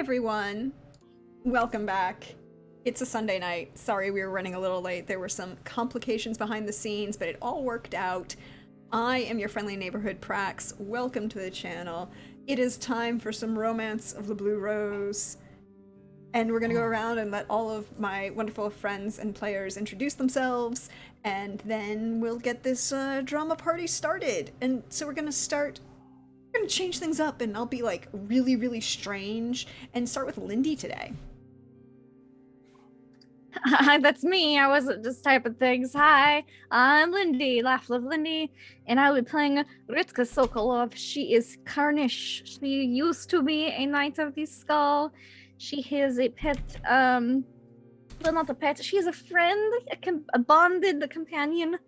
everyone. Welcome back. It's a Sunday night. Sorry we were running a little late. There were some complications behind the scenes, but it all worked out. I am your friendly neighborhood Prax. Welcome to the channel. It is time for some Romance of the Blue Rose. And we're going to go around and let all of my wonderful friends and players introduce themselves, and then we'll get this drama party started. And so we're going to change things up, and I'll be like really, really strange and start with Lindy today. Hi, that's me. I wasn't just typing things. Hi, I'm Lindy, Laugh Love Lindy, and I'll be playing Ritka Sokolov. She is Karnish. She used to be a Knight of the Skull. She has a pet, well, not a pet. She has a friend, a bonded companion,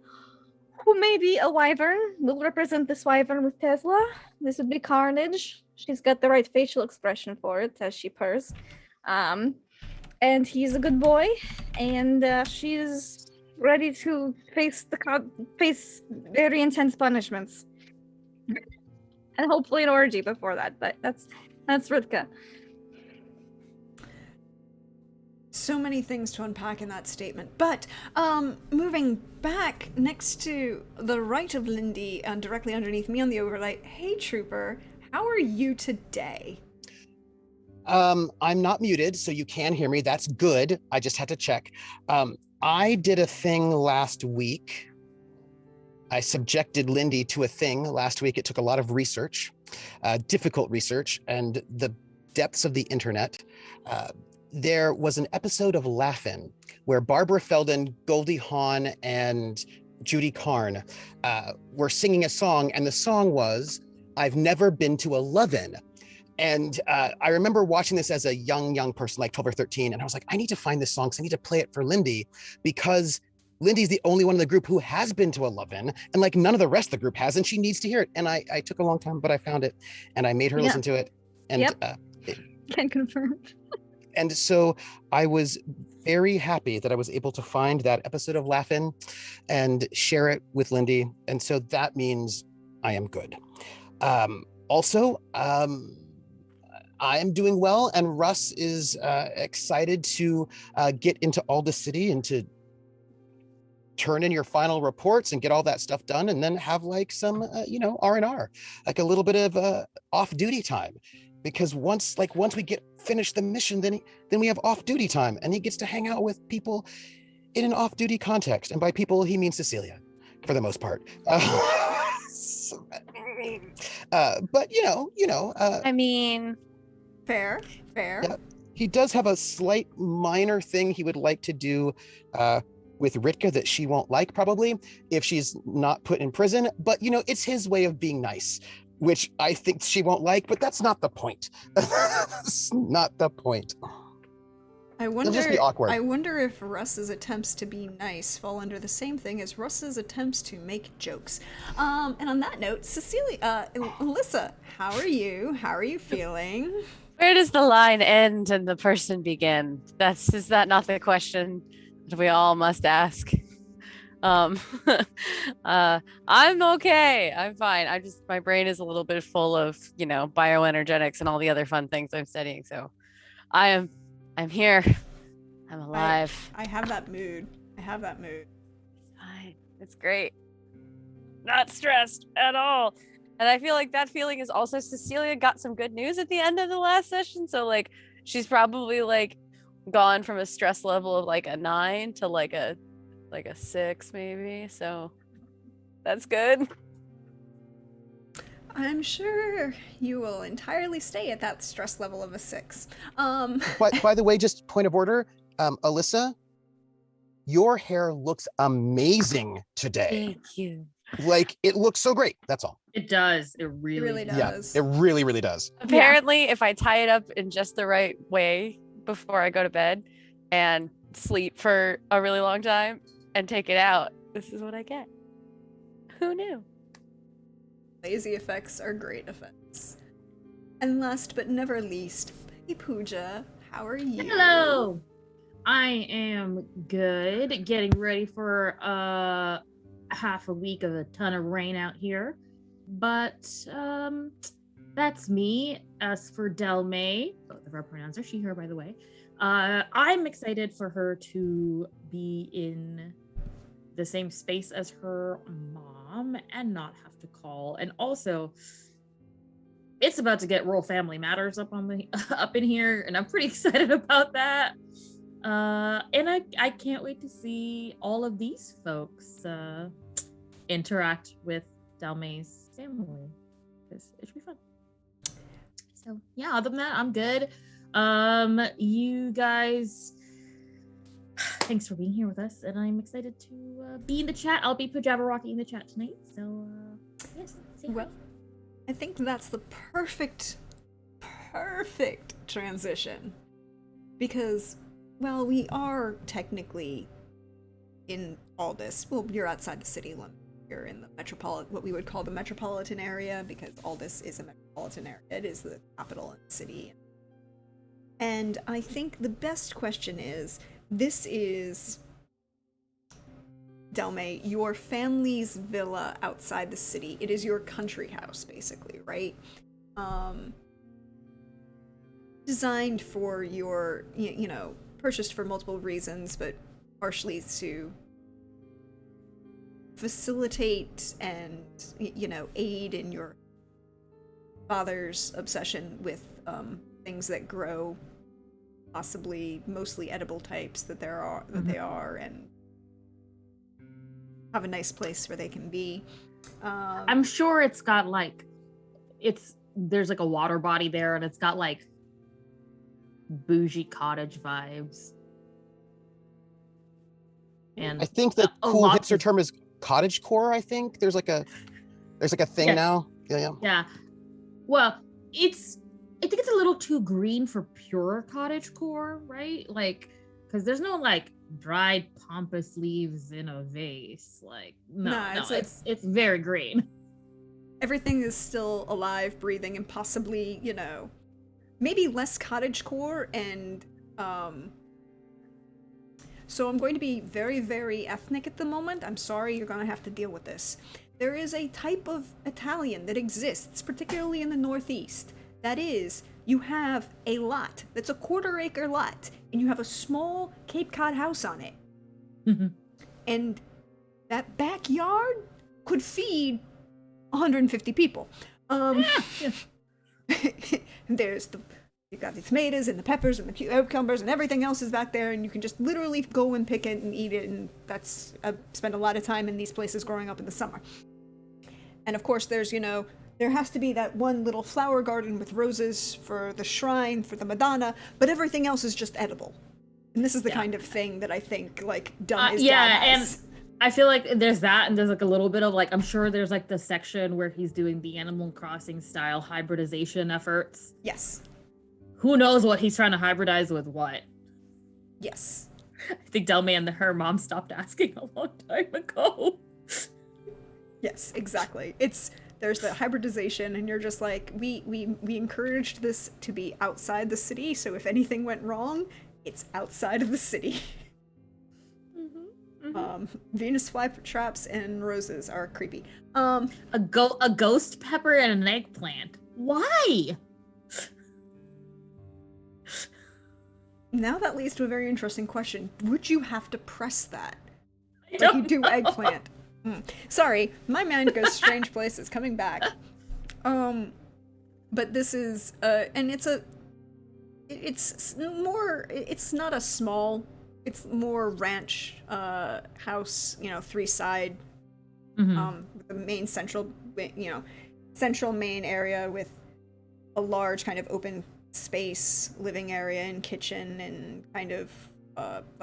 who may be a wyvern. We'll represent this wyvern with Tesla. This would be Carnage. She's got the right facial expression for it as she purrs. And he's a good boy, and she's ready to face very intense punishments, and hopefully an orgy before that. But that's Ritka. So many things to unpack in that statement, but moving back next to the right of Lindy, directly underneath me on the overlay. Hey, Trooper, how are you today? I'm not muted, so you can hear me. That's good. I just had to check. I did a thing last week. I subjected Lindy to a thing last week. It took a lot of research, difficult research, and the depths of the internet. There was an episode of Laugh-In where Barbara Feldon, Goldie Hawn, and Judy Carn were singing a song, and the song was, "I've Never Been to a Love-In." And I remember watching this as a young person, like 12 or 13, and I was like, I need to find this song because I need to play it for Lindy, because Lindy's the only one in the group who has been to a love-in, and like none of the rest of the group has, and she needs to hear it. And I took a long time, but I found it, and I made her listen to it. And Can confirm. And so I was very happy that I was able to find that episode of Laugh-In and share it with Lindy. And so that means I am good. Also, I am doing well, and Russ is excited to get into Aldis City and to turn in your final reports and get all that stuff done, and then have like some, R&R, like a little bit of off-duty time. Because once we get finished the mission, then we have off-duty time, and he gets to hang out with people in an off-duty context. And by people, he means Cecilia, for the most part. But I mean, fair. Yeah, he does have a slight minor thing he would like to do with Ritka that she won't like, probably, if she's not put in prison. But it's his way of being nice, which I think she won't like, but that's not the point. That's not the point. It'll just be awkward. I wonder if Russ's attempts to be nice fall under the same thing as Russ's attempts to make jokes. And on that note, Cecilia, Alyssa, how are you? How are you feeling? Where does the line end and the person begin? Is that not the question that we all must ask? I'm okay. I'm fine. My brain is a little bit full of, bioenergetics and all the other fun things I'm studying. So I'm here. I'm alive. I have that mood. It's fine. It's great. Not stressed at all. And I feel like that feeling is also Cecilia got some good news at the end of the last session. So like she's probably like gone from a stress level of like a 9 to like a 6 maybe. So that's good. I'm sure you will entirely stay at that stress level of a 6. By the way, just point of order, Alyssa, your hair looks amazing today. Thank you. Like, it looks so great. That's all. It does. It really does. Yeah, it really, really does. Apparently, if I tie it up in just the right way before I go to bed and sleep for a really long time and take it out, this is what I get. Who knew? Lazy effects are great effects. And last but never least, Hey Pooja, how are you? Hello. I am good. Getting ready for half a week of a ton of rain out here. But That's me. As for Delmae, both of our pronouns are she, her, by the way. I'm excited for her to be in the same space as her mom and not have to call. And also, it's about to get Royal Family Matters up on the up in here, and I'm pretty excited about that. And I can't wait to see all of these folks interact with Delmae's family. It should be fun. So yeah, other than that, I'm good. You guys, thanks for being here with us, and I'm excited to be in the chat. I'll be Pajabberwocky in the chat tonight. So yes. Well, I think that's the perfect transition, because, well, we are technically in Aldis. Well, you're outside the city limit. You're in the what we would call the metropolitan area, because Aldis is a metropolitan area. It is the capital and city. And I think the best question is, this is, Delmae, your family's villa outside the city. It is your country house, basically, right? Designed for your, purchased for multiple reasons, but partially to facilitate and, aid in your father's obsession with things that grow, possibly mostly edible types that they are, and have a nice place where they can be. I'm sure it's got there's like a water body there, and it's got like bougie cottage vibes. And I think the cool hipster term is cottage core. I think there's like a thing now. Yeah. Well, I think it's a little too green for pure cottage core, right? Like, because there's no like dried pampas leaves in a vase. Like, it's very green. Everything is still alive, breathing, and possibly, maybe less cottage core. And so I'm going to be very, very ethnic at the moment. I'm sorry, you're going to have to deal with this. There is a type of Italian that exists, particularly in the Northeast. That is, you have a lot that's a 1/4 acre lot, and you have a small Cape Cod house on it. Mm-hmm. And that backyard could feed 150 people. You've got the tomatoes and the peppers and the cucumbers and everything else is back there, and you can just literally go and pick it and eat it. And I've spent a lot of time in these places growing up in the summer. And of course, there's, there has to be that one little flower garden with roses for the shrine, for the Madonna, but everything else is just edible. And this is the kind of thing that I think, done his dad has. And I feel like there's that, and there's like a little bit of I'm sure there's like the section where he's doing the Animal Crossing style hybridization efforts. Yes. Who knows what he's trying to hybridize with what? Yes. I think Delmae and her mom stopped asking a long time ago. Yes, exactly. There's the hybridization, and you're just like, we encouraged this to be outside the city, so if anything went wrong, it's outside of the city. Venus flytraps and roses are creepy. A ghost pepper and an eggplant. Why? Now that leads to a very interesting question. Would you have to press that? Like you do eggplant. Sorry, my mind goes strange places. Coming back. But this is and it's not a small, it's more ranch house, 3-side, with the main central main area with a large kind of open space living area and kitchen, and kind of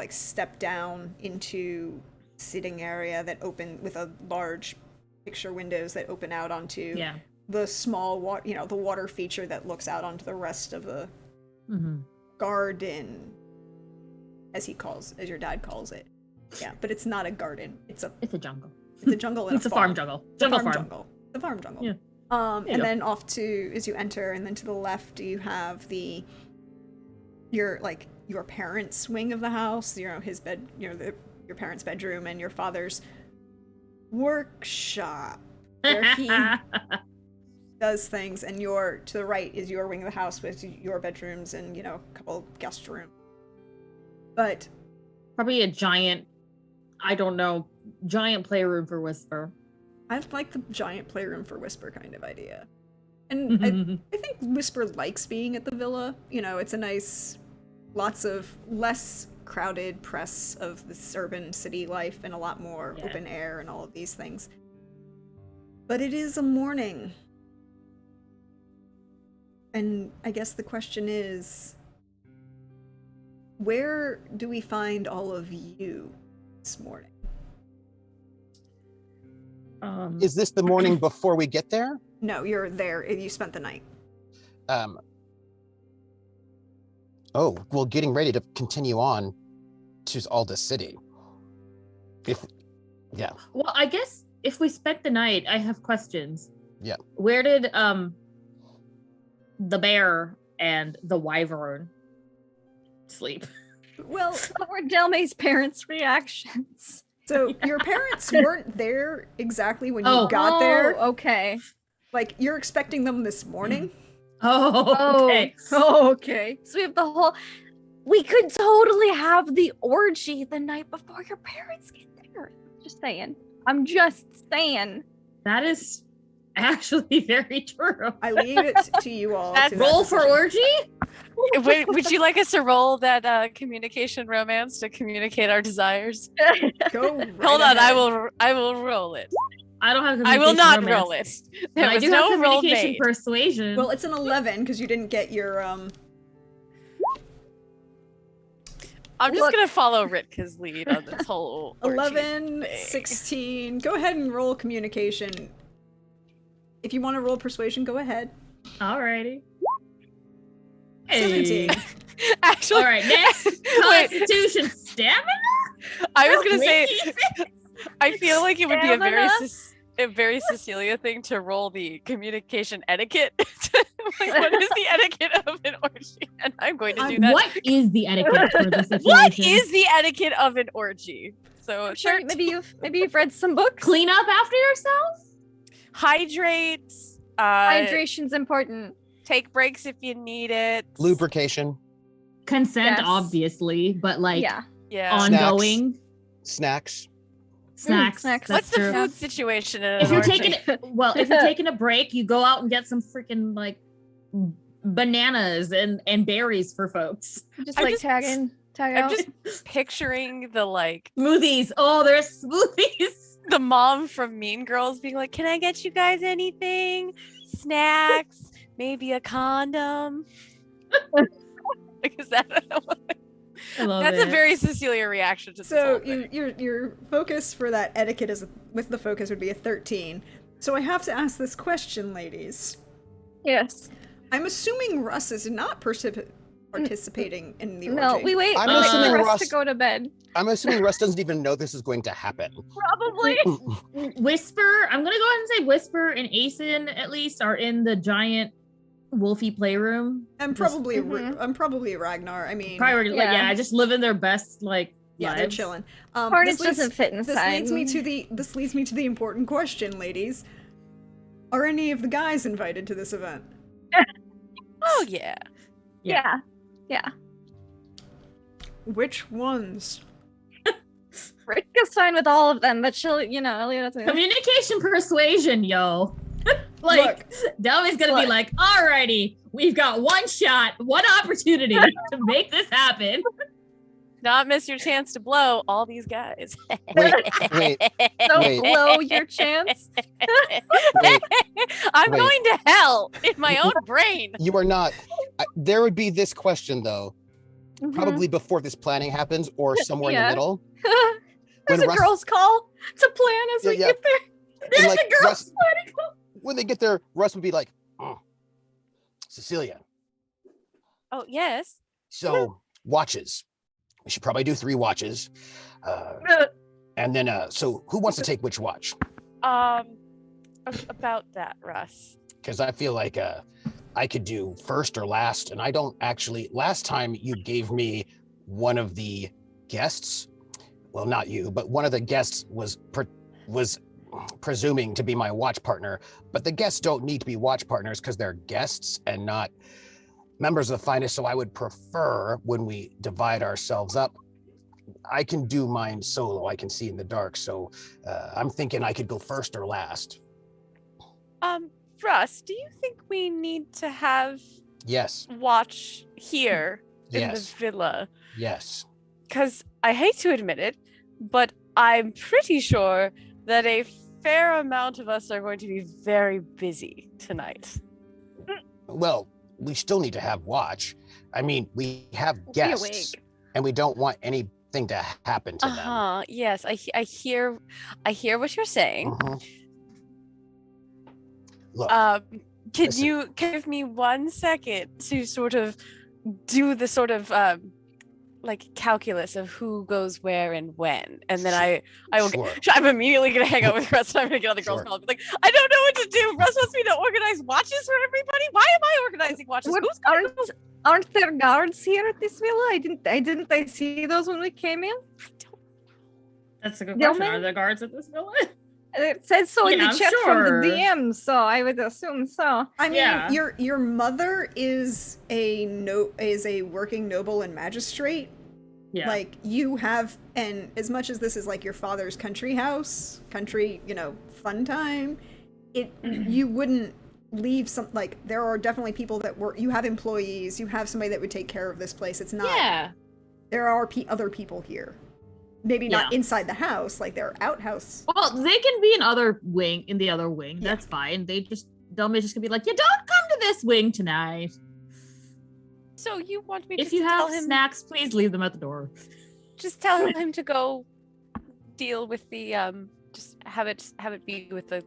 step down into sitting area that open with a large picture windows that open out onto the small the water feature that looks out onto the rest of the garden, as your dad calls it. Yeah, but it's not a garden. It's a jungle. It's a jungle and it's a farm jungle. The farm jungle. Yeah. And then off to, as you enter, and then to the left you have your parents' wing of the house, his bed, your parents' bedroom, and your father's workshop, where he does things, and to the right is your wing of the house with your bedrooms and, you know, a couple guest rooms. But Probably a giant, I don't know, giant playroom for Whisper. I like the giant playroom for Whisper kind of idea. And I think Whisper likes being at the villa. You know, it's a nice, lots of less crowded press of this urban city life and a lot more open air and all of these things. But it is a morning. And I guess the question is, where do we find all of you this morning? Is this the morning before we get there? No, you're there. You spent the night. Oh, well, getting ready to continue on to Aldis City. Well, I guess if we spent the night, I have questions. Yeah. Where did the bear and the wyvern sleep? Well, What were Delmae's parents' reactions? so your parents weren't there exactly when you got there. Okay. Like, you're expecting them this morning. Oh, okay. Oh, okay. So we have the whole. We could totally have the orgy the night before your parents get there. Just saying. I'm just saying. That is actually very true. I leave it to you all. That's to Roll for decision. orgy? Would you like us to roll that communication romance to communicate our desires? Go right Hold on, ahead. I will roll it. I don't have I will not communication roll romance, it. But There I was do no have roll communication made. persuasion. Well, it's an 11 because you didn't get your I'm just Look. gonna follow Ritka's lead on this whole orgy 11, thing. 16. Go ahead and roll communication. If you want to roll persuasion, go ahead. Alrighty. 17. Actually, All right, next. Wait, Constitution stamina? I was gonna say, Wait. I feel like it would be Stamina? a very Cecilia thing to roll the communication etiquette. Like, what is the etiquette of an orgy? And I'm going to do that. What is the etiquette for this situation? What is the etiquette of an orgy? So I'm sure maybe you've read some books. Clean up after yourself? hydrate. Hydration's important. Take breaks if you need it. Lubrication, Consent, Yes. obviously, but like Yeah. Yeah. ongoing snacks. snacks. snacks. What's That's the true. food situation in an If you're orgy? taking if you're taking a break, you go out and get some freaking like bananas and berries for folks. Just I'm like just- tag I'm out. just picturing the Smoothies. Oh, there's smoothies. the mom from Mean Girls being like, "Can I get you guys anything? Snacks, maybe a condom." Like, is that? I love That's it. a very Cecilia reaction to this So whole thing. your focus for that etiquette is with the focus would be a 13. So I have to ask this question, ladies. Yes. I'm assuming Russ is not participating in the No, orgy. we wait. I'm we wait assuming for Russ Russ- to go to bed. I'm assuming Russ doesn't even know this is going to happen. Probably. Whisper. I'm gonna go ahead and say Whisper and Asen at least are in the giant wolfy playroom. I'm probably Mhm. I'm probably Ragnar. I mean, Probably like Yeah. just living their best like yeah, they're lives. chilling. Carnage this leads- doesn't fit This inside. leads me to the important question, ladies. Are any of the guys invited to this event? Oh yeah. Yeah. Yeah. Which ones? Rick is fine with all of them, but she'll, leave it to Communication persuasion, yo. Like Delmae's gonna be Look. like, alrighty, we've got one shot, one opportunity to make this happen. Not miss your chance to blow all these guys. Wait, wait, Don't Wait. blow your chance. wait. I'm Wait. going to hell in my own brain. You are not. There would be this question though, Mhm. probably before this planning happens or somewhere in Yeah. the middle. There's When a Russ- girl's call to plan as Yeah, we yeah. get there. And There's like a girl Russ, sweating. when they get there, Russ would be like, Cecilia, Oh yes. so watches. We should probably do 3 watches. And then, so who wants to take which watch? About that, Russ. Because I feel like I could do first or last, and I don't actually. Last time you gave me one of the guests, well, not you, but one of the guests was presuming to be my watch partner, but the guests don't need to be watch partners because they're guests and not members of the finest. So I would prefer when we divide ourselves up, I can do mine solo. I can see in the dark. So I'm thinking I could go first or last. Russ, do you think we need to have Yes. watch here in Yes. the villa? Yes. Because I hate to admit it, but I'm pretty sure that a fair amount of us are going to be very busy tonight. Well, we still need to have watch. I mean, we have Be guests, awake. and we don't want anything to happen to them. Yes, I hear what you're saying. Mhm. Look, Can listen. you give me 1 second to sort of do the sort of like calculus of who goes where and when, and then I will. Sure. I'm immediately gonna hang out with Russ, and I'm gonna get on the girls' Sure. call and be like, I don't know what to do. Russ wants me to organize watches for everybody. Why am I organizing watches? What, Who's gonna go? aren't there guards here at this villa? I see those when we came in? That's a good question. Delmae? Are there guards at this villa? It said so in Yeah, the I'm chat from sure. the DM, so I would assume so. I mean, Yeah. your mother is a working noble and magistrate. Yeah. Like you have, and as much as this is like your father's country house, fun time, you wouldn't leave some, like, there are definitely people that work, you have employees, you have somebody that would take care of this place. It's not, Yeah. there are other people here. Maybe not Yeah. inside the house, like their outhouse. Well, they can be in the other wing. Yeah. That's fine. Delmae's just gonna be like, you don't come to this wing tonight. So you want me If to you tell have him? snacks, please leave them at the door. Just tell him to go deal with the Just have it be with the.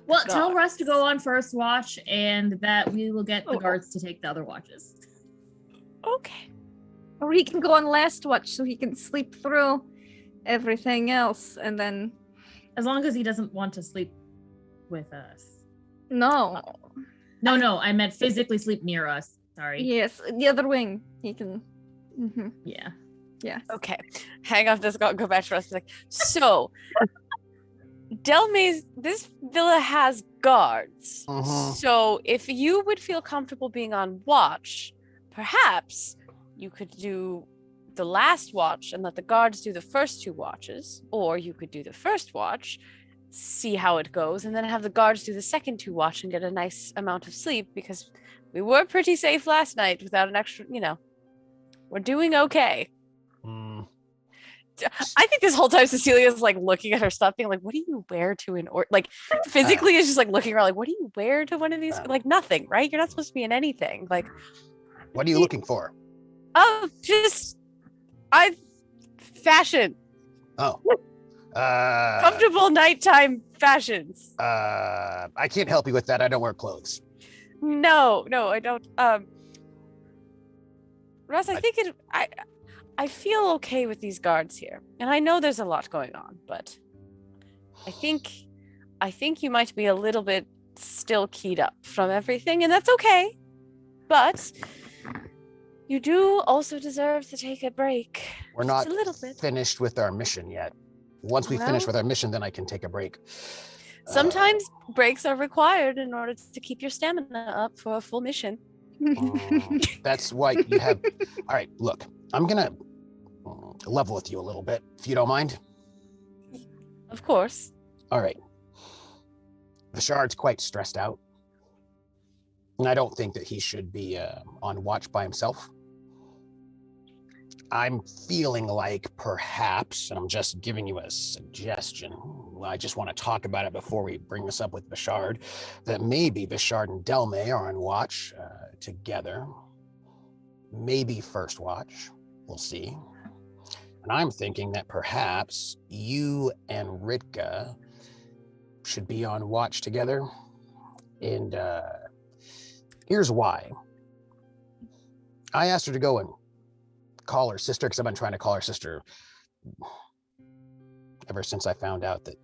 Well, tell God. Russ to go on first watch, and that we will get the Oh. guards to take the other watches. Okay. Or he can go on last watch so he can sleep through everything else, and then As long as he doesn't want to sleep with us. no. No, I meant physically sleep near us. Sorry. Yes, the other wing. He can. Mhm. Yeah. Yes. Okay. Hang off this. Go back to us. Like, so, Delmae's, this villa has guards. Mhm. So, if you would feel comfortable being on watch, perhaps you could do the last watch and let the guards do the first 2 watches, or you could do the first watch, see how it goes, and then have the guards do the second 2 watch and get a nice amount of sleep, because we were pretty safe last night without an extra, we're doing okay. Mm. I think this whole time Cecilia's like looking at her stuff, being like, "What do you wear to an or like?" Physically, is just like looking around, like, "What do you wear to one of these?" Like nothing, right? You're not supposed to be in anything. Like, What are you looking for? oh, just fashion, Oh. comfortable nighttime fashions. I can't help you with that. I don't wear clothes. No, I don't. Russ, I feel okay with these guards here, and I know there's a lot going on, but I think you might be a little bit still keyed up from everything, and that's okay. But you do also deserve to take a break. We're Just not a little bit. finished with our mission yet. Once we finish Well- with our mission, then I can take a break. Sometimes breaks are required in order to keep your stamina up for a full mission. That's why you have. All right, look, I'm gonna level with you a little bit, if you don't mind. Of course. All right. Vishard's quite stressed out, and I don't think that he should be on watch by himself. I'm feeling like perhaps, and I'm just giving you a suggestion, I just want to talk about it before we bring this up with Bishard, that maybe Bishard and Delmae are on watch together. Maybe first watch. We'll see. And I'm thinking that perhaps you and Ritka should be on watch together. And here's why. I asked her to go and call her sister, because I've been trying to call her sister ever since I found out that,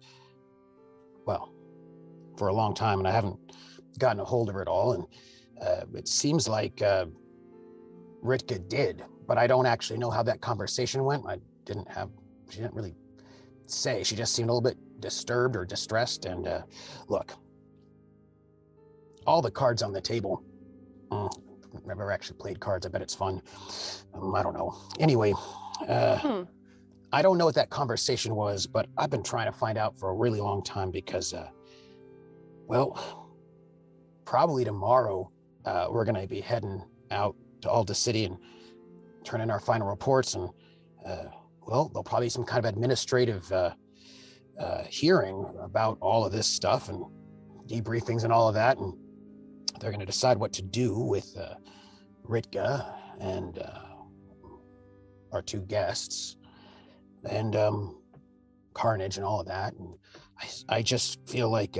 well, for a long time, and I haven't gotten a hold of her at all. And it seems like Ritka did, but I don't actually know how that conversation went. She didn't really say. She just seemed a little bit disturbed or distressed. And look, all the cards on the table. I've never actually played cards. I bet it's fun. I don't know. Anyway, I don't know what that conversation was, but I've been trying to find out for a really long time because, well, probably tomorrow we're going to be heading out to Aldis City and turn in our final reports. And, well, there'll probably be some kind of administrative hearing about all of this stuff and debriefings and all of that. And they're going to decide what to do with Ritka and our two guests and Carnage and all of that. And I just feel like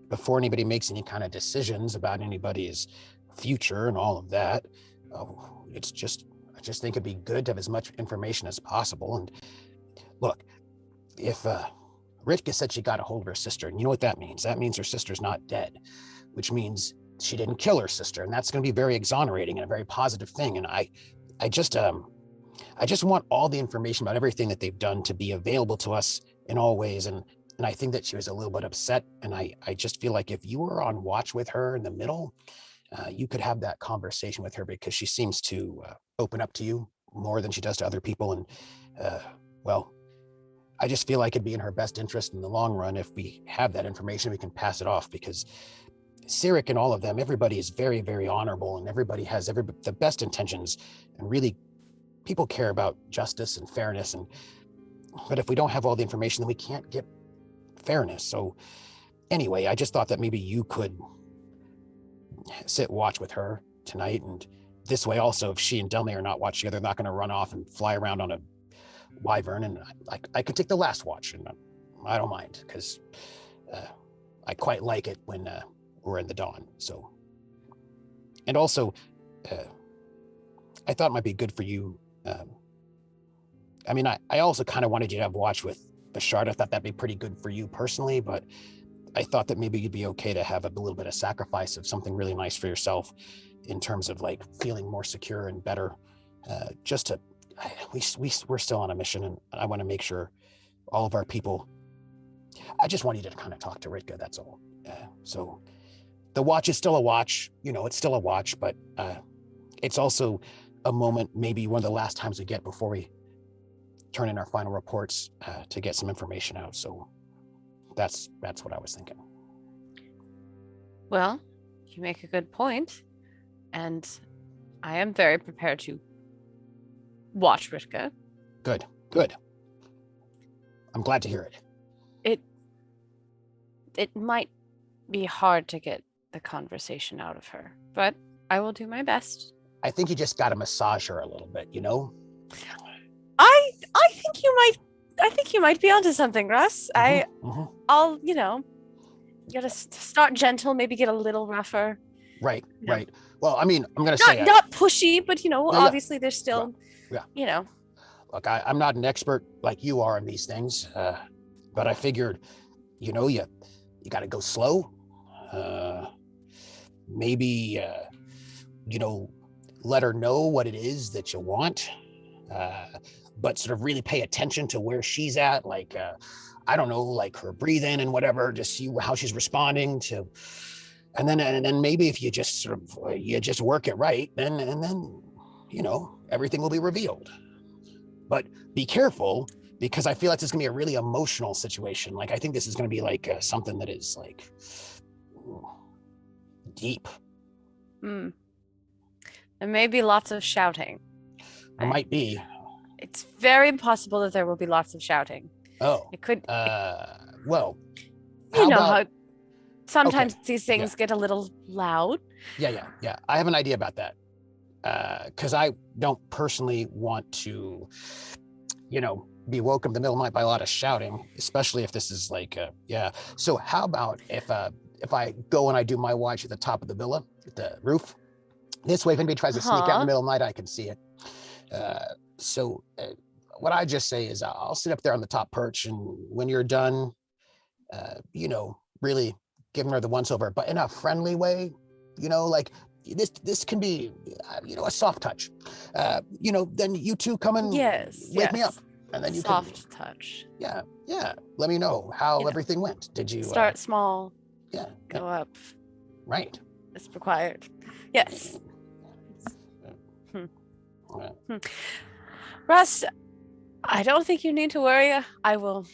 before anybody makes any kind of decisions about anybody's future and all of that, I just think it'd be good to have as much information as possible. And look, if Ritka said she got a hold of her sister, and you know what that means? That means her sister's not dead, which means she didn't kill her sister, and that's going to be very exonerating and a very positive thing. And I just want all the information about everything that they've done to be available to us in all ways. And I think that she was a little bit upset. And I just feel like if you were on watch with her in the middle, you could have that conversation with her, because she seems to open up to you more than she does to other people. And well, I just feel like it'd be in her best interest in the long run if we have that information, we can pass it off, because Cyric and all of them, everybody is very, very honorable, and everybody has the best intentions, and really people care about justice and fairness. But if we don't have all the information, then we can't get fairness. So anyway, I just thought that maybe you could watch with her tonight. And this way also, if she and Delmae are not watching together, they're not going to run off and fly around on a wyvern. And I could take the last watch, and I don't mind, because I quite like it when we're in the dawn. So, and also, I thought it might be good for you. I mean, I also kind of wanted you to have watch with Bashard. I thought that'd be pretty good for you personally, but I thought that maybe you'd be okay to have a little bit of sacrifice of something really nice for yourself in terms of like feeling more secure and better. We're still on a mission, and I want to make sure all of our people, I just want you to kind of talk to Ritka, that's all. So the watch is still a watch, it's still a watch, but it's also a moment, maybe one of the last times we get before we turn in our final reports to get some information out. So that's what I was thinking. Well, you make a good point, and I am very prepared to watch Ritka. Good. I'm glad to hear it. It might be hard to get the conversation out of her, but I will do my best. I think you just got to massage her a little bit, I think you might be onto something, Russ. I'll, you gotta start gentle, maybe get a little rougher. Right. Well, I mean, I'm gonna say not pushy, but obviously there's still, Look, I'm not an expert like you are in these things, but I figured, you got to go slow. Maybe, let her know what it is that you want, but sort of really pay attention to where she's at. Like, I don't know, like her breathing and whatever, just see how she's responding to. And then maybe if you just just work it right, then everything will be revealed. But be careful, because I feel like this is gonna be a really emotional situation. Like, I think this is gonna be like something that is like deep. There may be lots of shouting. There might be. It's very possible that there will be lots of shouting. Oh. It could. Well. How sometimes these things get a little loud. Yeah. I have an idea about that. Because I don't personally want to, be woke up in the middle of the night by a lot of shouting, especially if this is like, So how about if I go and I do my watch at the top of the villa, at the roof? This way, if anybody tries to sneak out in the middle of the night, I can see it. So what I just say is I'll sit up there on the top perch, and when you're done, really giving her the once over, but in a friendly way, like this can be, a soft touch. Then you two come and wake me up. And then you Soft touch. can, yeah. Let me know how You know, everything went. Did you Start small, Yeah, go up right. as required. Yes. Yeah. Russ, I don't think you need to worry. I will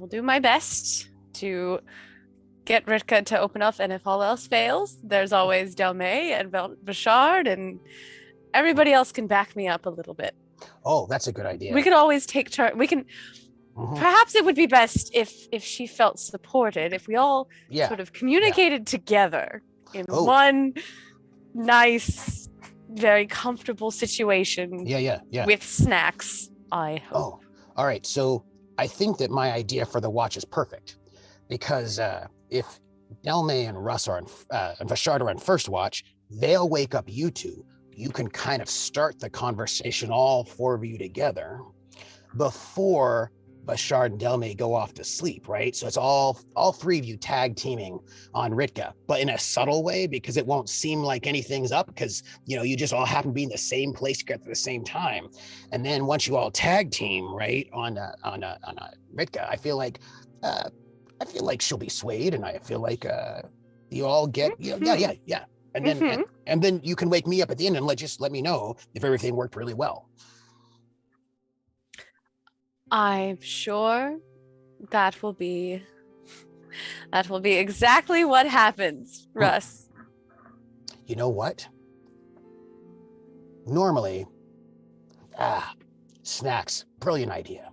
do my best to get Ritka to open up, and if all else fails, there's always Delmae and Bashard, and everybody else can back me up a little bit. Oh, that's a good idea. We could always take turn. We can. Mhm. Perhaps it would be best if she felt supported, if we all Yeah. sort of communicated together in Oh. one nice, very comfortable situation Yeah. with snacks, I hope. Oh, all right. So I think that my idea for the watch is perfect, because if Delmae and Russ are and Vashard are on first watch, they'll wake up you two. You can kind of start the conversation, all four of you together, before Bashard and Delmae go off to sleep, right? So it's all three of you tag teaming on Ritka, but in a subtle way, because it won't seem like anything's up, because you just all happen to be in the same place together at the same time. And then once you all tag team, right, on Ritka, I feel like she'll be swayed, and I feel like you all get yeah. And then and then you can wake me up at the end and let me know if everything worked really well. I'm sure that will be exactly what happens, Russ. You know what? Normally, snacks, brilliant idea.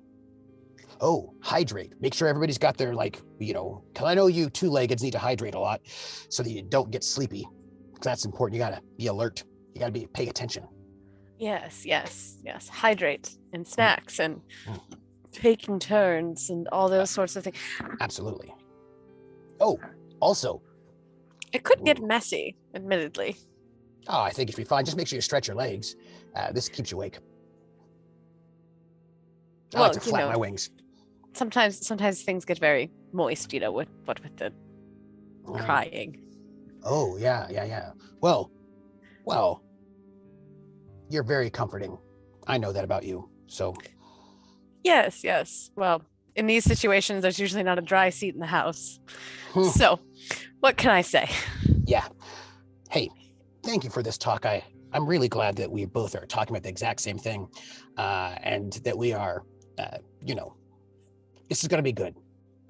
Oh, hydrate. Make sure everybody's got their, because I know you two-leggeds need to hydrate a lot so that you don't get sleepy. Because that's important. You gotta be alert. You gotta pay attention. Yes. Hydrate and snacks and taking turns and all those sorts of things. Absolutely. Oh, also, It could get messy, admittedly. oh, I think if you're fine, just make sure you stretch your legs. This keeps you awake. I like to flap my wings. Sometimes things get very moist, with the crying. Oh, yeah. Well, you're very comforting. I know that about you, so. Yes. Well, in these situations, there's usually not a dry seat in the house. So, what can I say? Yeah. Hey, thank you for this talk. I'm really glad that we both are talking about the exact same thing, and that we are, this is going to be good.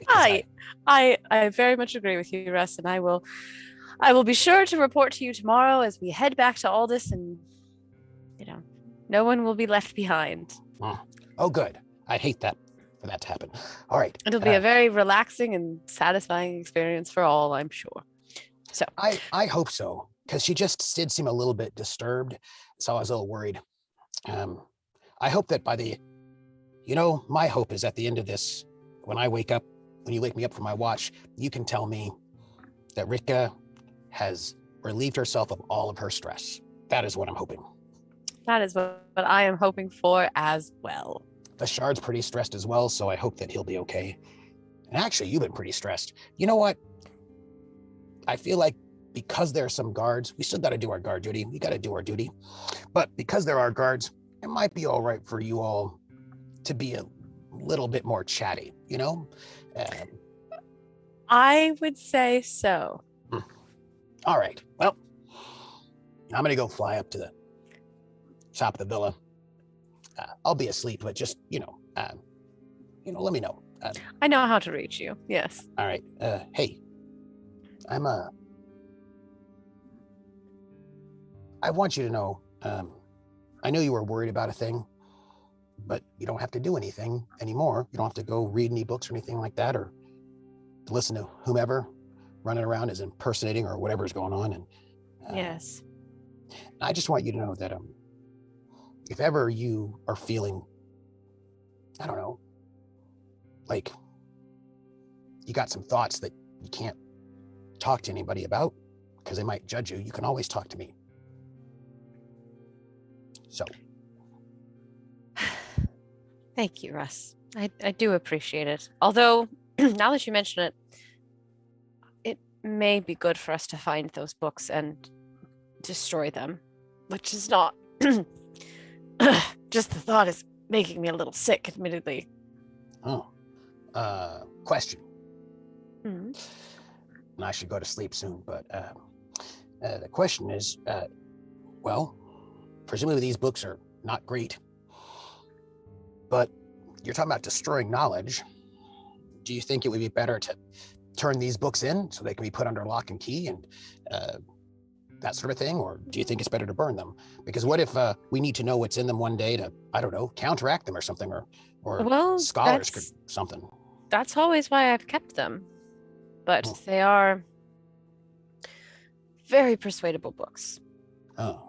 I very much agree with you, Russ, and I will be sure to report to you tomorrow as we head back to Aldis, and no one will be left behind. Oh, good. I'd hate for that to happen. All right. It'll be a very relaxing and satisfying experience for all, I'm sure. So I hope so, because she just did seem a little bit disturbed, so I was a little worried. I hope that my hope is at the end of this, when you wake me up from my watch, you can tell me that Ritka has relieved herself of all of her stress. That is what I'm hoping. That is what I am hoping for as well. Bashard's pretty stressed as well, so I hope that he'll be okay. And actually, you've been pretty stressed. You know what? I feel like because there are some guards, we still got to do our guard duty. We got to do our duty. But because there are guards, it might be all right for you all to be a little bit more chatty, I would say so. All right. Well, I'm going to go fly up to the top of the villa. I'll be asleep, but just, let me know. I know how to reach you. Yes. All right. Hey, I want you to know, I know you were worried about a thing, but you don't have to do anything anymore. You don't have to go read any books or anything like that, or listen to whomever running around is impersonating or whatever's going on. And yes. I just want you to know that if ever you are feeling, I don't know, like you got some thoughts that you can't talk to anybody about because they might judge you, you can always talk to me. So. Thank you, Russ. I do appreciate it. Although, now that you mention it, it may be good for us to find those books and destroy them, which is not... just the thought is making me a little sick, admittedly. Oh. Question. Hmm. And I should go to sleep soon, but the question is, well, presumably these books are not great, but you're talking about destroying knowledge. Do you think it would be better to turn these books in so they can be put under lock and key and that sort of thing? Or do you think it's better to burn them? Because what if we need to know what's in them one day to, I don't know, counteract them or something, or Well, scholars could something. That's always why I've kept them. But Oh. they are very persuadable books. Oh.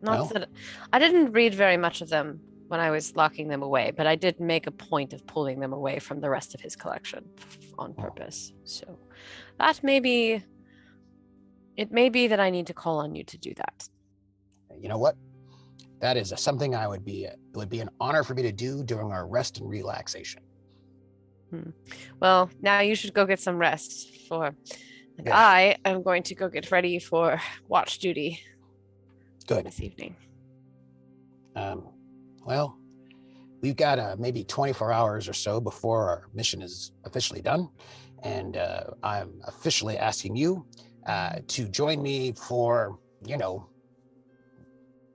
Not Well. that I didn't read very much of them when I was locking them away, but I did make a point of pulling them away from the rest of his collection on purpose. So that it may be that I need to call on you to do that. You know what? That is something it would be an honor for me to do during our rest and relaxation. Well, now you should go get some rest Yeah. I am going to go get ready for watch duty Good. this evening. Well, we've got maybe 24 hours or so before our mission is officially done. And I'm officially asking you to join me for,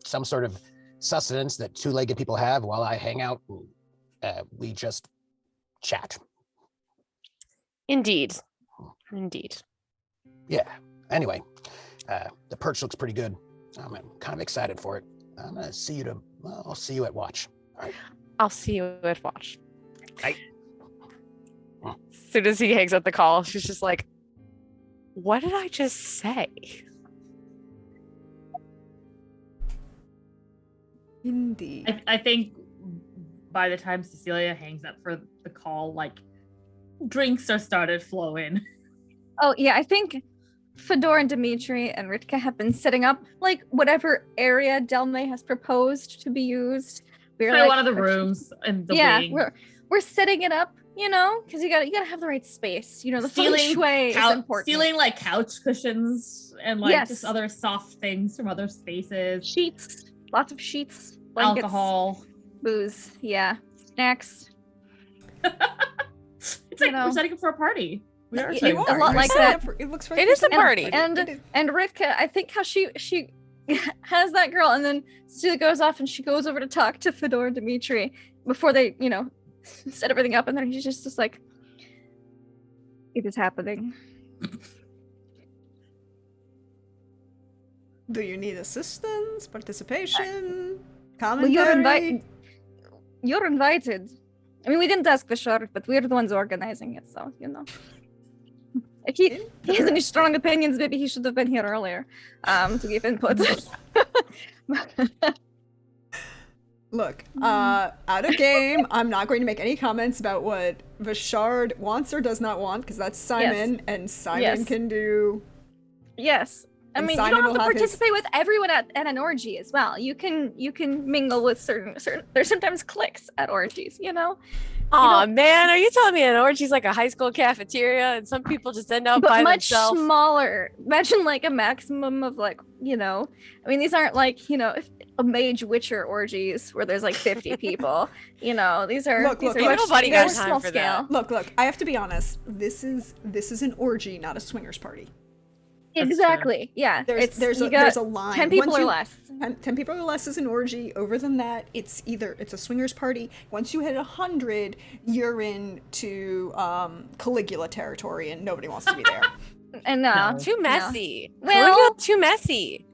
some sort of sustenance that two-legged people have while I hang out and we just chat. Indeed. Yeah. Anyway, the perch looks pretty good. I'm kind of excited for it. I'll see you at watch. All right. I'll see you at watch. Right. As soon as he hangs up the call, she's just like, what did I just say? Indeed. I think by the time Cecilia hangs up for the call, like, drinks are started flowing. Oh, yeah, I think Fedor and Dimitri and Ritka have been setting up, like, whatever area Delmae has proposed to be used. We're Try like, one of the rooms in the wing. we're setting it up, because you gotta have the right space. The feng Stealing shui is important. Stealing, like, couch cushions and, like, Yes. just other soft things from other spaces. Sheets, lots of sheets, blankets, Alcohol. booze, snacks. It's like we're setting up for a party. We are You setting up are. for A lot party. like that. It looks It is a party. And Ritka, I think how she has that girl, and then Cecilia goes off and she goes over to talk to Fedor and Dimitri before they, set everything up, and then he's just like, it is happening. Do you need assistance, participation, Well, commentary? you're invited. I mean, we didn't ask the sheriff, but we're the ones organizing it, so, If he has any strong opinions, maybe he should have been here earlier to give input. Look, out of game. I'm not going to make any comments about what Vashard wants or does not want, because that's Simon, and Simon Yes. can do. Yes. I And mean, Simon you don't will have to have his- participate with everyone at an orgy as well. You can mingle with certain. There's sometimes cliques at orgies, Aw, man, are you telling me an orgy's like a high school cafeteria and some people just end up but by much themselves? smaller. Imagine like a maximum of I mean, these aren't like a mage witcher orgies where there's like 50 people. These are Look, these look, are look. much Nobody very got time small for scale. that. Look. I have to be honest. This is an orgy, not a swingers party. That's Exactly. Yeah. There's you a got line. 10 people Once or you- less. 10 people or less is an orgy. Over than that, it's a swingers party. Once you hit 100, you're into Caligula territory, and nobody wants to be there. And No. Too messy. Well- Well, too messy.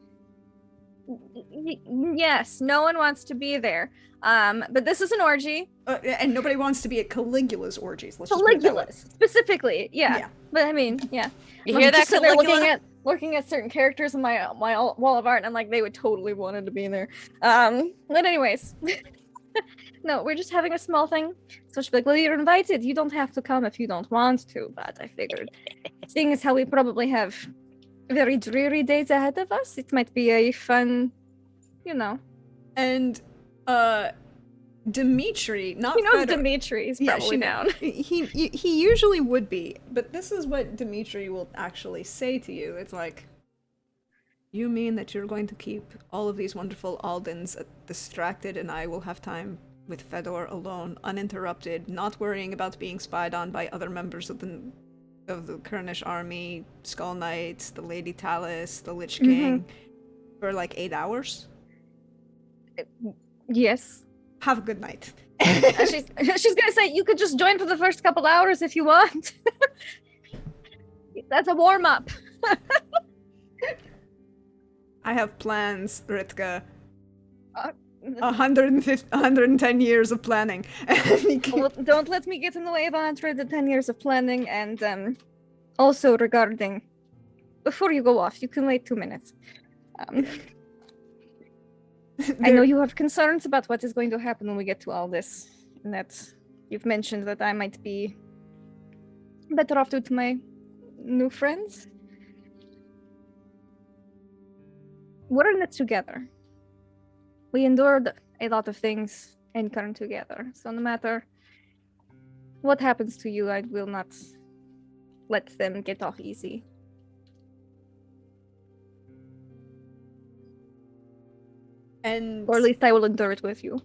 yes, no one wants to be there. But this is an orgy. And nobody wants to be at Caligula's orgies. Let's just put it that way. Caligula's specifically. Yeah. Yeah. But I mean, yeah. You I'm hear that, just sitting there Caligula? looking at certain characters in my wall of art, and I'm like, they would totally wanted to be there. But anyways, no, we're just having a small thing. So she'll be like, well, you're invited. You don't have to come if you don't want to. But I figured, seeing as how we probably have very dreary days ahead of us, it might be a fun, And Dimitri, not He knows Fedor- Dimitri's Yeah, probably she down. he usually would be, but this is what Dimitri will actually say to you. It's like, you mean that you're going to keep all of these wonderful Aldins distracted, and I will have time with Fedor alone, uninterrupted, not worrying about being spied on by other members of the Kurnish army, Skull Knights, the Lady Talus, the Lich King, for like 8 hours. Yes. Have a good night. she's gonna say you could just join for the first couple hours if you want. That's a warm up. I have plans, Ritka. Uh, 110 years of planning. Well, don't let me get in the way of 110 years of planning. And also regarding, before you go off, you can wait 2 minutes. I know you have concerns about what is going to happen when we get to Aldis, and that you've mentioned that I might be better off due to my new friends. We're in it together. We endured a lot of things in Kern together, so no matter what happens to you, I will not let them get off easy. And Or at least I will endure it with you.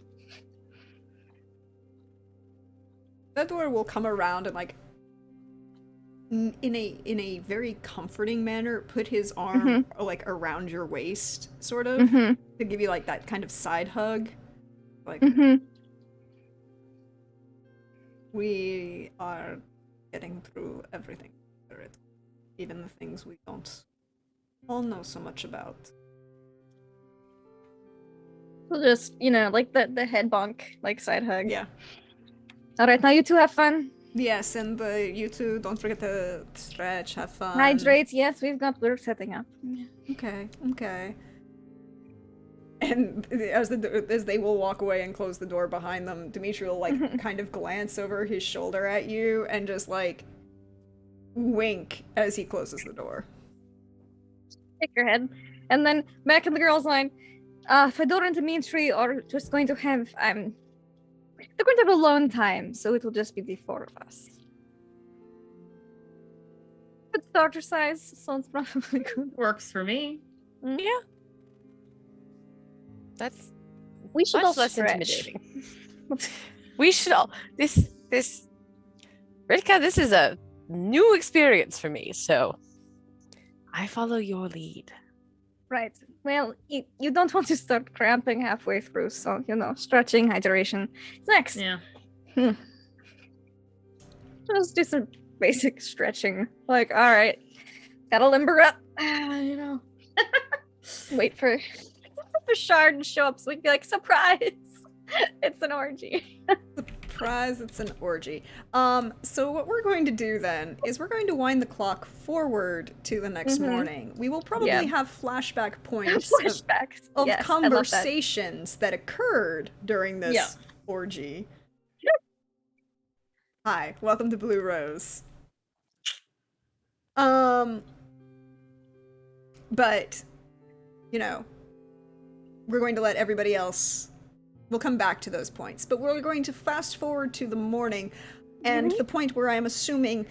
Fedor will come around and like in a very comforting manner put his arm like around your waist, sort of, to give you like that kind of side hug. Like we are getting through everything, even the things we don't all know so much about. We'll just, like the head bonk, like side hug. Yeah. Alright, now you two have fun. Yes, and you two don't forget to stretch, have fun. Hydrate, yes, we're setting up. Okay. And as they will walk away and close the door behind them, Dimitri will like kind of glance over his shoulder at you and just like wink as he closes the door. Shake your head. And then back in the girls' line, Fedor and Dimitri are just going to have they're going to have a long time, so it will just be the 4 of us. Good starter size sounds probably good. Works for me. Yeah. That's We should all much less stretch. intimidating. We should all this Ritka, this is a new experience for me, so I follow your lead. Right. Well, you don't want to start cramping halfway through, so, stretching, hydration. Next. Yeah. Just do some basic stretching. Like, all right, gotta limber up. Wait for Shard to show up so we can be like, surprise! It's an orgy. Surprise, it's an orgy. So what we're going to do then is we're going to wind the clock forward to the next morning. We will probably have flashback points Flashbacks. of Yes, I love that. conversations that occurred during this orgy. Hi, welcome to Blue Rose. But, we're going to let everybody else. We'll come back to those points, but we're going to fast forward to the morning and the point where I'm assuming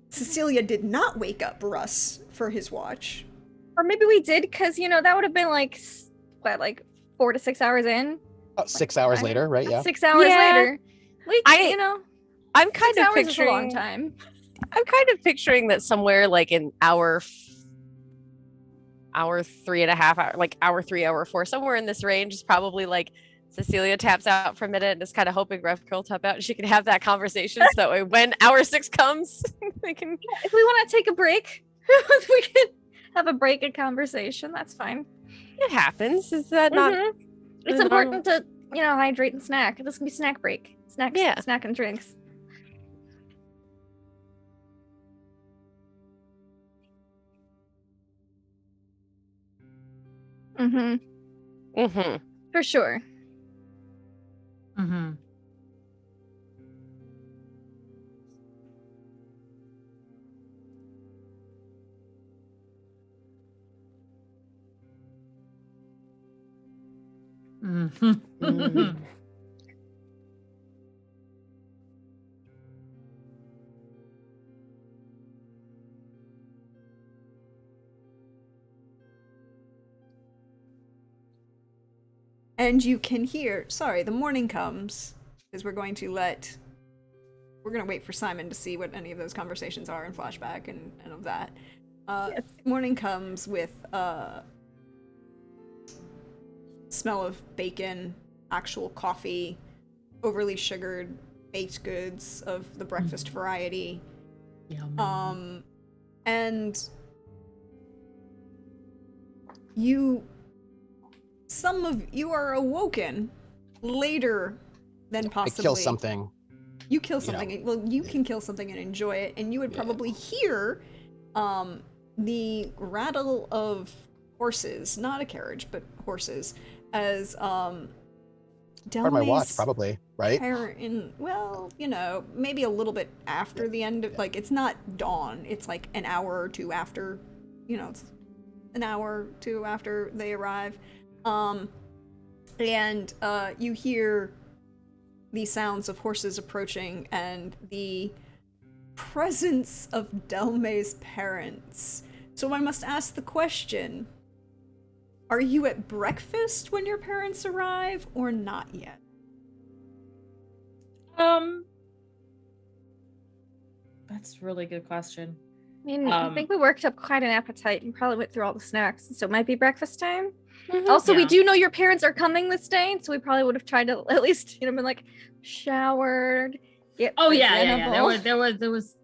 Cecilia did not wake up Russ for his watch. Or maybe we did, because, that would have been like 4 to 6 hours in. 6 hours later, right? Yeah. 6 hours later. I'm kind 6 of hours picturing is a long time. I'm kind of picturing that somewhere like in hour 3.5 hour, like hour 3, hour 4, somewhere in this range is probably like Cecilia taps out for a minute and is kind of hoping Rev Curl tap out and she can have that conversation so that way when hour 6 comes, they can. If we want to take a break, we can have a break in conversation. That's fine. It happens. Is that not? It's important to, hydrate and snack. This can be snack break. Snack and drinks. For sure. And you can hear, sorry, the morning comes, because we're going to wait for Simon to see what any of those conversations are in flashback and of that. Yes. Morning comes with smell of bacon, actual coffee, overly sugared baked goods of the breakfast variety. Yum. And you are awoken later than I possibly. kill something. You kill something. Well, you can kill something and enjoy it, and you would probably hear the rattle of horses, not a carriage, but horses, as Part of my watch, Delmae's probably, right? well, maybe a little bit after the end of, like, it's not dawn. It's like an hour or two after, it's an hour or two after they arrive. And you hear the sounds of horses approaching and the presence of Delmae's parents. So I must ask the question, are you at breakfast when your parents arrive or not yet? That's a really good question. I mean, I think we worked up quite an appetite and probably went through all the snacks, so it might be breakfast time. Also, we Yeah. do know your parents are coming this day, so we probably would have tried to at least, been like showered. Oh yeah. presentable.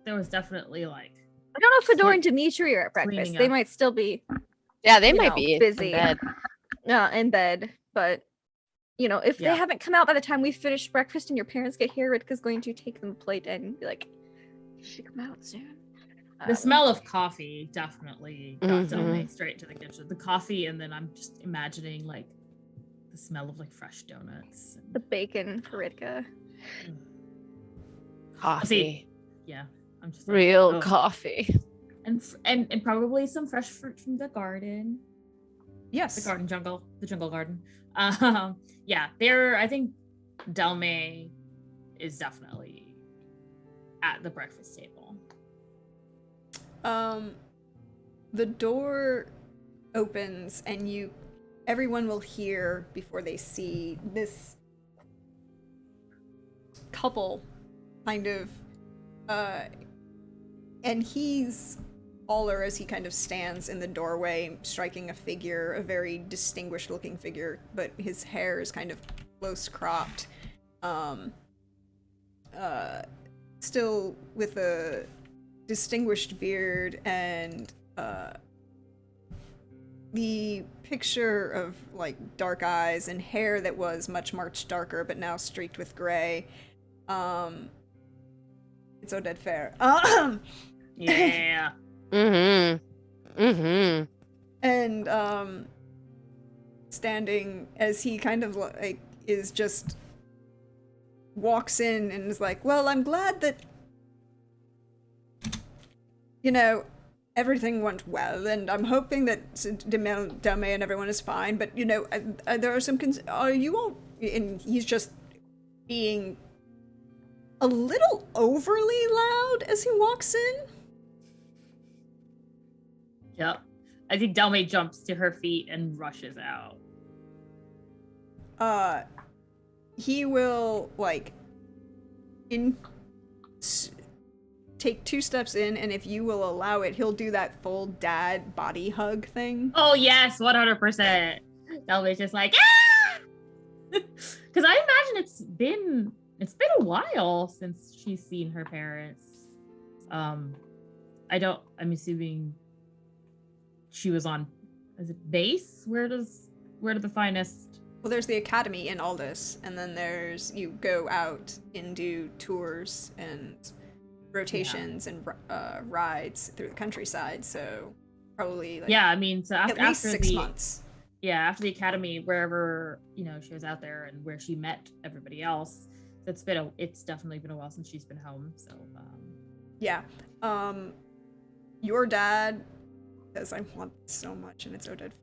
There was definitely like. I don't know if Fedora and Dimitri are at breakfast. Cleaning They up. might still be Yeah, they you might know, be busy. in bed. in bed, but if Yeah. they haven't come out by the time we finish breakfast and your parents get here, Ritka's going to take them a plate and be like, "You should come out soon." The smell of coffee definitely got Mhm. Delmae straight to the kitchen. The coffee, and then I'm just imagining like the smell of like fresh donuts. the bacon for Ritka. Coffee. Yeah, I'm just like, Real oh. coffee. and probably some fresh fruit from the garden, Yes. the jungle garden. Yeah, I think Delmae is definitely at the breakfast table. The door opens and everyone will hear before they see this couple kind of, and he's taller as he kind of stands in the doorway, striking a figure, a very distinguished looking figure, but his hair is kind of close cropped. Still with a distinguished beard and the picture of like dark eyes and hair that was much darker but now streaked with gray. It's Odette Fair. Yeah. And standing as he kind of like is just walks in and is like, well, I'm glad that everything went well, and I'm hoping that Delmae and everyone is fine, but there are some are you all, and he's just being a little overly loud as he walks in. Yep. I think Delmae jumps to her feet and rushes out. He will take 2 steps in, and if you will allow it, he'll do that full dad body hug thing. Oh yes, 100%. Delmae's just like, ah! Because I imagine it's been a while since she's seen her parents. I'm assuming she was on, is it base? Where do the finest? Well, there's the academy in Aldis, and then you go out and do tours and rotations and rides through the countryside, so probably so at least after 6 months. Yeah, after the academy, wherever she was out there and where she met everybody else, it's definitely been a while since she's been home. So your dad says, I want this so much, and it's Odette.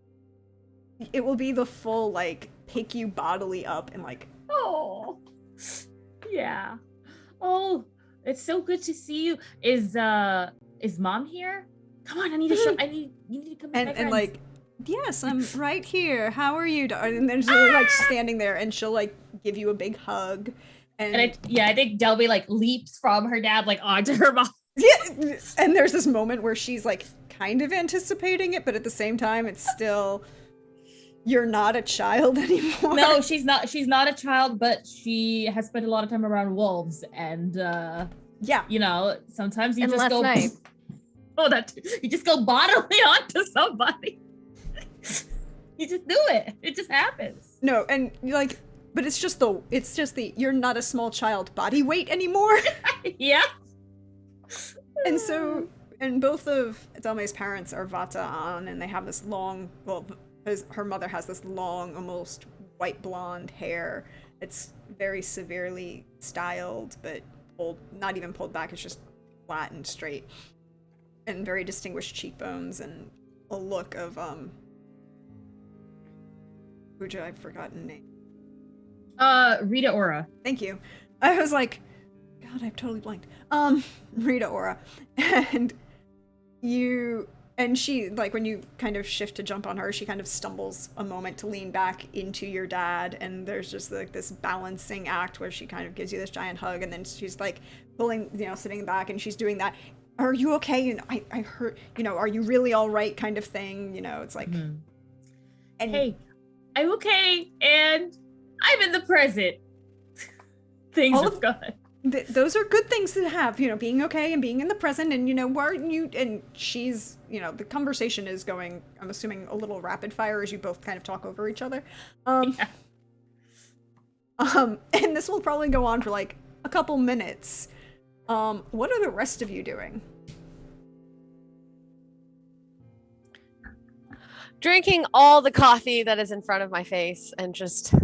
It will be the full pick you bodily up and oh yeah, oh, it's so good to see you. Is mom here? Come on, I need to show. You need to come. And Yes, I'm right here. How are you? And then she'll like standing there, and she'll like give you a big hug. And I think Delby like leaps from her dad like onto her mom. yeah, and there's this moment where she's like kind of anticipating it, but at the same time, it's still you're not a child anymore. No, she's not. She's not a child, but she has spent a lot of time around wolves, and yeah, you know, sometimes you And just last go. night. Oh, that you just go bodily onto somebody. You just do it. It just happens. no, and like, but it's just the you're not a small child body weight anymore. Yeah. And so, and both of Delmae's parents are Vata An, and they have this long, well, her mother has this long, almost white blonde hair. It's very severely styled, but not even pulled back, it's just flat and straight. And very distinguished cheekbones, and a look of, I've forgotten name. Rita Ora. Thank you. I was like, God, I've totally blanked. Rita Ora. And she, like, when you kind of shift to jump on her, she kind of stumbles a moment to lean back into your dad, and there's just, like, this balancing act where she kind of gives you this giant hug, and then she's, like, pulling, sitting back, and she's doing that, are you okay? And I heard, are you really all right kind of thing, it's like... Mm-hmm. And hey, I'm okay, and I'm in the present. Things are good. Those are good things to have, being okay and being in the present, and and she's, the conversation is going, I'm assuming, a little rapid fire as you both kind of talk over each other. Yeah. And this will probably go on for like a couple minutes. What are the rest of you doing? Drinking all the coffee that is in front of my face and just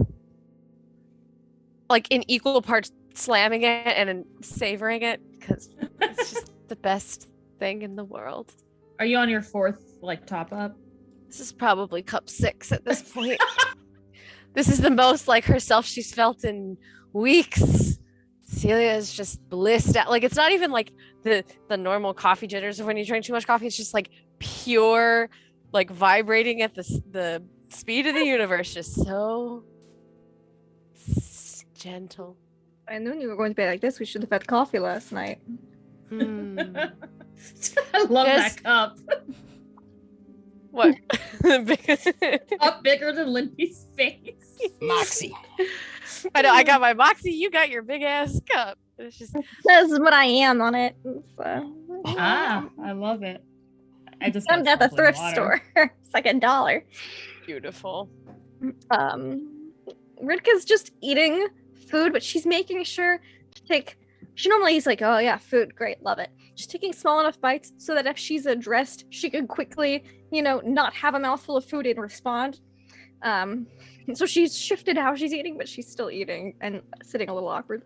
like in equal parts slamming it and savoring it because it's just the best thing in the world. Are you on your fourth like top up? This is probably cup 6 at this point. This is the most like herself she's felt in weeks. Celia is just blissed out. Like it's not even like the normal coffee jitters of when you drink too much coffee. It's just like pure, like vibrating at the speed of the universe. Just so gentle. I knew you were going to be like this. We should have had coffee last night. I love that cup. What? Up bigger than Lindy's face. Moxie. I know. I got my Moxie. You got your big ass cup. It's just. Says what I am on it. So. I love it. I just I'm at the thrift water. store. It's like $1. Beautiful. Ritka's just eating food, but she's making sure to take. She normally is like, oh yeah, food, great, love it. She's taking small enough bites so that if she's addressed, she can quickly, not have a mouthful of food and respond. So she's shifted how she's eating, but she's still eating and sitting a little awkward.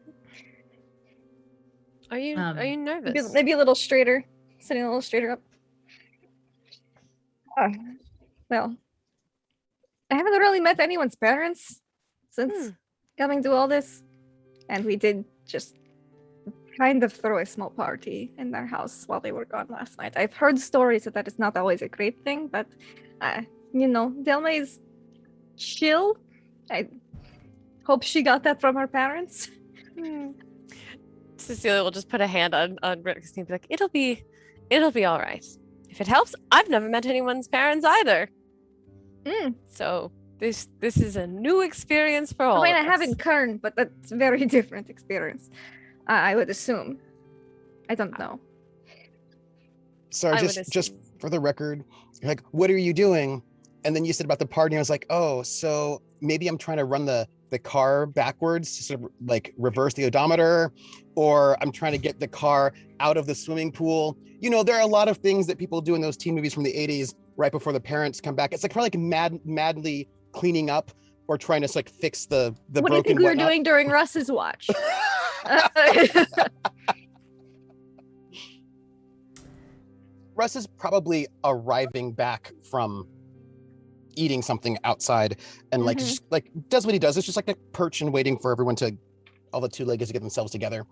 Are you nervous? Maybe a little straighter, sitting a little straighter up. Well, I haven't really met anyone's parents since coming to all this, and we did just kind of throw a small party in their house while they were gone last night. I've heard stories that is not always a great thing, but Delmae's chill. I hope she got that from her parents. Cecilia will just put a hand on Ritka's knee and be like, it'll be all right. If it helps, I've never met anyone's parents either. So this is a new experience for all. I mean, of I us. haven't Kern, but that's a very different experience. I would assume. I don't know. Sorry, I would just assume. for the record, you're like, what are you doing? And then you said about the party, and I was like, oh, so maybe I'm trying to run the car backwards to sort of like reverse the odometer, or I'm trying to get the car out of the swimming pool. There are a lot of things that people do in those teen movies from the 80s right before the parents come back. It's like probably like madly cleaning up or trying to like fix the What do you broken think we were whatnot. doing during Russ's watch? Russ is probably arriving back from eating something outside and like just like does what he does. It's just like a perch and waiting for everyone to all the two-leggeds to get themselves together.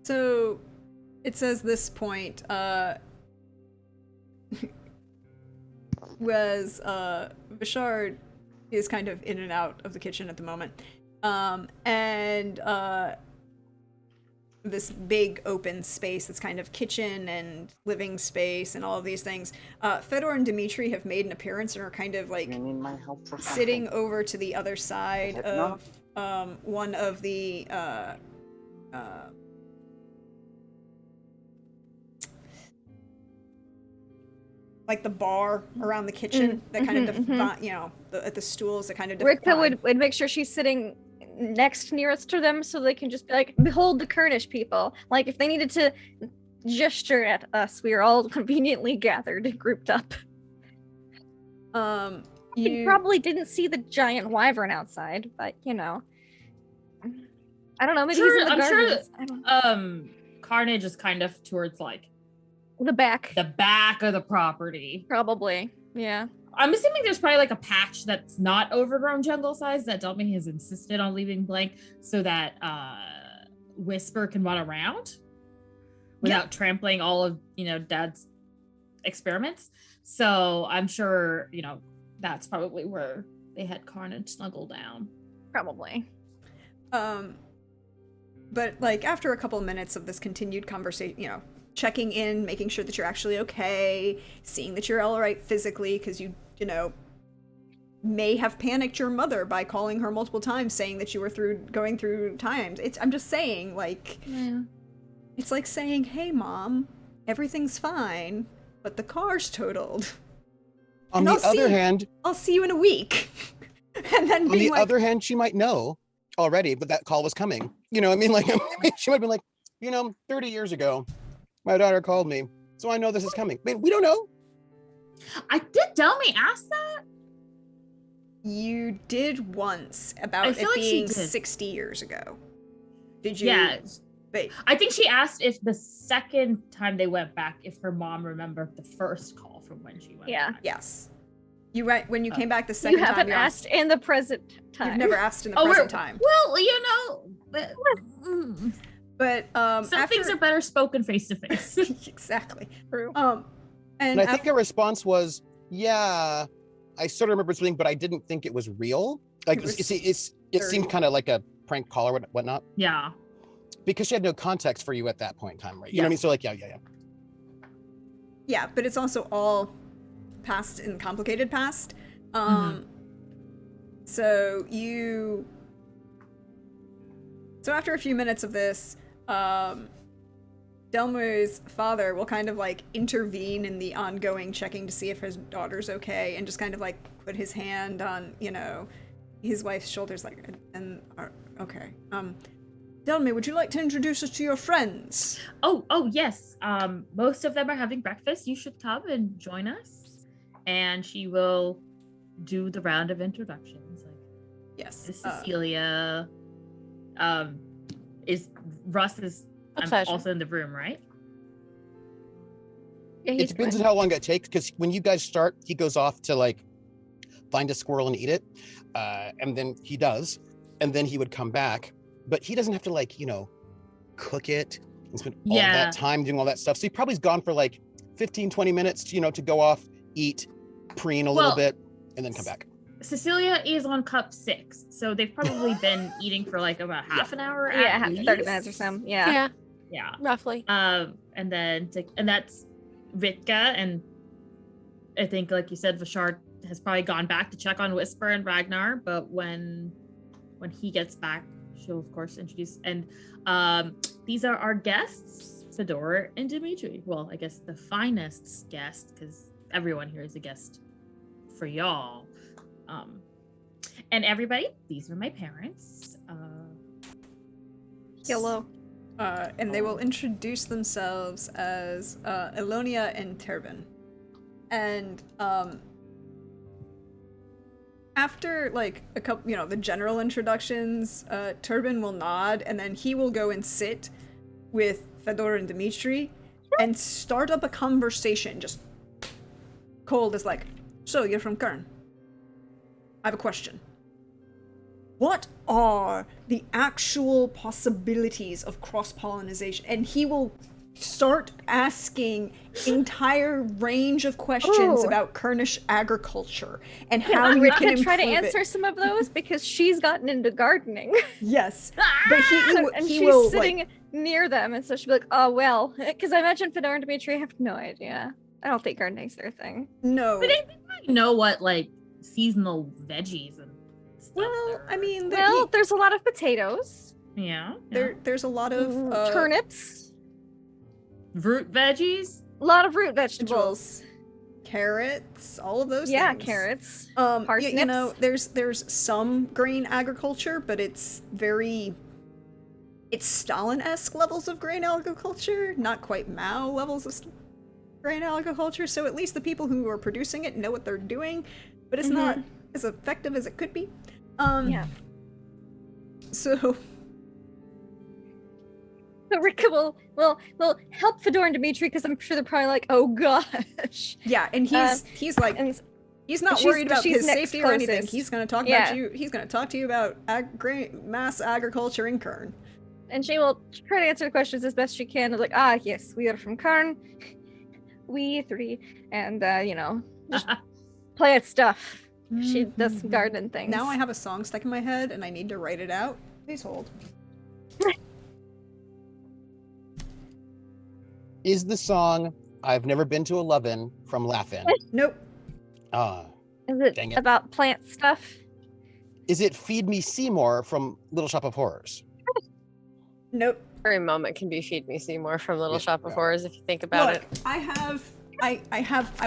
So it says this point, was Bashard is kind of in and out of the kitchen at the moment. And this big open space that's kind of kitchen and living space and all of these things. Fedor and Dimitri have made an appearance and are kind of like You need my help for sitting something. over to the other side it of one of the like the bar around the kitchen that kind of at the stools that kind of Rika define. would make sure she's sitting next nearest to them so they can just be like, behold the Kurnish people. Like if they needed to gesture at us, we are all conveniently gathered and grouped up. You You probably didn't see the giant wyvern outside, but I don't know, maybe he's in the I'm gardens. sure I don't know. Carnage is kind of towards like The back. the back of the property. Probably. Yeah. I'm assuming there's probably like a patch that's not overgrown jungle size that Delmae has insisted on leaving blank so that Whisper can run around without trampling all of, Dad's experiments. So I'm sure, that's probably where they had Carnage snuggle down. Probably. but like after a couple of minutes of this continued conversation, checking in, making sure that you're actually okay, seeing that you're all right physically, because you may have panicked your mother by calling her multiple times saying that you were going through times. I'm just saying, like, it's like saying, hey mom, everything's fine, but the car's totaled. On the other hand, I'll see you in a week. And then on the other hand, she might know already, but that call was coming. She might have been like, 30 years ago, my daughter called me, so I know this is coming. I mean, we don't know. Did Delmae ask that? You did once about I it feel like she being did. 60 years ago. Did you? Yeah. Wait. I think she asked if the second time they went back, if her mom remembered the first call from when she went Yeah. back. Yes. You right when you came back the second You time. haven't asked in the present time. You've never asked in the present time. Well, But some after things are better spoken face to face. exactly. True. And And I think her response was, yeah, I sort of remember something, but I didn't think it was real. Like, It was it seemed kind of like a prank call or whatnot, Yeah. because she had no context for you at that point in time, right? You know what I mean? So like, yeah. Yeah, but it's also all past and complicated past. So after a few minutes of this, Delmae's father will kind of like intervene in the ongoing checking to see if his daughter's okay, and just kind of like put his hand on, his wife's shoulders, like, okay. Delmae, would you like to introduce us to your friends? Oh, yes. Most of them are having breakfast. You should come and join us. And she will do the round of introductions. Like, Yes. this is Cecilia. Russ is pleasure. also in the room, right? Yeah, It he's depends fine. on how long it takes, because when you guys start, he goes off to like find a squirrel and eat it. And then he does. And then he would come back. But he doesn't have to like, cook it and spend all that time doing all that stuff. So he probably's gone for like 15, 20 minutes, to go off, eat, preen a little bit, and then come back. Cecilia is on cup 6, so they've probably been eating for like about half an hour. Yeah, at 30 least. minutes or so. Yeah. Yeah. Roughly. And that's Ritka, and I think, like you said, Vashard has probably gone back to check on Whisper and Ragnar, but when he gets back, she'll of course introduce. And these are our guests, Fedor and Dimitri. Well, I guess the finest guest, because everyone here is a guest for y'all. And everybody, these are my parents. Hello. And they will introduce themselves as Elonia and Turbin. And after like a couple, the general introductions, Turbin will nod, and then he will go and sit with Fedor and Dimitri and start up a conversation, just cold as like, so you're from Kern. I have a question. What are the actual possibilities of cross-pollination? And he will start asking entire range of questions Ooh. about Kurnish agriculture and Yeah, how I'm you gonna can try to improve answer it. some of those because she's gotten into gardening. Yes, but And he she's will sitting like, near them, and so she'll be like, "Oh well," because I imagine Fedora and Dimitri have no idea. I don't think gardening's their thing. no. But I know what like seasonal veggies and stuff. Well, there I are. mean, Well, there's a lot of potatoes, yeah. there's a lot of turnips, Root veggies. a lot of root vegetables. carrots, all of those Yeah, things. carrots. You know, Parsnips. there's some grain agriculture, but it's Stalin-esque levels of grain agriculture, not quite Mao levels of grain agriculture. So at least the people who are producing it know what they're doing, but it's not as effective as it could be. Yeah. So So Rika will help Fedora and Dimitri because I'm sure they're probably like, "Oh gosh." yeah, and he's like, And he's not she's- worried about she's his next safety or anything. closest. He's going to talk Yeah. about you. He's going to talk to you about mass agriculture in Kern. and she will try to answer the questions as best she can. Like, "Ah, yes, we are from Karn. We three, and just play at stuff." She does some garden things. Now I have a song stuck in my head and I need to write it out. Please hold. Is the song "I've Never Been to a Love-In" from Laugh-In? Nope. Is it Dang it. about plant stuff? Is it "Feed Me Seymour" from Little Shop of Horrors? Nope. Every moment can be Feed Me Seymour from Little Yeah, Shop of yeah. Horrors if you think about Look, it. I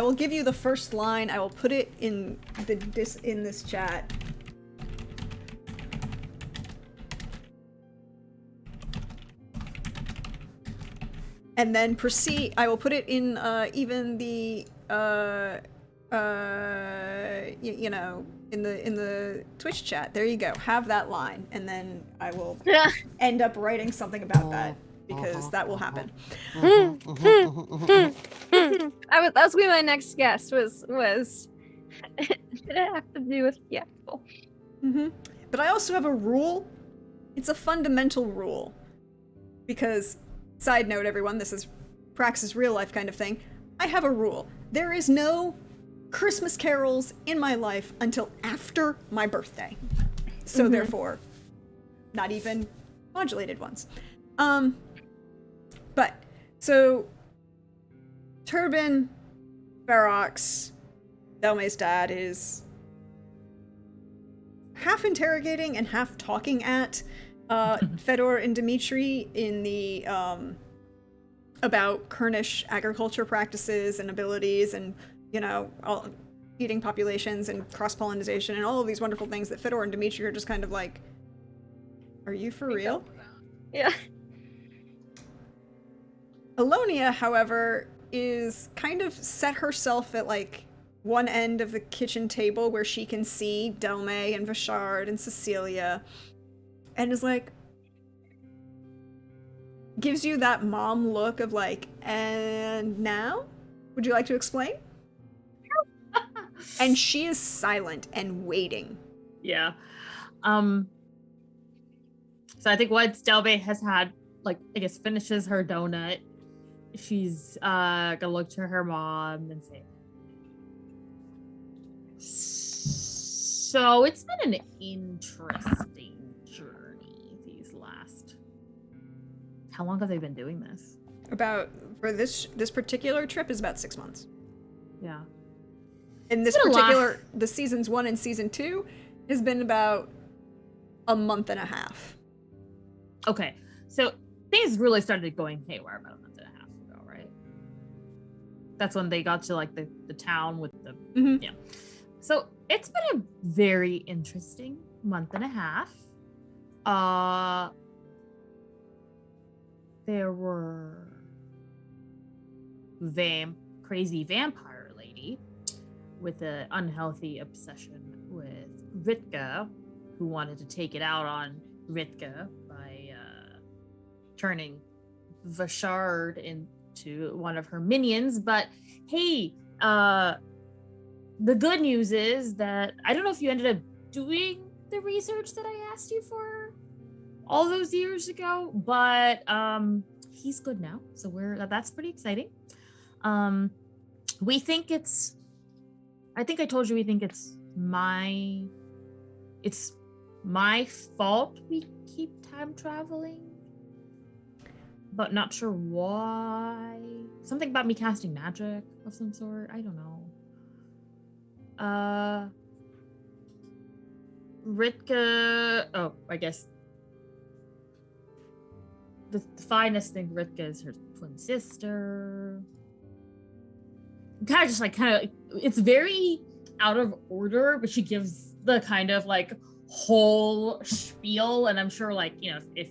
will give you the first line. I will put it in this chat. And then proceed. I will put it in even the in the Twitch chat. There you go. Have that line, and then I will end up writing something about that because that will happen. That was gonna be my next guess. Was did it have to do with But I also have a rule. It's a fundamental rule. Because, side note, everyone, this is Prax's real life kind of thing. I have a rule. There is no Christmas carols in my life until after my birthday. So therefore, not even modulated ones. But, so, Turbin, Ferox, Delmae's dad is half interrogating and half talking at Fedor and Dimitri in the about Kurnish agriculture practices and abilities and all feeding populations and cross-pollination and all of these wonderful things that Fedor and Dimitri are just kind of like, are you for real? Yeah. Alonia, however, is kind of set herself at like one end of the kitchen table where she can see Delmae and Vashard and Cecilia, and is like, gives you that mom look of like, and now? Would you like to explain? And she is silent and waiting. Yeah. So I think once Delmae has had, like, I guess finishes her donut, she's gonna look to her mom and say, so it's been an interesting journey these last. How long have they been doing this? For this particular trip is about 6 months. Yeah. And this It's been a lot. particular, the seasons 1 and season 2 has been about a month and a half. Okay. So things really started going haywire about a month and a half ago, right? That's when they got to like the town with the Mhm. yeah. So it's been a very interesting month and a half. There were crazy vampire lady with an unhealthy obsession with Ritka, who wanted to take it out on Ritka by turning Vashard into one of her minions. But hey, the good news is that I don't know if you ended up doing the research that I asked you for all those years ago, but he's good now, so that's pretty exciting. We think I think I told you we think it's my fault we keep time traveling, but not sure why. Something about me casting magic of some sort. I don't know. Ritka. Oh, I guess the finest thing Ritka is her twin sister. Kind of, it's very out of order, but she gives the kind of like whole spiel, and I'm sure like, you know, if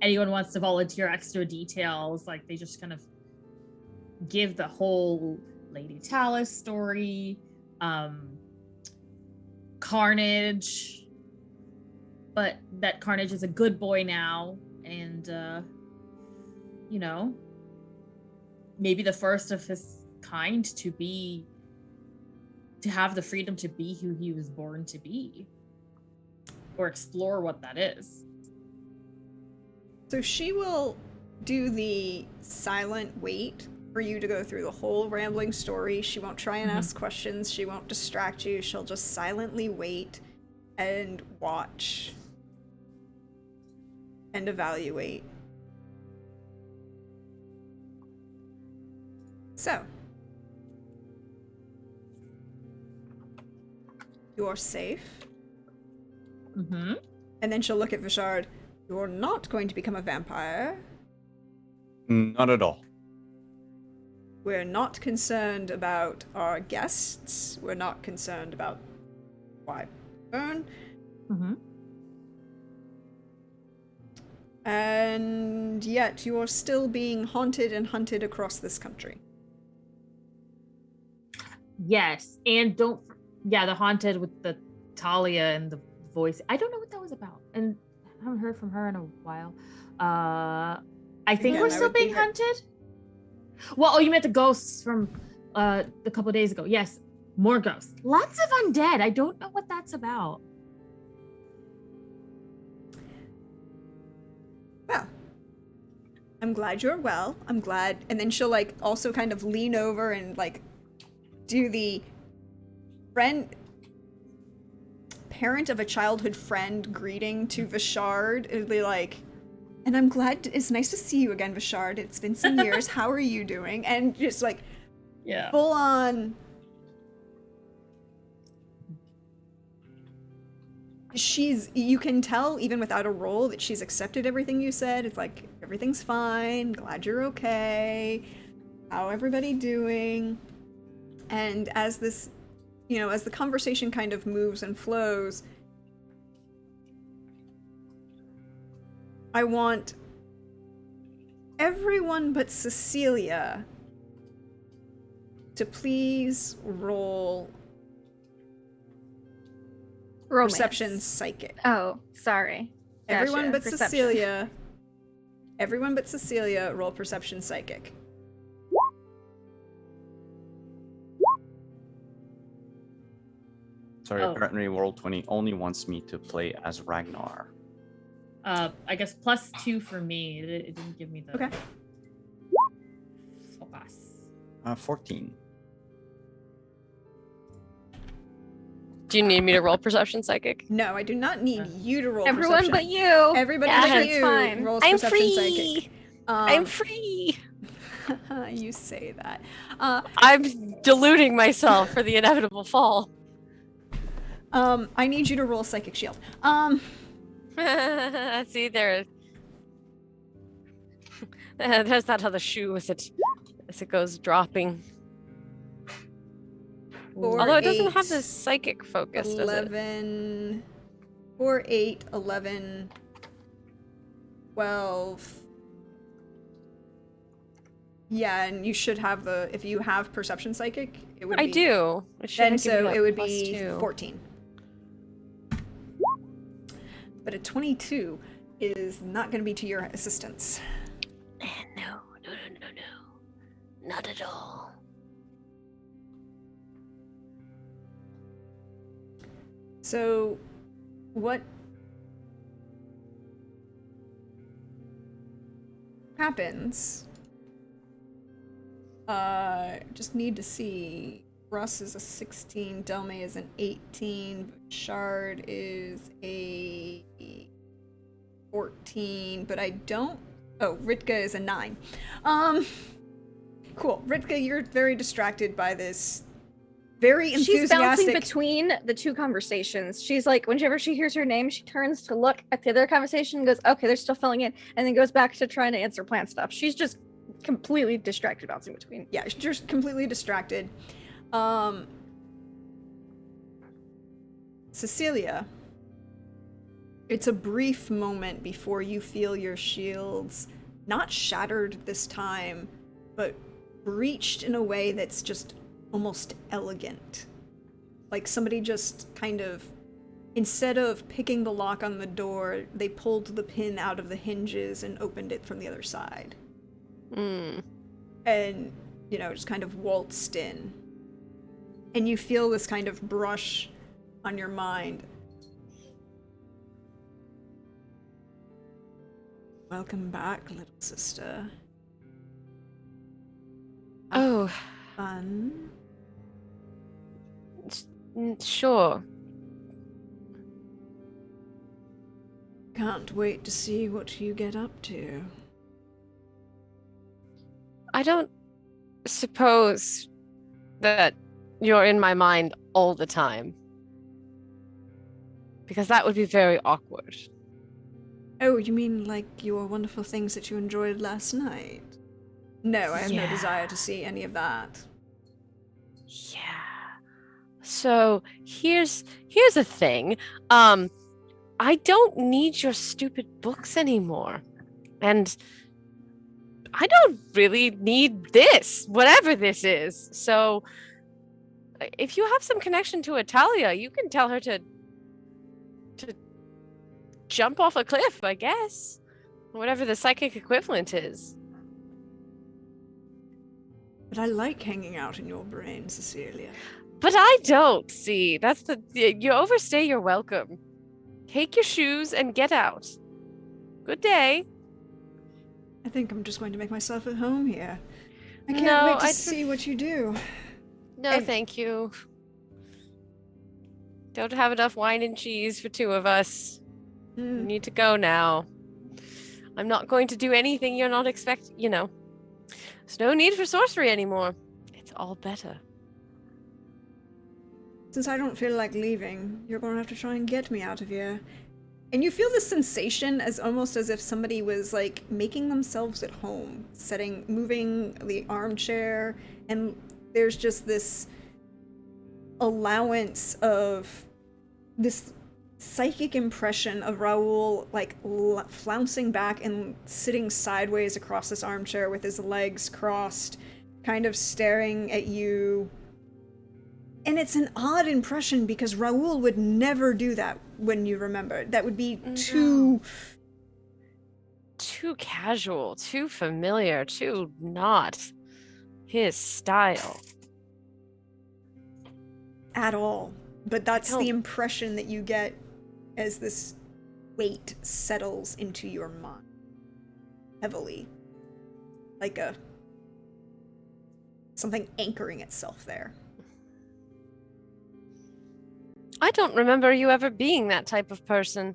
anyone wants to volunteer extra details, like they just kind of give the whole Lady Talus story, Carnage, but that Carnage is a good boy now, and you know, maybe the first of his kind to have the freedom to be who he was born to be, or explore what that is. So she will do the silent wait for you to go through the whole rambling story. She won't try and ask questions. She won't distract you. She'll just silently wait and watch and evaluate. So, you're safe. Mm-hmm. And then she'll look at Vishard. You're not going to become a vampire. Not at all. We're not concerned about our guests. We're not concerned about Wyvern. Mm-hmm. And yet you're still being haunted and hunted across this country. Yes, and the haunted with the Talia and the voice. I don't know what that was about, and I haven't heard from her in a while. I think Again, we're I still would be being hunted. Well, you meant the ghosts from a couple of days ago. Yes, more ghosts. Lots of undead. I don't know what that's about. Well, I'm glad you're well. I'm glad. And then she'll like also kind of lean over and like do the parent of a childhood friend greeting to Vishard. It'd be like, and I'm glad, it's nice to see you again, Vishard. It's been some years. How are you doing? And just like, Yeah. full on. You can tell even without a roll that she's accepted everything you said. It's like, everything's fine. Glad you're okay. How everybody doing? And as this, as the conversation kind of moves and flows, I want everyone but Cecilia to please roll Romance. Perception Psychic. Oh, sorry. Everyone Gotcha. but Perception. Cecilia, roll Perception Psychic. Sorry, Oh. apparently Roll20 only wants me to play as Ragnar. I guess +2 for me. It didn't give me the. Okay. Focus. 14. Do you need me to roll perception psychic? No, I do not need you to roll Everyone perception. but you. Everybody Yeah, but it's you fine. rolls I'm Perception free. Psychic. I'm free. You say that. I'm deluding myself for the inevitable fall. I need you to roll Psychic Shield. See, there. That's not how the shoe as it goes dropping. 4, Although it doesn't 8, have this psychic focus, does it? 11, 4, 8, 11, 12. Yeah, and you should have if you have Perception Psychic, it would I be. do. It should Then have given so me it would that be +2. 14. But a 22 is not going to be to your assistance. No. Not at all. So, what? happens. Just need to see. Russ is a 16, Delmae is an 18, Shard is a 14, but I don't... Oh, Ritka is a 9. Cool. Ritka, you're very distracted by this very enthusiastic... She's bouncing between the two conversations. She's like, whenever she hears her name, she turns to look at the other conversation and goes, okay, they're still filling in, and then goes back to trying to answer plant stuff. She's just completely distracted, bouncing between. Yeah, she's just completely distracted. Cecilia, it's a brief moment before you feel your shields not shattered this time, but breached in a way that's just almost elegant. Like somebody just kind of, instead of picking the lock on the door, they pulled the pin out of the hinges and opened it from the other side. And, you know, just kind of waltzed in. And you feel this kind of brush on your mind. Welcome back, little sister. Oh. Fun. Sure. Can't wait to see what you get up to. I don't suppose that you're in my mind all the time. Because that would be very awkward. Oh, you mean like your wonderful things that you enjoyed last night? No, I have no desire to see any of that. Yeah. So here's the thing. I don't need your stupid books anymore. And I don't really need this, whatever this is. So if you have some connection to Italia, you can tell her to jump off a cliff, I guess. Whatever the psychic equivalent is. But I like hanging out in your brain, Cecilia. But I don't, see. That's you overstay your welcome. Take your shoes and get out. Good day. I think I'm just going to make myself at home here. I can't wait to see what you do. No, thank you. Don't have enough wine and cheese for two of us. You need to go now. I'm not going to do anything you're not expecting, you know. There's no need for sorcery anymore. It's all better. Since I don't feel like leaving, you're going to have to try and get me out of here. And you feel this sensation as almost as if somebody was like making themselves at home, moving the armchair, and there's just this allowance of this psychic impression of Raoul like flouncing back and sitting sideways across this armchair with his legs crossed, kind of staring at you. And it's an odd impression because Raoul would never do that when you remember. That would be too casual, too familiar, too not his style. At all. But that's the impression that you get as this weight settles into your mind. Heavily. Like something anchoring itself there. I don't remember you ever being that type of person.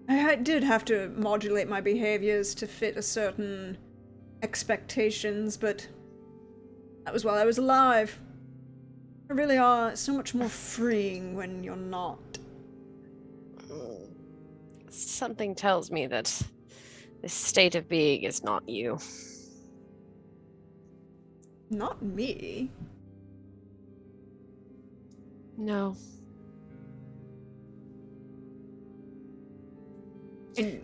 I did have to modulate my behaviors to fit a certain expectations, but that was while I was alive. They really are so much more freeing when you're not. Something tells me that this state of being is not you. Not me. No. And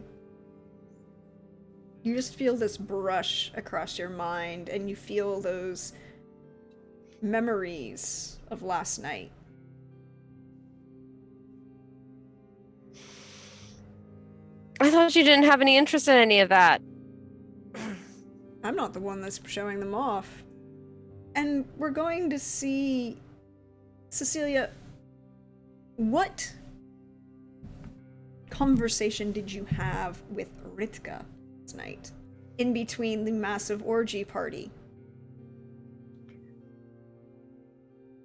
you just feel this brush across your mind, and you feel those memories of last night. I thought you didn't have any interest in any of that. I'm not the one that's showing them off. And we're going to see... Cecilia, what conversation did you have with Ritka tonight, in between the massive orgy party.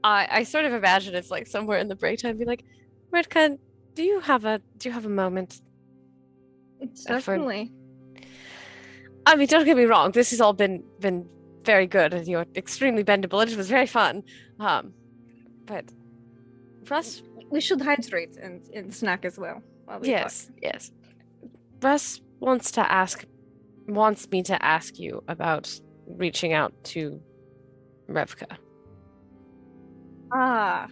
I sort of imagine it's like somewhere in the break time, be like, Redcon, do you have a moment? Certainly. I mean, don't get me wrong, this has all been very good, and you're extremely bendable, and it was very fun. But Russ, We should hydrate and snack as well while we yes. Russ wants me to ask you about reaching out to Revka. talk. Ah,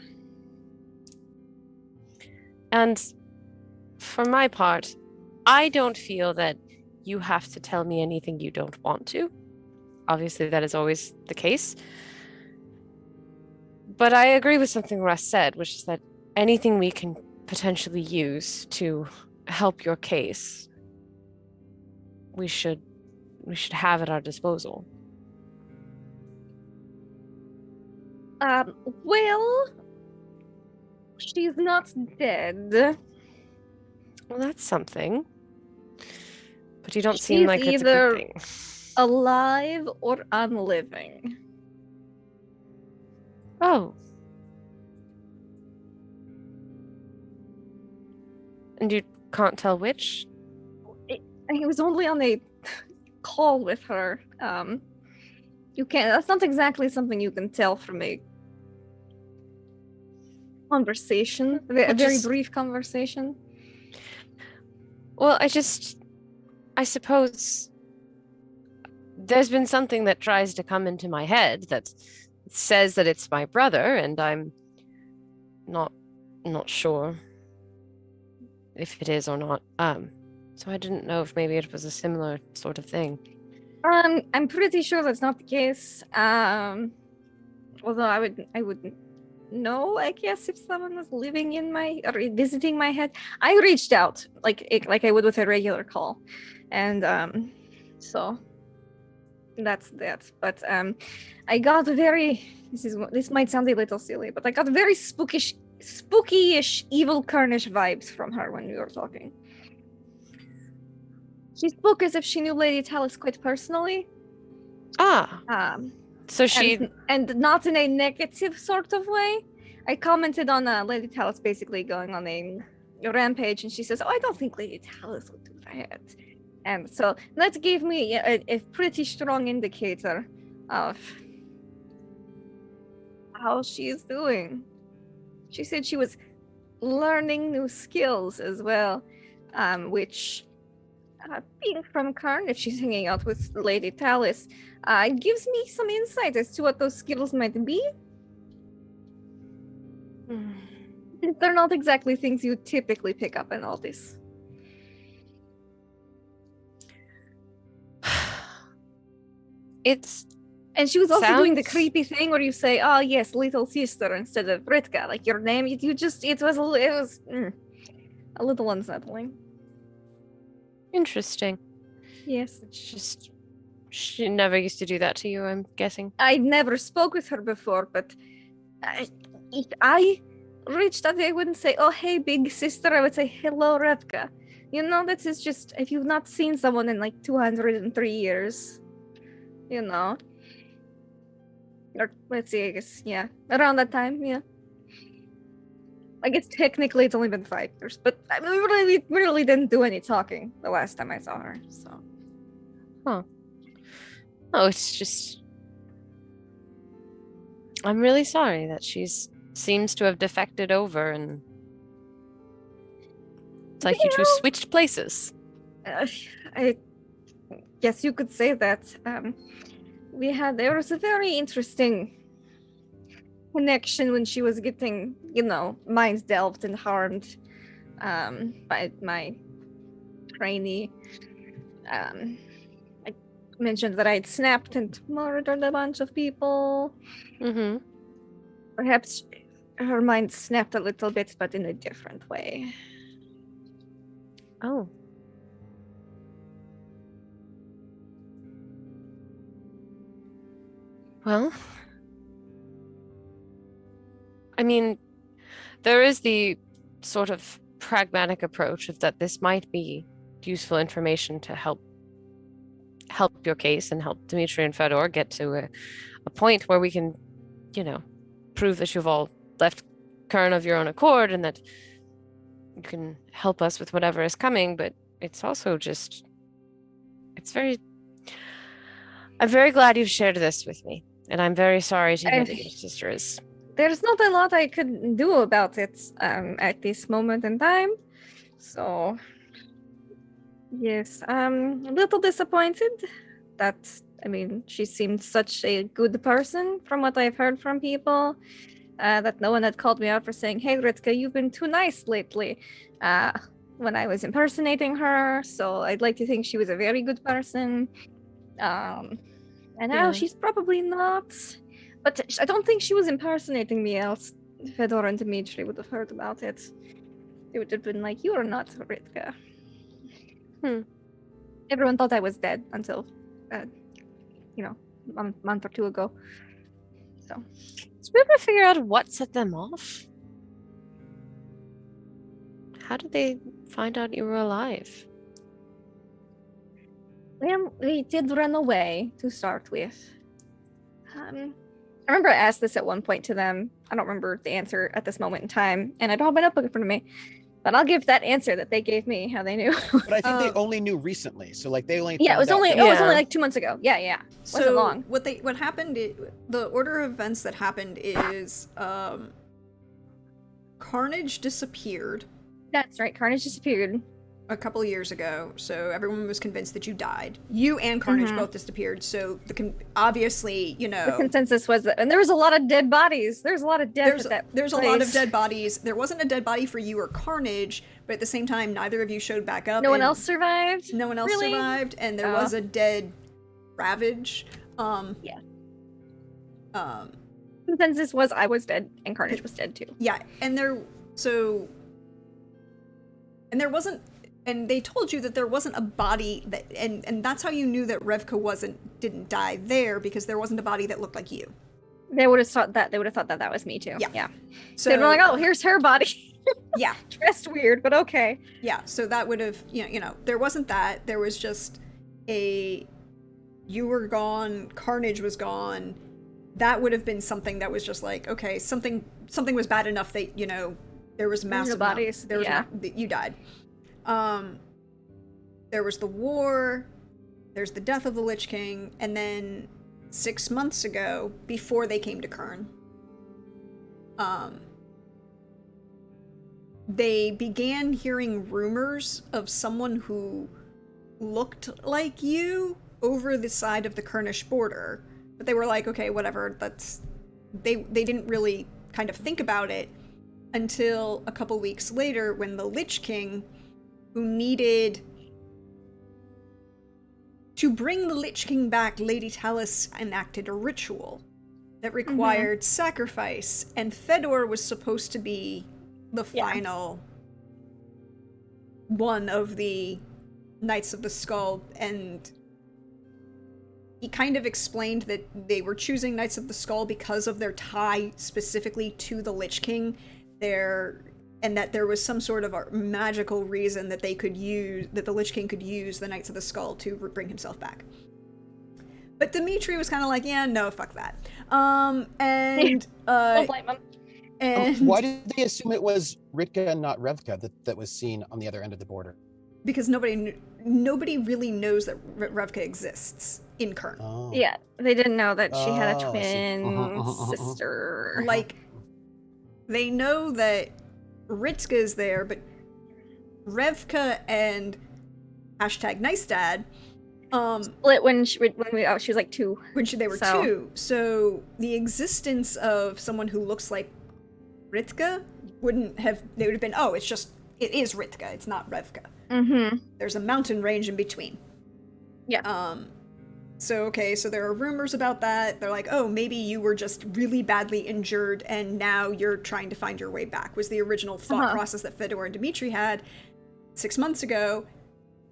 And for my part, I don't feel that you have to tell me anything you don't want to. Obviously, that is always the case. But I agree with something Russ said, which is that anything we can potentially use to help your case, we should have at our disposal. well, she's not dead. Well, that's something. But you don't seem She's like it's a either good thing. alive or unliving. Oh. And you can't tell which? I was only on a call with her. You can't. That's not exactly something you can tell from a conversation. A very brief conversation. Well, I suppose there's been something that tries to come into my head that says that it's my brother, and I'm not sure if it is or not. So I didn't know if maybe it was a similar sort of thing. I'm pretty sure that's not the case. Although I would know, I guess, if someone was living in my or visiting my head. I reached out like I would with a regular call, and so that's that. But I got very this might sound a little silly, but I got very spooky-ish evil Carnish vibes from her when we were talking. She spoke as if she knew Lady Talus quite personally. So she and not in a negative sort of way. I commented on Lady Talus basically going on a rampage, and she says, "Oh, I don't think Lady Talus would do that." And so that gave me a pretty strong indicator of how she is doing. She said she was learning new skills as well, which, being from Karn, if she's hanging out with Lady Talus, gives me some insight as to what those skills might be. They're not exactly things you typically pick up in Aldis. And she was also doing the creepy thing where you say, "Oh yes, little sister," instead of Ritka, like your name. It was a little unsettling. Interesting. Yes. It's just she never used to do that to you, I'm guessing. I never spoke with her before, but if I reached out, I wouldn't say, "Oh hey, big sister." I would say, "Hello, Revka." You know, that is just if you've not seen someone in like 203 years, you know. Or let's see, I guess, yeah, around that time, yeah. I guess technically it's only been 5 years, but I mean, we really didn't do any talking the last time I saw her, so. Huh. Oh, it's just... I'm really sorry that seems to have defected over, and it's like you two switched places. I guess you could say that. There was a very interesting connection when she was getting, mind delved and harmed by my trainee. I mentioned that I had snapped and murdered a bunch of people. Mm-hmm. Perhaps her mind snapped a little bit, but in a different way. Oh. Well, I mean, there is the sort of pragmatic approach of that this might be useful information to help help your case and help Dimitri and Fedor get to a point where we can, prove that you've all left Kern of your own accord and that you can help us with whatever is coming. But it's also just, I'm very glad you've shared this with me. And I'm very sorry to hear that your sister is. There's not a lot I could do about it at this moment in time. So, yes, I'm a little disappointed that, she seemed such a good person from what I've heard from people, that no one had called me out for saying, hey, Ritka, you've been too nice lately, when I was impersonating her. So I'd like to think she was a very good person. And now she's probably not. But I don't think she was impersonating me, else Fedor and Dimitri would have heard about it. They would have been like, you are not Ritka. Everyone thought I was dead until, a month or two ago. So. Did we ever figure out what set them off? How did they find out you were alive? Well, we did run away to start with. I remember I asked this at one point to them. I don't remember the answer at this moment in time, and I don't have my notebook in front of me. But I'll give that answer that they gave me, how they knew. But I think they only knew recently, so like they only. Yeah, it was only like 2 months ago. Yeah. So wasn't long. What happened? The order of events that happened is Carnage disappeared. That's right. Carnage disappeared a couple of years ago, so everyone was convinced that you died. You and Carnage both disappeared, so obviously, the consensus was that, and there was a lot of dead bodies. There's a lot of death at that There's place. a lot of dead bodies. There wasn't a dead body for you or Carnage, but at the same time, neither of you showed back up. No one else survived? No one else Really? survived, and there was a dead Ravage. Consensus was I was dead, and Carnage was dead too. Yeah, and there wasn't. And they told you that there wasn't a body that, and that's how you knew that Revka didn't die there, because there wasn't a body that looked like you. They would have thought that. They would have thought that was me too. Yeah. So they'd be like, "Oh, here's her body." Yeah. Dressed weird, but okay. Yeah. So that would have, there wasn't that. There was just you were gone. Carnage was gone. That would have been something that was just like, okay, something was bad enough that there was massive bodies. You died. There was the war, there's the death of the Lich King, and then 6 months ago, before they came to Kern, they began hearing rumors of someone who looked like you over the side of the Kernish border, but they were like, okay, whatever, they didn't really kind of think about it until a couple weeks later, when the Lich King, who needed to bring the Lich King back, Lady Talus enacted a ritual that required sacrifice, and Fedor was supposed to be the final one of the Knights of the Skull, and he kind of explained that they were choosing Knights of the Skull because of their tie specifically to the Lich King, and that there was some sort of a magical reason that they could use, that the Lich King could use the Knights of the Skull to bring himself back. But Dimitri was kind of like, yeah, no, fuck that. Don't blame him. And why did they assume it was Ritka and not Revka that was seen on the other end of the border? Because nobody really knows that Revka exists in Kern. Oh. Yeah, they didn't know that she had a Oh, I see. twin sister. Like, they know that Ritka is there, but Revka and #NiceDad split when she was like 2. they were 2. So the existence of someone who looks like Ritka they would have been, oh, it is Ritka, it's not Revka. There's a mountain range in between. Yeah. So there are rumors about that. They're like, oh, maybe you were just really badly injured and now you're trying to find your way back, was the original thought process that Fedor and Dimitri had 6 months ago.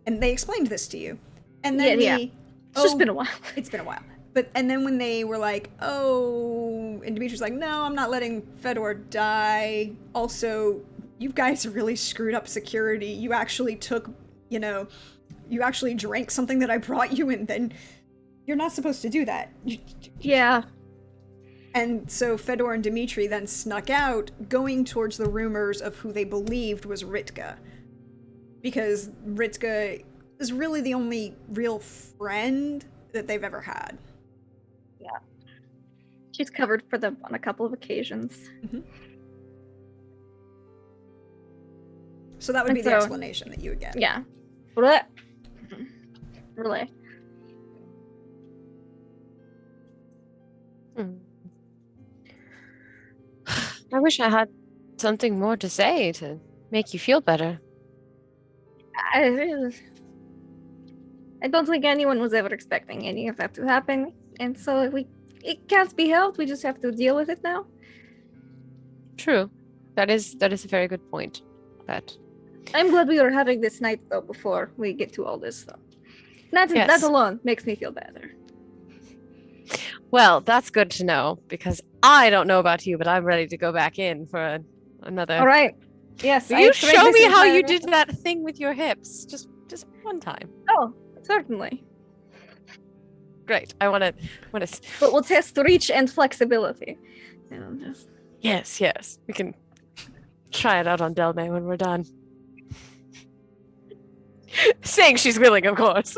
And they explained this to you. And then it's just been a while. It's been a while. And then when they were like, oh, and Dimitri's like, no, I'm not letting Fedor die. Also, you guys really screwed up security. You actually took, You actually drank something that I brought you, and then you're not supposed to do that. Yeah. And so Fedor and Dmitri then snuck out, going towards the rumors of who they believed was Ritka. Because Ritka is really the only real friend that they've ever had. Yeah. She's covered for them on a couple of occasions. Mm-hmm. So that would be the explanation that you would get. Yeah. Blech. Relay. I wish I had something more to say to make you feel better. I don't think anyone was ever expecting any of that to happen, and so it can't be helped. We just have to deal with it now. True. That is a very good point. But I'm glad we were having this night though before we get to all this stuff. That alone makes me feel better. well, that's good to know because I don't know about you, but I'm ready to go back in for another. All right. Yes. Will you show me how you did that thing with your hips? Just one time. Oh, certainly. Great. I want to. But we'll test reach and flexibility. Yes. We can try it out on Delmae when we're done. Saying she's willing, of course.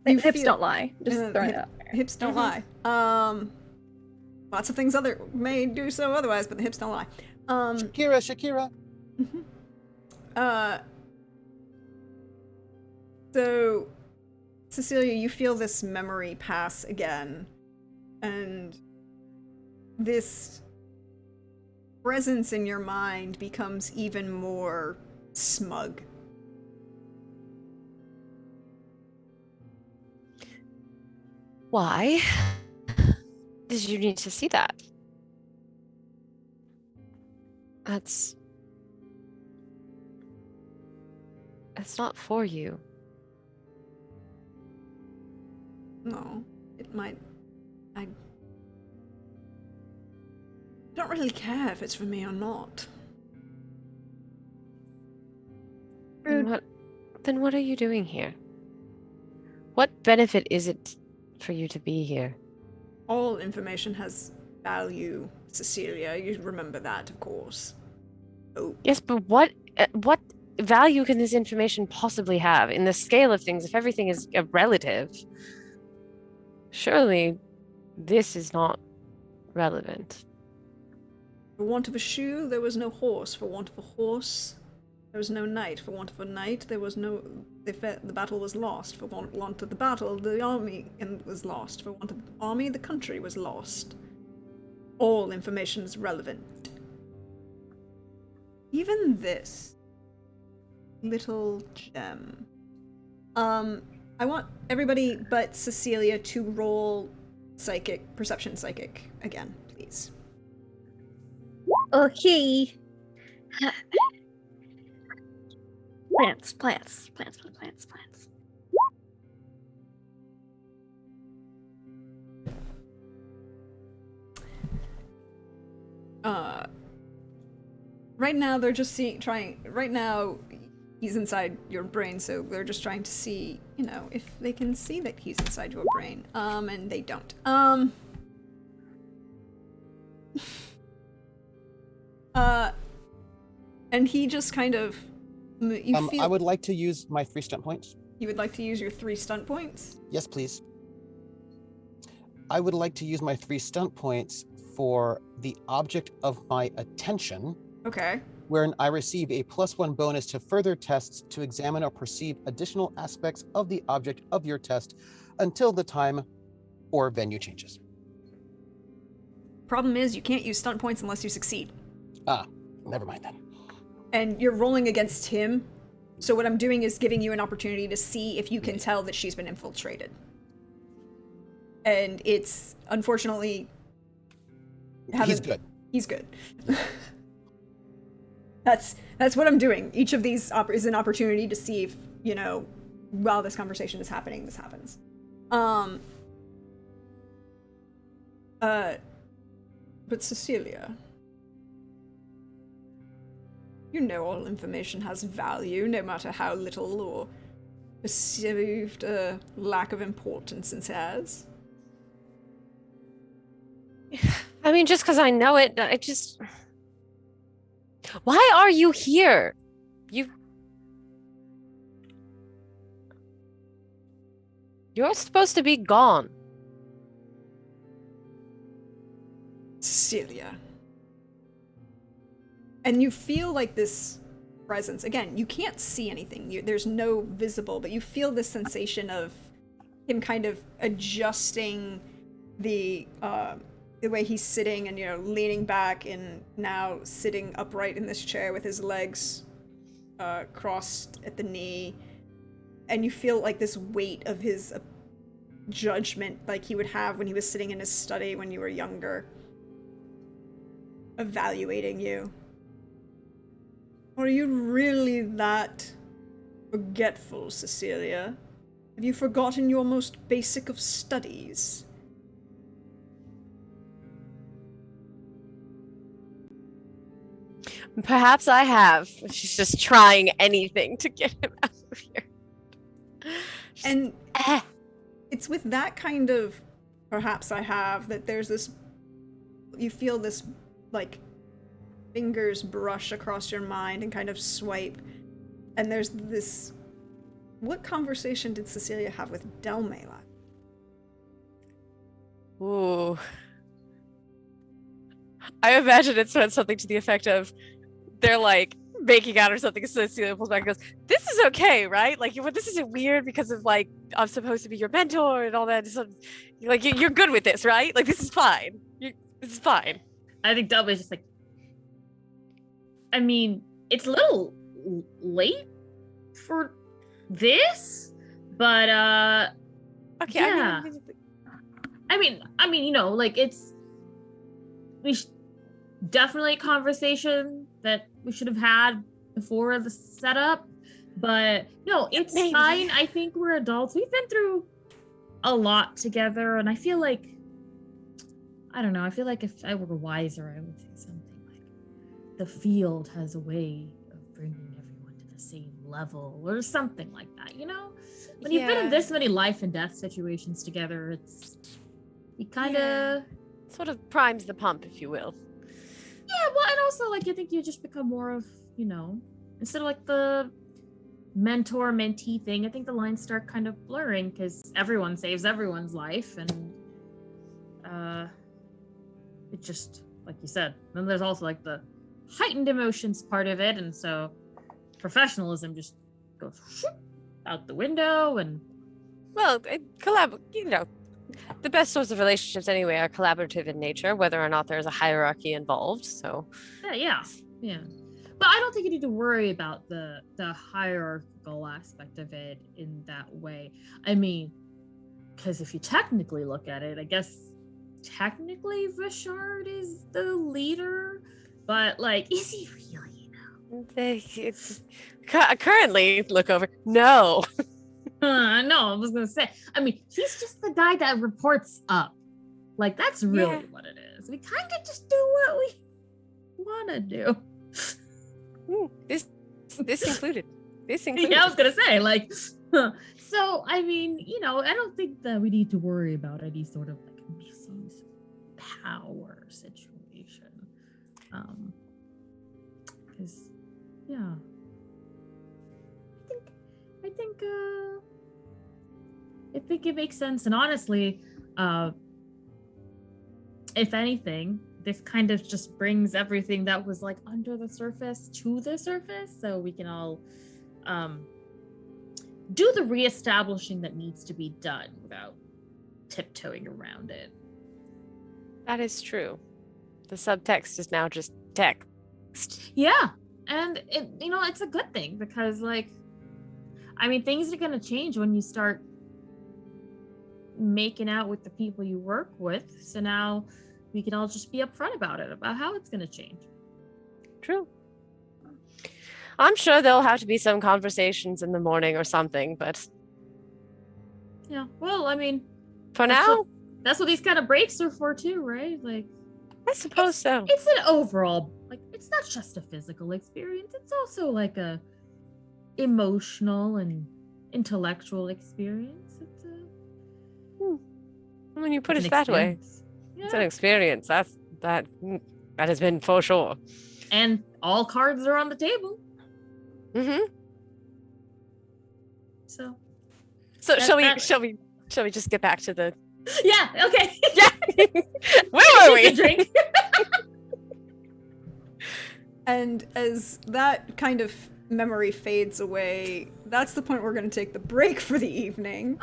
Hips don't lie. Just throwing it out there. Hips don't lie. Lots of things other may do so otherwise, but the hips don't lie. Shakira. So, Cecilia, you feel this memory pass again, and this presence in your mind becomes even more smug. Why did you need to see that? That's not for you. No, it might. I don't really care if it's for me or not. Then what are you doing here? What benefit is it for you to be here? All information has value, Cecilia. You remember that, of course. Oh. Yes, but what value can this information possibly have in the scale of things if everything is a relative? Surely this is not relevant. For want of a shoe, there was no horse. For want of a horse, there was no knight. For want of a knight, there was no... The battle was lost. For want of the battle, the army was lost. For want of the army, the country was lost. All information is relevant. Even this little gem. I want everybody but Cecilia to roll perception psychic again, please. Okay. Plants. Right now they're just right now he's inside your brain, so they're just trying to see, if they can see that he's inside your brain. And they don't. And he just kind of, I would like to use my 3 stunt points. You would like to use your 3 stunt points? Yes, please. I would like to use my 3 stunt points for the object of my attention. Okay. Wherein I receive a +1 bonus to further tests to examine or perceive additional aspects of the object of your test until the time or venue changes. Problem is, you can't use stunt points unless you succeed. Ah, never mind then. And you're rolling against him, so what I'm doing is giving you an opportunity to see if you can tell that she's been infiltrated. And it's, unfortunately... He's good. He's good. That's what I'm doing. Each of these is an opportunity to see if, while this conversation is happening, this happens. But Cecilia, you know all information has value, no matter how little or perceived lack of importance it has. I mean, just because I know it, I just. Why are you here? You're supposed to be gone. Cecilia. And you feel like this presence. Again, you can't see anything. There's no visible, but you feel this sensation of him kind of adjusting the way he's sitting and, leaning back and now sitting upright in this chair with his legs crossed at the knee. And you feel like this weight of his judgment like he would have when he was sitting in his study when you were younger, evaluating you. Are you really that forgetful, Cecilia? Have you forgotten your most basic of studies? Perhaps I have. She's just trying anything to get him out of here. And it's with that kind of perhaps I have that there's this, you feel this like fingers brush across your mind and kind of swipe, and there's this, what conversation did Cecilia have with Delmae last? Ooh. I imagine it said something to the effect of, they're like making out or something, so Cecilia pulls back and goes, "This is okay, right? Like, this isn't weird because of like I'm supposed to be your mentor and all that. So, like, you're good with this, right? Like, this is fine. This is fine." I think Delmae's just like, I mean, it's a little late for this, but Okay. yeah. I mean, like we definitely a conversation that we should have had before the setup, but no, it's Maybe. fine. I think we're adults. We've been through a lot together, and I feel like, I don't know, I feel like if I were wiser, I would say something like, the field has a way of bringing everyone to the same level, or something like that, When you've been in this many life and death situations together, you kind of... Sort of primes the pump, if you will. Yeah, well, and also, like, I think you just become more of, instead of, like, the mentor-mentee thing, I think the lines start kind of blurring, because everyone saves everyone's life, and, it just, like you said, then there's also, like, the heightened emotions part of it, and so professionalism just goes out the window, and... Well, the best sorts of relationships anyway are collaborative in nature, whether or not there's a hierarchy involved, so... Yeah. But I don't think you need to worry about the hierarchical aspect of it in that way. I mean, because if you technically look at it, I guess technically Vashard is the leader, but, like, is he really, Currently, look over. No. No, I was gonna say. I mean, he's just the guy that reports up. Like, that's really what it is. We kind of just do what we want to do. This included. This included. Yeah, I was gonna say, like. So, I mean, I don't think that we need to worry about any sort of like misuse of power situation. Because, yeah. I think it makes sense, and honestly, if anything, this kind of just brings everything that was like under the surface to the surface, so we can all do the reestablishing that needs to be done without tiptoeing around it. That is true. The subtext is now just text. Yeah, and it's a good thing, because, like, I mean, things are gonna change when you start making out with the people you work with. So now we can all just be upfront about it, about how it's gonna change. True. I'm sure there'll have to be some conversations in the morning or something, but Yeah. Well, I mean, for now, That's what these kind of breaks are for too, right? Like, I suppose so. it's an overall, like, it's not just a physical experience. It's also like a emotional and intellectual experience. It's When you put it's it an that way, experience. it's an Yeah. experience. That has been for sure. And all cards are on the table. Mm-hmm. So So That- shall we just get back to the yeah, okay. yeah? Where were Take a we? drink. And as that kind of memory fades away, that's the point we're going to take the break for the evening.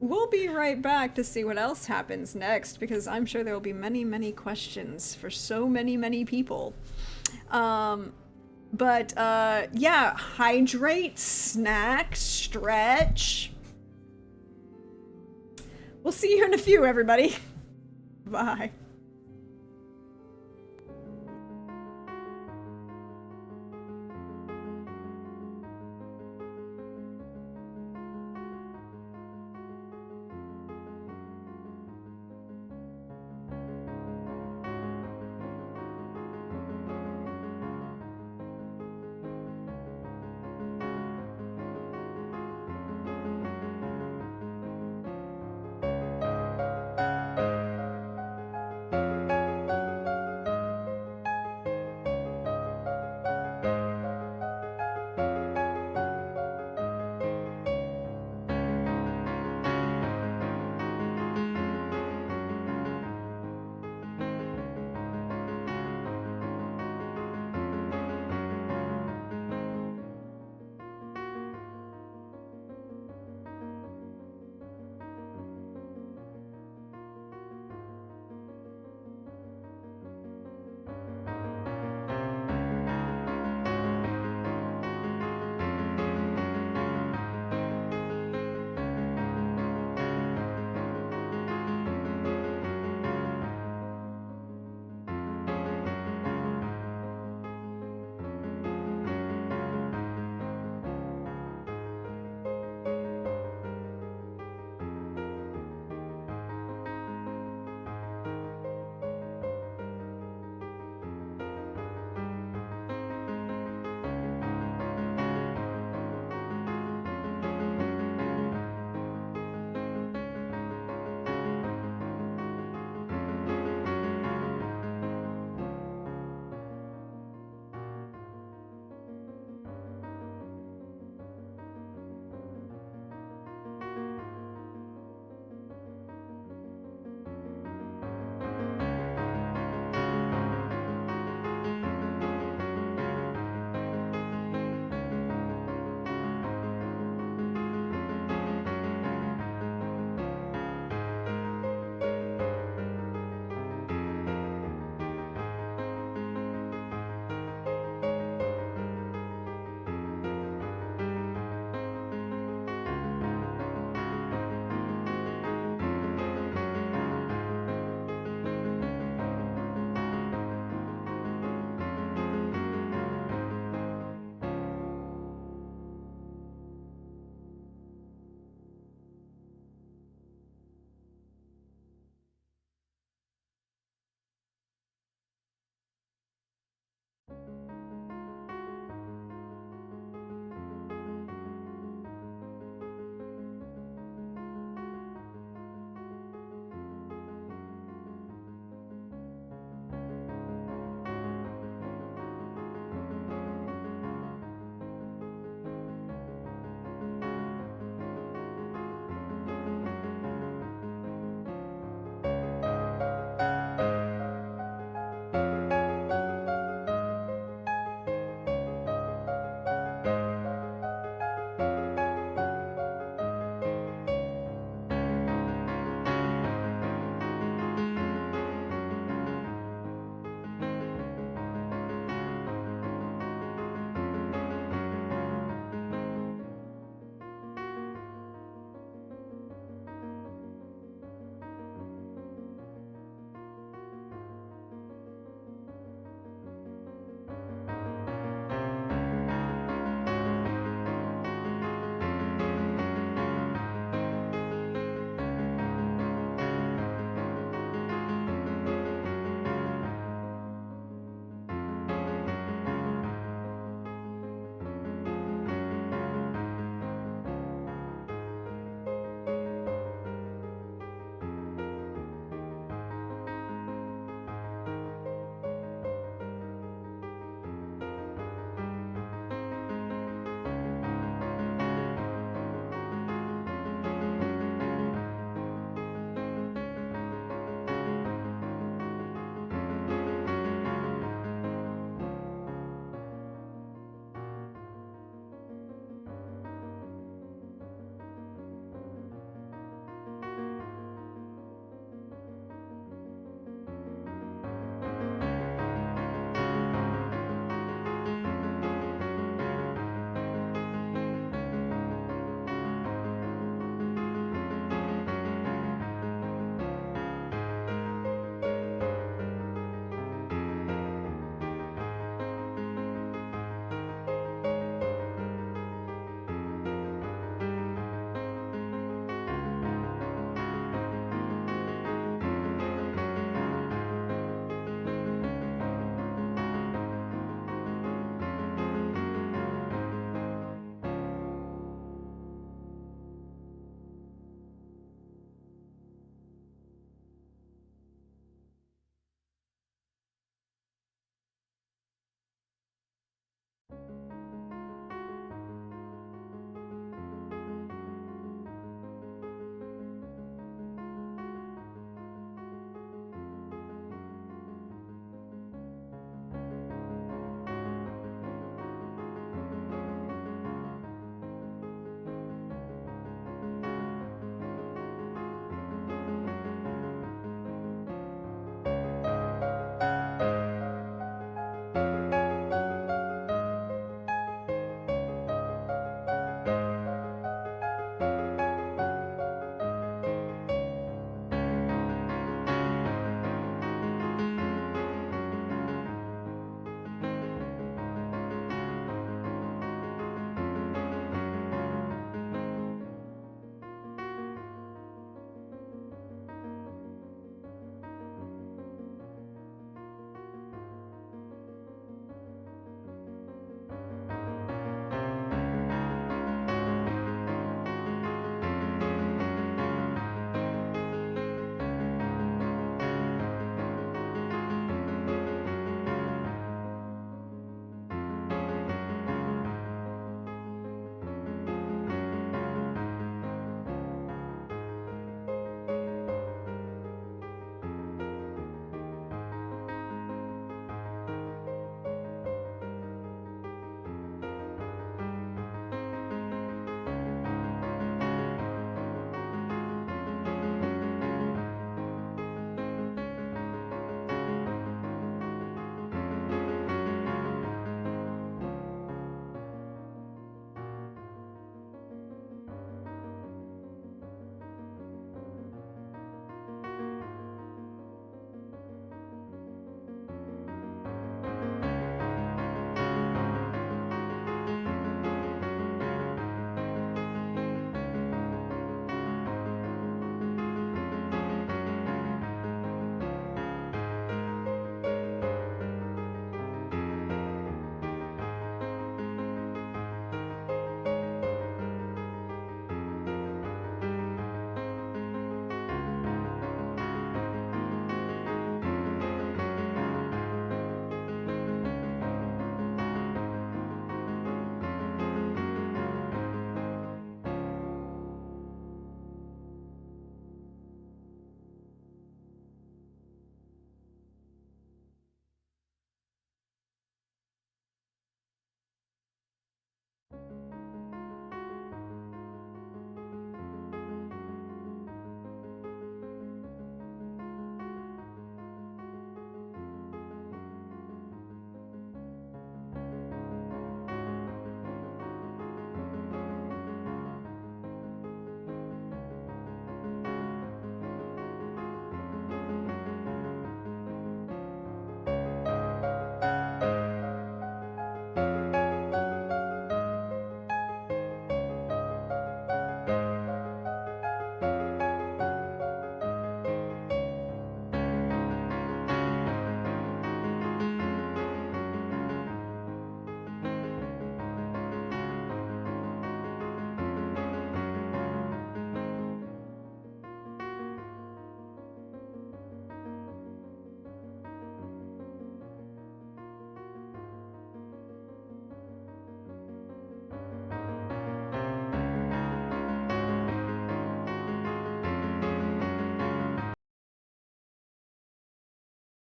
We'll be right back to see what else happens next, because I'm sure there will be many, many questions for so many, many people. But yeah, hydrate, snack, stretch. We'll see you in a few, everybody. Bye.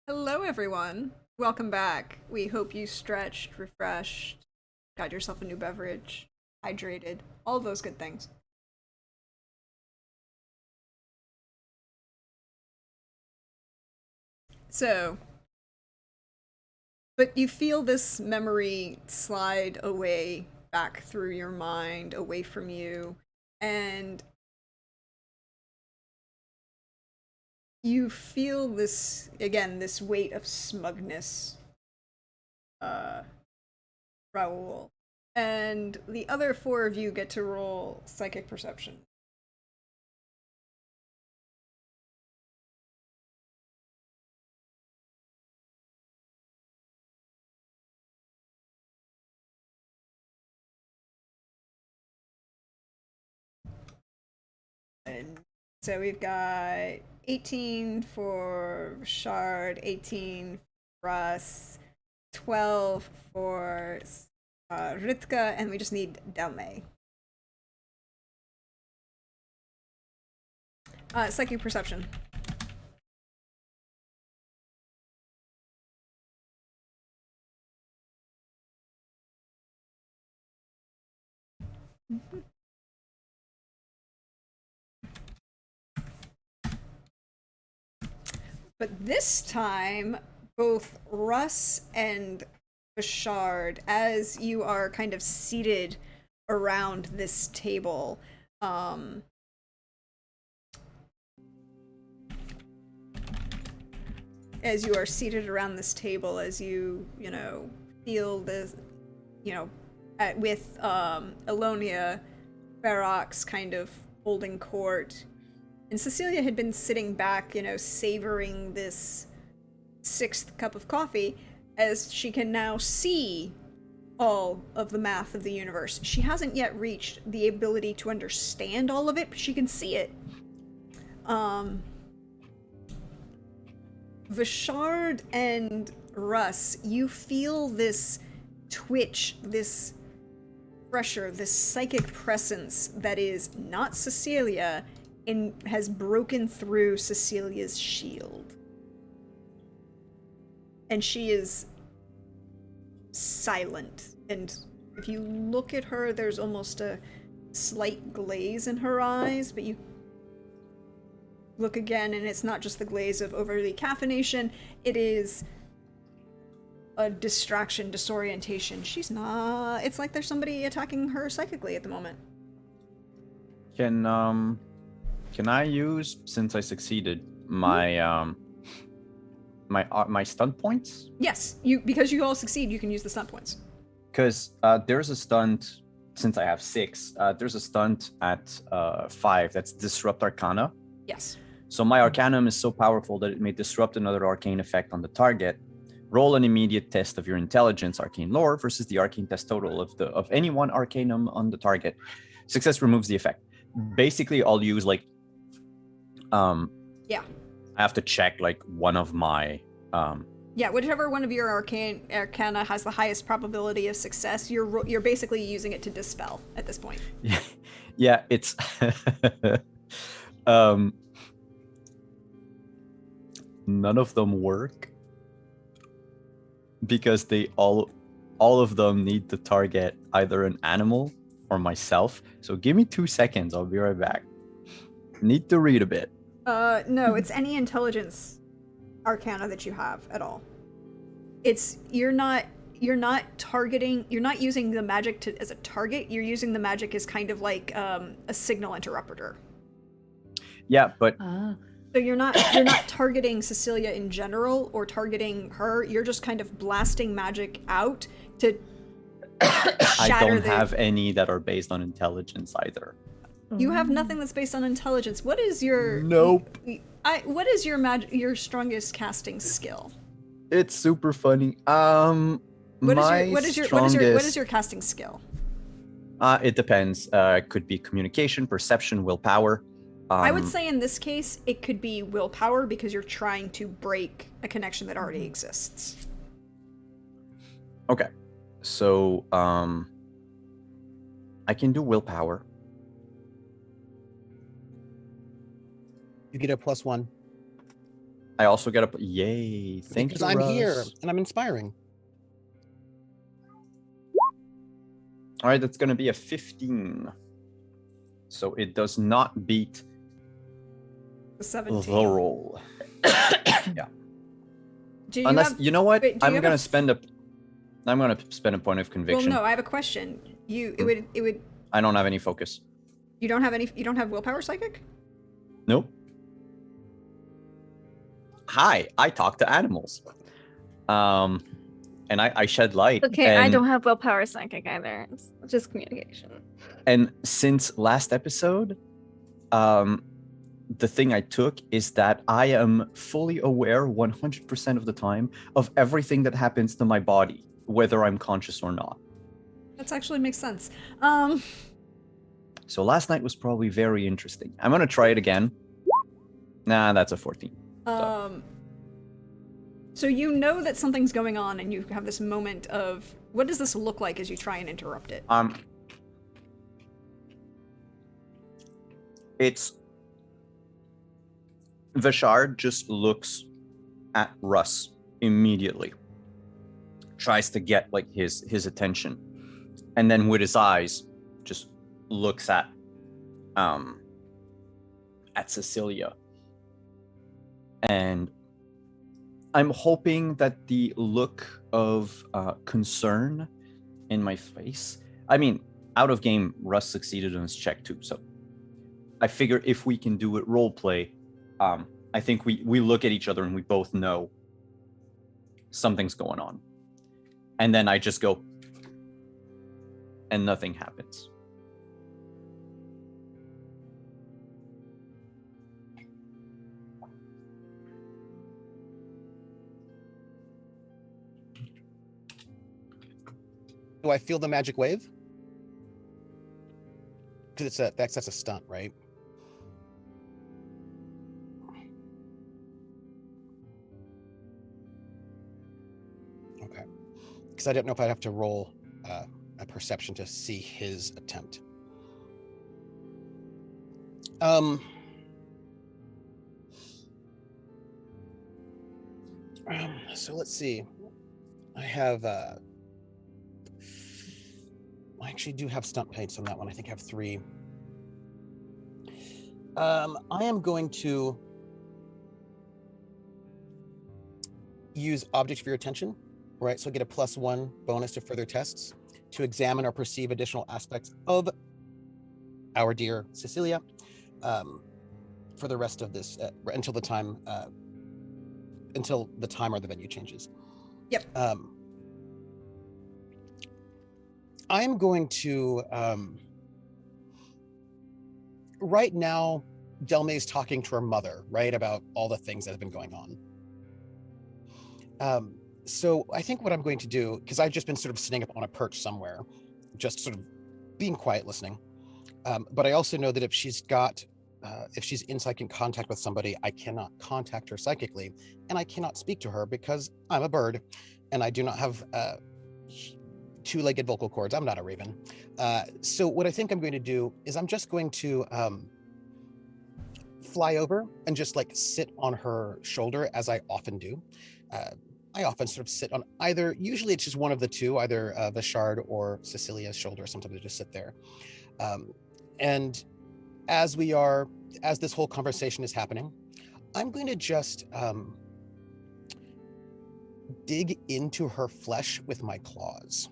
Hello, everyone. Welcome back. We hope you stretched, refreshed, got yourself a new beverage, hydrated, all those good things. So, but you feel this memory slide away, back through your mind, away from you, and you feel this, again, this weight of smugness, Raoul. And the other four of you get to roll psychic perception. And so we've got 18 for Shard, 18 for Russ, 12 for Ritka, and we just need Delmae. Psychic perception. But this time, both Russ and Bashard, as you are kind of seated around this table, as you are seated around this table, as you feel this, with Elonia, Ferox kind of holding court, and Cecilia had been sitting back, savoring this 6th cup of coffee, as she can now see all of the math of the universe. She hasn't yet reached the ability to understand all of it, but she can see it. Vishard and Russ, you feel this twitch, this pressure, this psychic presence that is not Cecilia and has broken through Cecilia's shield. And she is silent. And if you look at her, there's almost a slight glaze in her eyes, but you look again and it's not just the glaze of overly caffeination, it is a distraction, disorientation. She's not... It's like there's somebody attacking her psychically at the moment. Can I use, since I succeeded, my my stunt points? Yes, because you all succeed, you can use the stunt points. Because there's a stunt, since I have 6, there's a stunt at 5 that's Disrupt Arcana. Yes. So my Arcanum is so powerful that it may disrupt another arcane effect on the target. Roll an immediate test of your intelligence, arcane lore, versus the arcane test total of any one Arcanum on the target. Success removes the effect. Basically, I'll use yeah. I have to check one of my yeah, whichever one of your arcana has the highest probability of success, you're basically using it to dispel at this point. Yeah, it's none of them work because they all of them need to target either an animal or myself. So give me 2 seconds, I'll be right back. Need to read a bit. No, it's any intelligence arcana that you have at all. It's you're not targeting, you're not using the magic as a target, you're using the magic as kind of like a signal interrupter. Yeah, but so you're not targeting Cecilia in general or targeting her, you're just kind of blasting magic out to I don't have any that are based on intelligence either. You have nothing that's based on intelligence. What is your... Nope. What is your strongest casting skill? It's super funny. What is your casting skill? It depends. It could be communication, perception, willpower. I would say in this case, it could be willpower because you're trying to break a connection that already exists. Okay. So, I can do willpower. You get a +1. I also get a yay. Thank because you, I'm Russ. here and I'm inspiring. All right, that's going to be a 15. So it does not beat The 17. the roll. Do you Unless have, you know what, wait, do you I'm have gonna a- spend a point of Well, conviction. no, I have a question. It would. I don't have any focus. You don't have any. You don't have willpower psychic. Nope. Hi, I talk to animals. And I shed light. Okay, I and, don't have willpower psychic either. It's just communication. And since last episode, the thing I took is that I am fully aware 100% of the time of everything that happens to my body, whether I'm conscious or not. That actually makes sense. So last night was probably very interesting. I'm gonna try it again. Nah, that's a 14. So you know that something's going on, and you have this moment of what does this look like as you try and interrupt it? It's Vishard just looks at Russ immediately, tries to get like his attention, and then with his eyes just looks at Cecilia. And I'm hoping that the look of concern in my face, I mean, out of game, Russ succeeded on his check too, so I figure if we can do it role play, I think we look at each other and we both know something's going on. And then I just go, and nothing happens. Do I feel the magic wave? Because that's a stunt, right? Okay. Because I didn't know if I'd have to roll a perception to see his attempt. So let's see. I actually do have stunt points on that one. I think I have 3. I am going to use object for your attention, right? So I get a +1 bonus to further tests to examine or perceive additional aspects of our dear Cecilia for the rest of this until the time or the venue changes. Yep. I'm going to right now, Delmae's talking to her mother, right, about all the things that have been going on. So I think what I'm going to do, because I've just been sort of sitting up on a perch somewhere, just sort of being quiet, listening. But I also know that if she's in psychic contact with somebody, I cannot contact her psychically, and I cannot speak to her because I'm a bird, and I do not have 2-legged vocal cords. I'm not a raven. So what I think I'm going to do is I'm just going to fly over and just like sit on her shoulder, as I often do. I often sort of sit on usually it's just one of the two, either Vishard or Cecilia's shoulder. Sometimes I just sit there. And as this whole conversation is happening, I'm going to just dig into her flesh with my claws,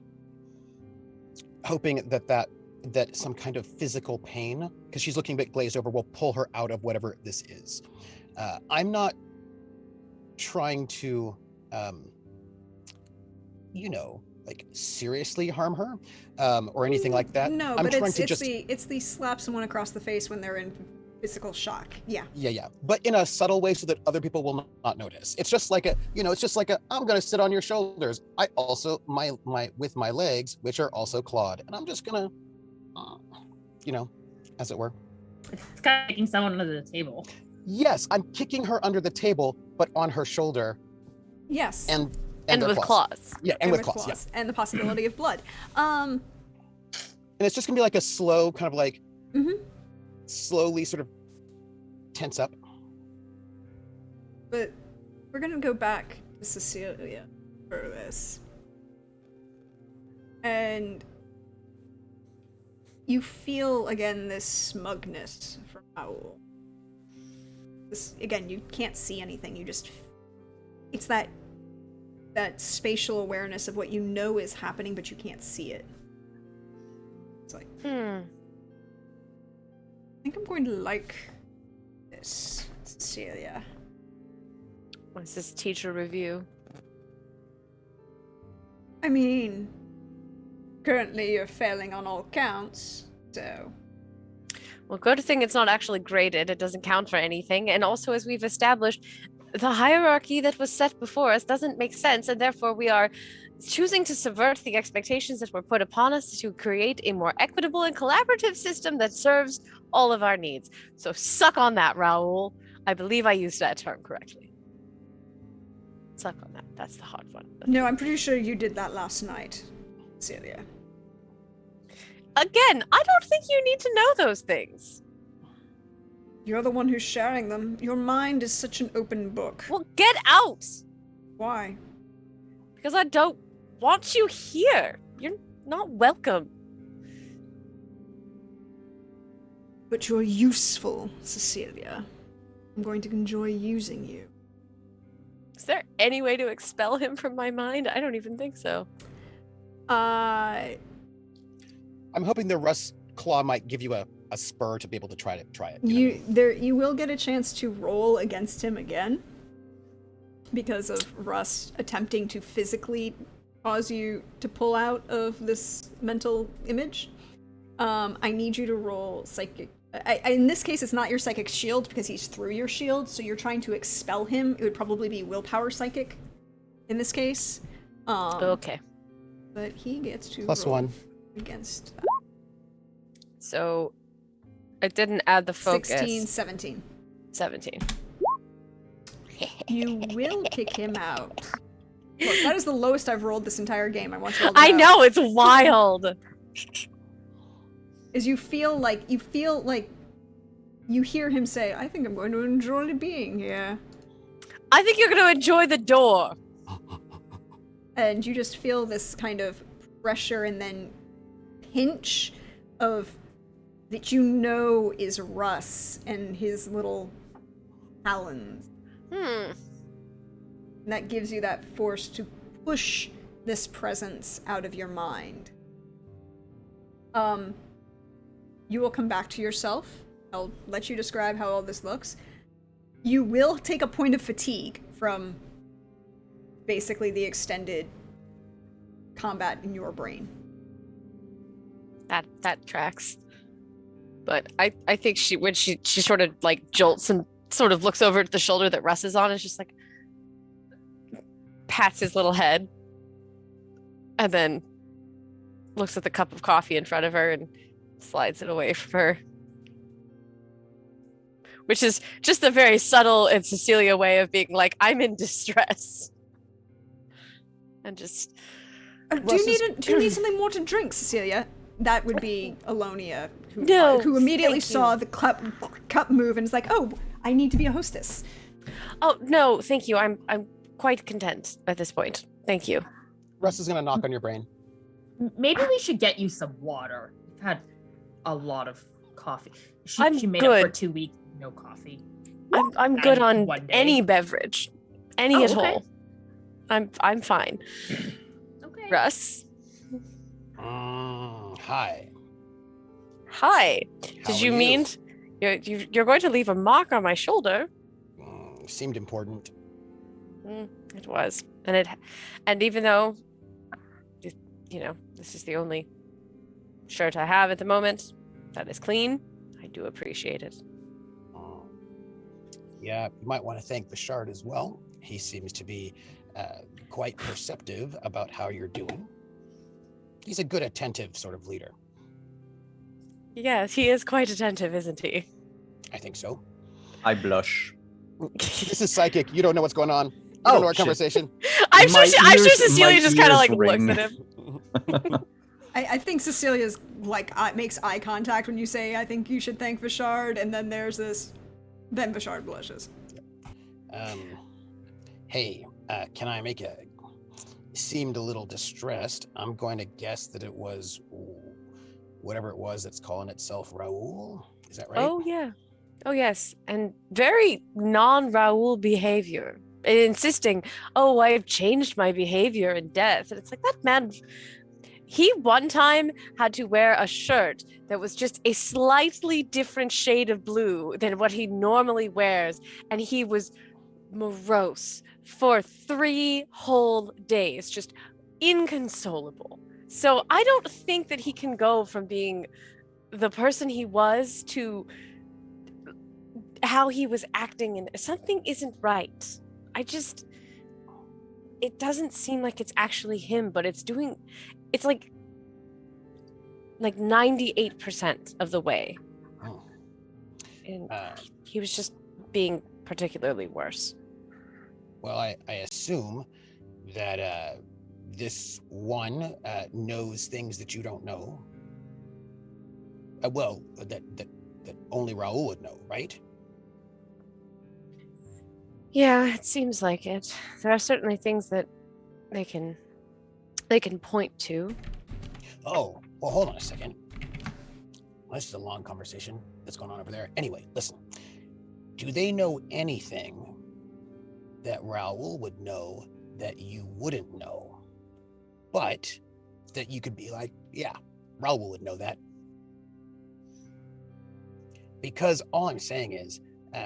hoping that some kind of physical pain, because she's looking a bit glazed over, will pull her out of whatever this is. I'm not trying to, like seriously harm her or anything like that. No, I'm but trying it's the slap someone across the face when they're in physical shock. Yeah. Yeah. But in a subtle way so that other people will not notice. It's just like I'm going to sit on your shoulders. I also, with my legs, which are also clawed. And I'm just going to, as it were. It's kind of kicking someone under the table. Yes, I'm kicking her under the table, but on her shoulder. Yes. And with claws. Yeah, and with claws. Yeah. And the possibility of blood. And it's just going to be like a slow kind of like, slowly sort of tense up. But we're gonna go back to Cecilia for this. And you feel again this smugness from Owl. This, again, you can't see anything, you just... It's that spatial awareness of what you know is happening, but you can't see it. It's like... I think I'm going to like this, Cecilia. What's this teacher review? I mean, currently you're failing on all counts, so... Well, good thing it's not actually graded. It doesn't count for anything. And also, as we've established, the hierarchy that was set before us doesn't make sense, and therefore we are choosing to subvert the expectations that were put upon us to create a more equitable and collaborative system that serves all of our needs. So suck on that, Raoul. I believe I used that term correctly. Suck on that. That's the hard one. No, I'm pretty sure you did that last night, Celia. Again, I don't think you need to know those things. You're the one who's sharing them. Your mind is such an open book. Well, get out! Why? Because I don't want you here. You're not welcome. But you're useful, Cecilia. I'm going to enjoy using you. Is there any way to expel him from my mind? I don't even think so. I'm hoping the rust claw might give you a spur to be able to try it. You will get a chance to roll against him again because of Rust attempting to physically cause you to pull out of this mental image. I need you to roll psychic. In this case, it's not your psychic shield because he's through your shield, so you're trying to expel him. It would probably be willpower psychic in this case. Okay. But he gets to +1 against So I didn't add the focus. 16, 17. 17. You will kick him out. Look, that is the lowest I've rolled this entire game. I want you all to I know, it's wild. Is you feel like you hear him say, I think I'm going to enjoy being here. I think you're going to enjoy the door. And you just feel this kind of pressure and then pinch of that you know is Russ and his little talons. And that gives you that force to push this presence out of your mind. You will come back to yourself. I'll let you describe how all this looks. You will take a point of fatigue from basically the extended combat in your brain. That tracks. But I think when she sort of like jolts and sort of looks over at the shoulder that Russ is on, and just like pats his little head and then looks at the cup of coffee in front of her and slides it away from her. Which is just a very subtle and Cecilia way of being like, I'm in distress. And just... Do you need something more to drink, Cecilia? That would be Alonia, who immediately saw the cup move and is like, oh, I need to be a hostess. Oh, no, thank you. I'm quite content at this point. Thank you. Russ is going to knock on your brain. Maybe we should get you some water. We've had a lot of coffee. She made good. it for 2 weeks, no coffee. I'm good on any beverage. Any at okay. all. I'm fine. Okay. Russ? Hi. Hi. How Did are you mean you're going to leave a mark on my shoulder? Seemed important. It was. And even though this is the only shirt I have at the moment that is clean, I do appreciate it. Yeah, you might want to thank the shard as well. He seems to be quite perceptive about how you're doing. He's a good, attentive sort of leader. Yes, he is quite attentive, isn't he? I think so. I blush. This is psychic. You don't know what's going on. You don't know our conversation. I'm sure My Cecilia just kind of like ring. looks at him. I think Cecilia's like makes eye contact when you say, I think you should thank Vishard, and then there's this... Then Vishard blushes. Hey, can I make a... Seemed a little distressed. I'm going to guess that it was whatever it was that's calling itself Raoul. Is that right? Oh, yeah. Oh, yes. And very non-Raoul behavior. And insisting, oh, I've changed my behavior in death. And it's like, that man, he one time had to wear a shirt that was just a slightly different shade of blue than what he normally wears. And he was morose for 3 whole days, just inconsolable. So I don't think that he can go from being the person he was to how he was acting, and something isn't right. It doesn't seem like it's actually him, but it's like 98% of the way. Oh. And he was just being particularly worse. Well, I assume that this one knows things that you don't know. Well, that only Raoul would know, right? Yeah, it seems like it. There are certainly things that they can point to. Oh, well, hold on a second. This is a long conversation that's going on over there. Anyway, listen. Do they know anything that Raoul would know that you wouldn't know, but that you could be like, yeah, Raoul would know that? Because all I'm saying is,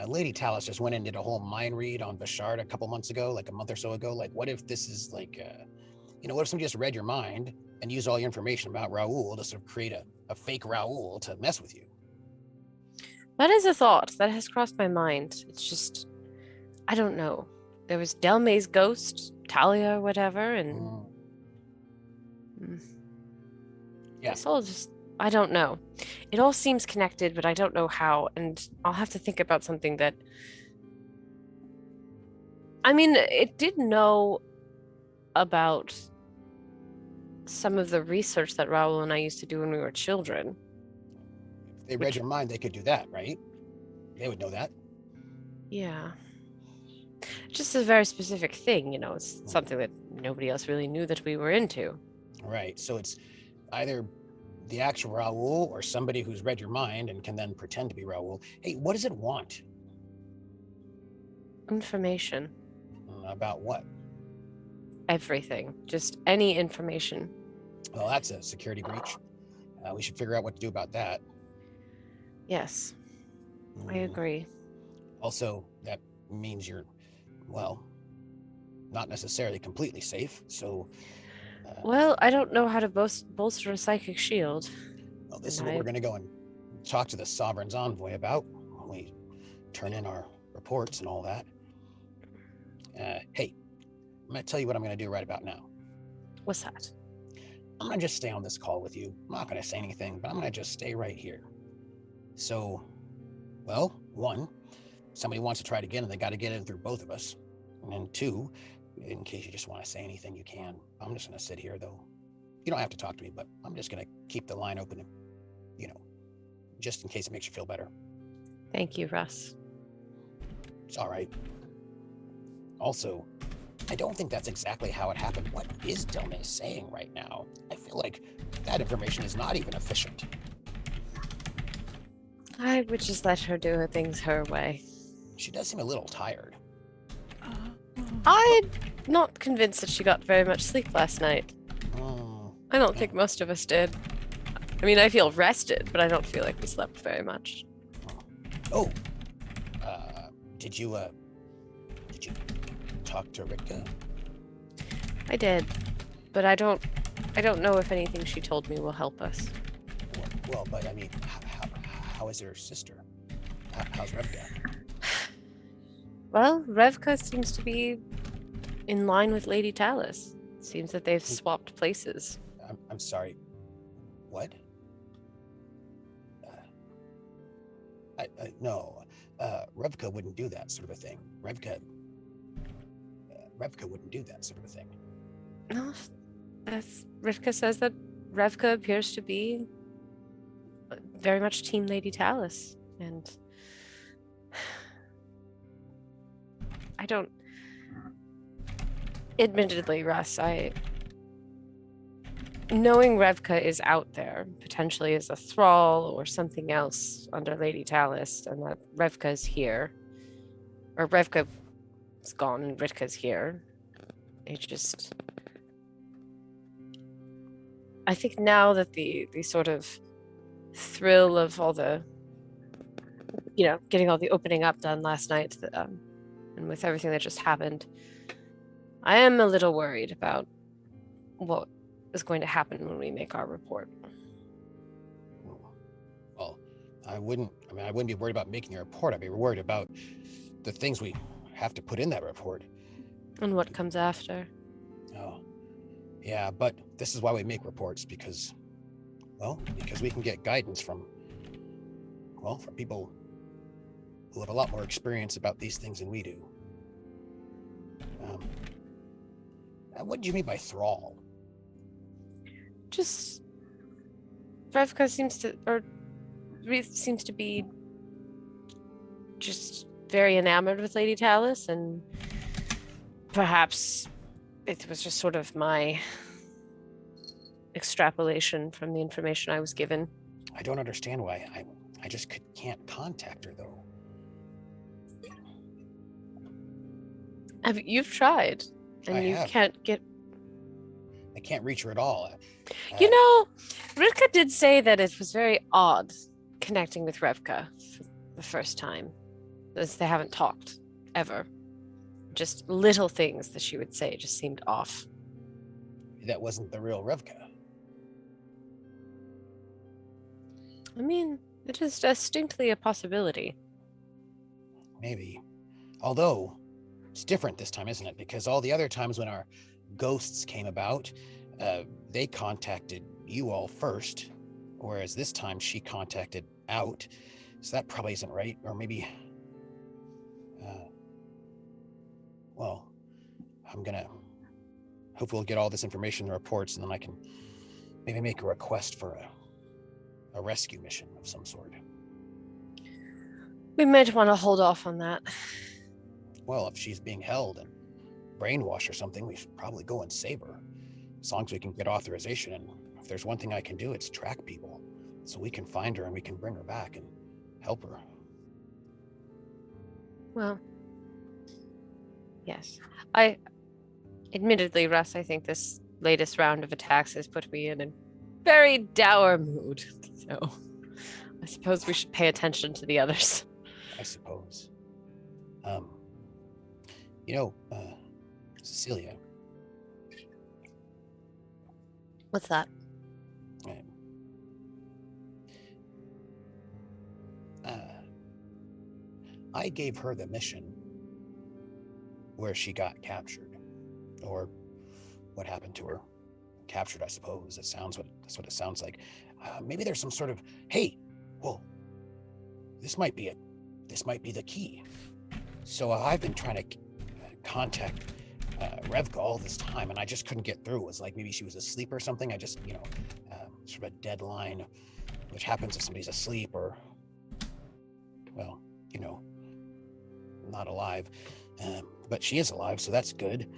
Lady Talus just went and did a whole mind read on Bashard a couple months ago, like a month or so ago. Like, what if this is like, what if somebody just read your mind and used all your information about Raoul to sort of create a fake Raoul to mess with you? That is a thought that has crossed my mind. It's just, I don't know. There was Delmae's ghost, Talia, or whatever, and Yeah. it's all just, I don't know. It all seems connected, but I don't know how, and I'll have to think about something that... I mean, it did know about some of the research that Raoul and I used to do when we were children. If they read your mind, they could do that, right? They would know that. Yeah. Just a very specific thing, it's something that nobody else really knew that we were into. Right. So it's either the actual Raoul or somebody who's read your mind and can then pretend to be Raoul. Hey, what does it want? Information. About what? Everything. Just any information. Well, that's a security breach. We should figure out what to do about that. Yes, I agree. Also, that means you're, well, not necessarily completely safe, so... Well, I don't know how to bolster a psychic shield. Well, this is what we're going to go and talk to the Sovereign's envoy about when we turn in our reports and all that. Hey, I'm going to tell you what I'm going to do right about now. What's that? I'm going to just stay on this call with you. I'm not going to say anything, but I'm going to just stay right here. So, well, 1, somebody wants to try it again and they got to get in through both of us. And then 2, in case you just want to say anything, you can. I'm just going to sit here, though. You don't have to talk to me, but I'm just going to keep the line open, just in case it makes you feel better. Thank you, Russ. It's all right. Also, I don't think that's exactly how it happened. What is Delmae saying right now? I feel like that information is not even efficient. I would just let her do her things her way. She does seem a little tired. I'm not convinced that she got very much sleep last night. I don't think most of us did. I mean, I feel rested, but I don't feel like we slept very much. Oh, did you talk to Rika? I did, but I don't know if anything she told me will help us. Well, but I mean, how is her sister? How's Revka? Well, Revka seems to be in line with Lady Talus. Seems that they've swapped places. I'm sorry. What? No. Revka wouldn't do that sort of a thing. Revka wouldn't do that sort of a thing. No, Rivka says that Revka appears to be very much Team Lady Talus, and Admittedly, Russ, knowing Revka is out there, potentially as a thrall or something else under Lady Tallis, and that Revka's here, or Revka's gone and Ritka's here, I think now that the sort of thrill of all the, getting all the opening up done last night, and with everything that just happened, I am a little worried about what is going to happen when we make our report. Well, I wouldn't be worried about making a report. I'd be worried about the things we have to put in that report. And what comes after. Oh, yeah, but this is why we make reports, because we can get guidance from people who have a lot more experience about these things than we do. What do you mean by thrall? Just Revka seems to be just very enamored with Lady Tallis, and perhaps it was just sort of my extrapolation from the information I was given. I don't understand why. I just can't contact her, though. You've tried, and you can't get. I can't reach her at all. Ritka did say that it was very odd connecting with Revka for the first time, as they haven't talked ever. Just little things that she would say just seemed off. That wasn't the real Revka. I mean, it is distinctly a possibility. Maybe. Although, it's different this time, isn't it? Because all the other times when our ghosts came about, they contacted you all first, whereas this time she contacted out. So that probably isn't right. Or maybe... hopefully we'll get all this information in the reports, and then I can maybe make a request for a rescue mission of some sort. We might want to hold off on that. Well, if she's being held and brainwashed or something, we should probably go and save her. As long as we can get authorization, and if there's one thing I can do, it's track people. So we can find her and we can bring her back and help her. Well, yes. Admittedly, Russ, I think this latest round of attacks has put me in a very dour mood. So I suppose we should pay attention to the others. I suppose. Cecilia. What's that? I gave her the mission where she got captured, or what happened to her. Captured, I suppose. That's what it sounds like. Maybe there's some sort of, hey, well, this might be the key. So I've been trying to contact Revka all this time, and I just couldn't get through. It was like maybe she was asleep or something. I just, sort of a deadline, which happens if somebody's asleep or, not alive. But she is alive, so that's good.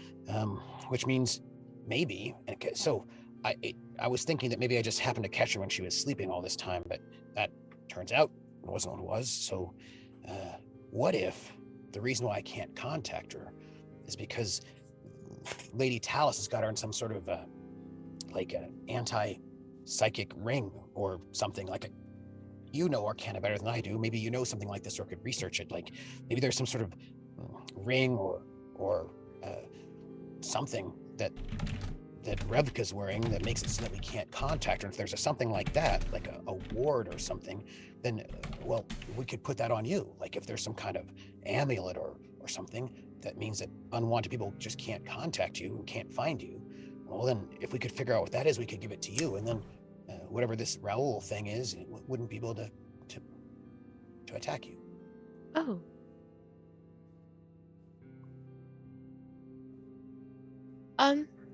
Which means maybe. So I was thinking that maybe I just happened to catch her when she was sleeping all this time, but that turns out it wasn't what it was. So what if the reason why I can't contact her is because Lady Tallis has got her in some sort of an anti-psychic ring or something, like Arcana better than I do. Maybe you know something like this or could research it. Like maybe there's some sort of ring or something that Revka's wearing that makes it so that we can't contact her. And if there's something like that, like a ward or something, then we could put that on you. Like if there's some kind of amulet or something that means that unwanted people just can't contact you and can't find you. Well, then if we could figure out what that is, we could give it to you, and then whatever this Raoul thing is, it wouldn't be able to attack you. Oh.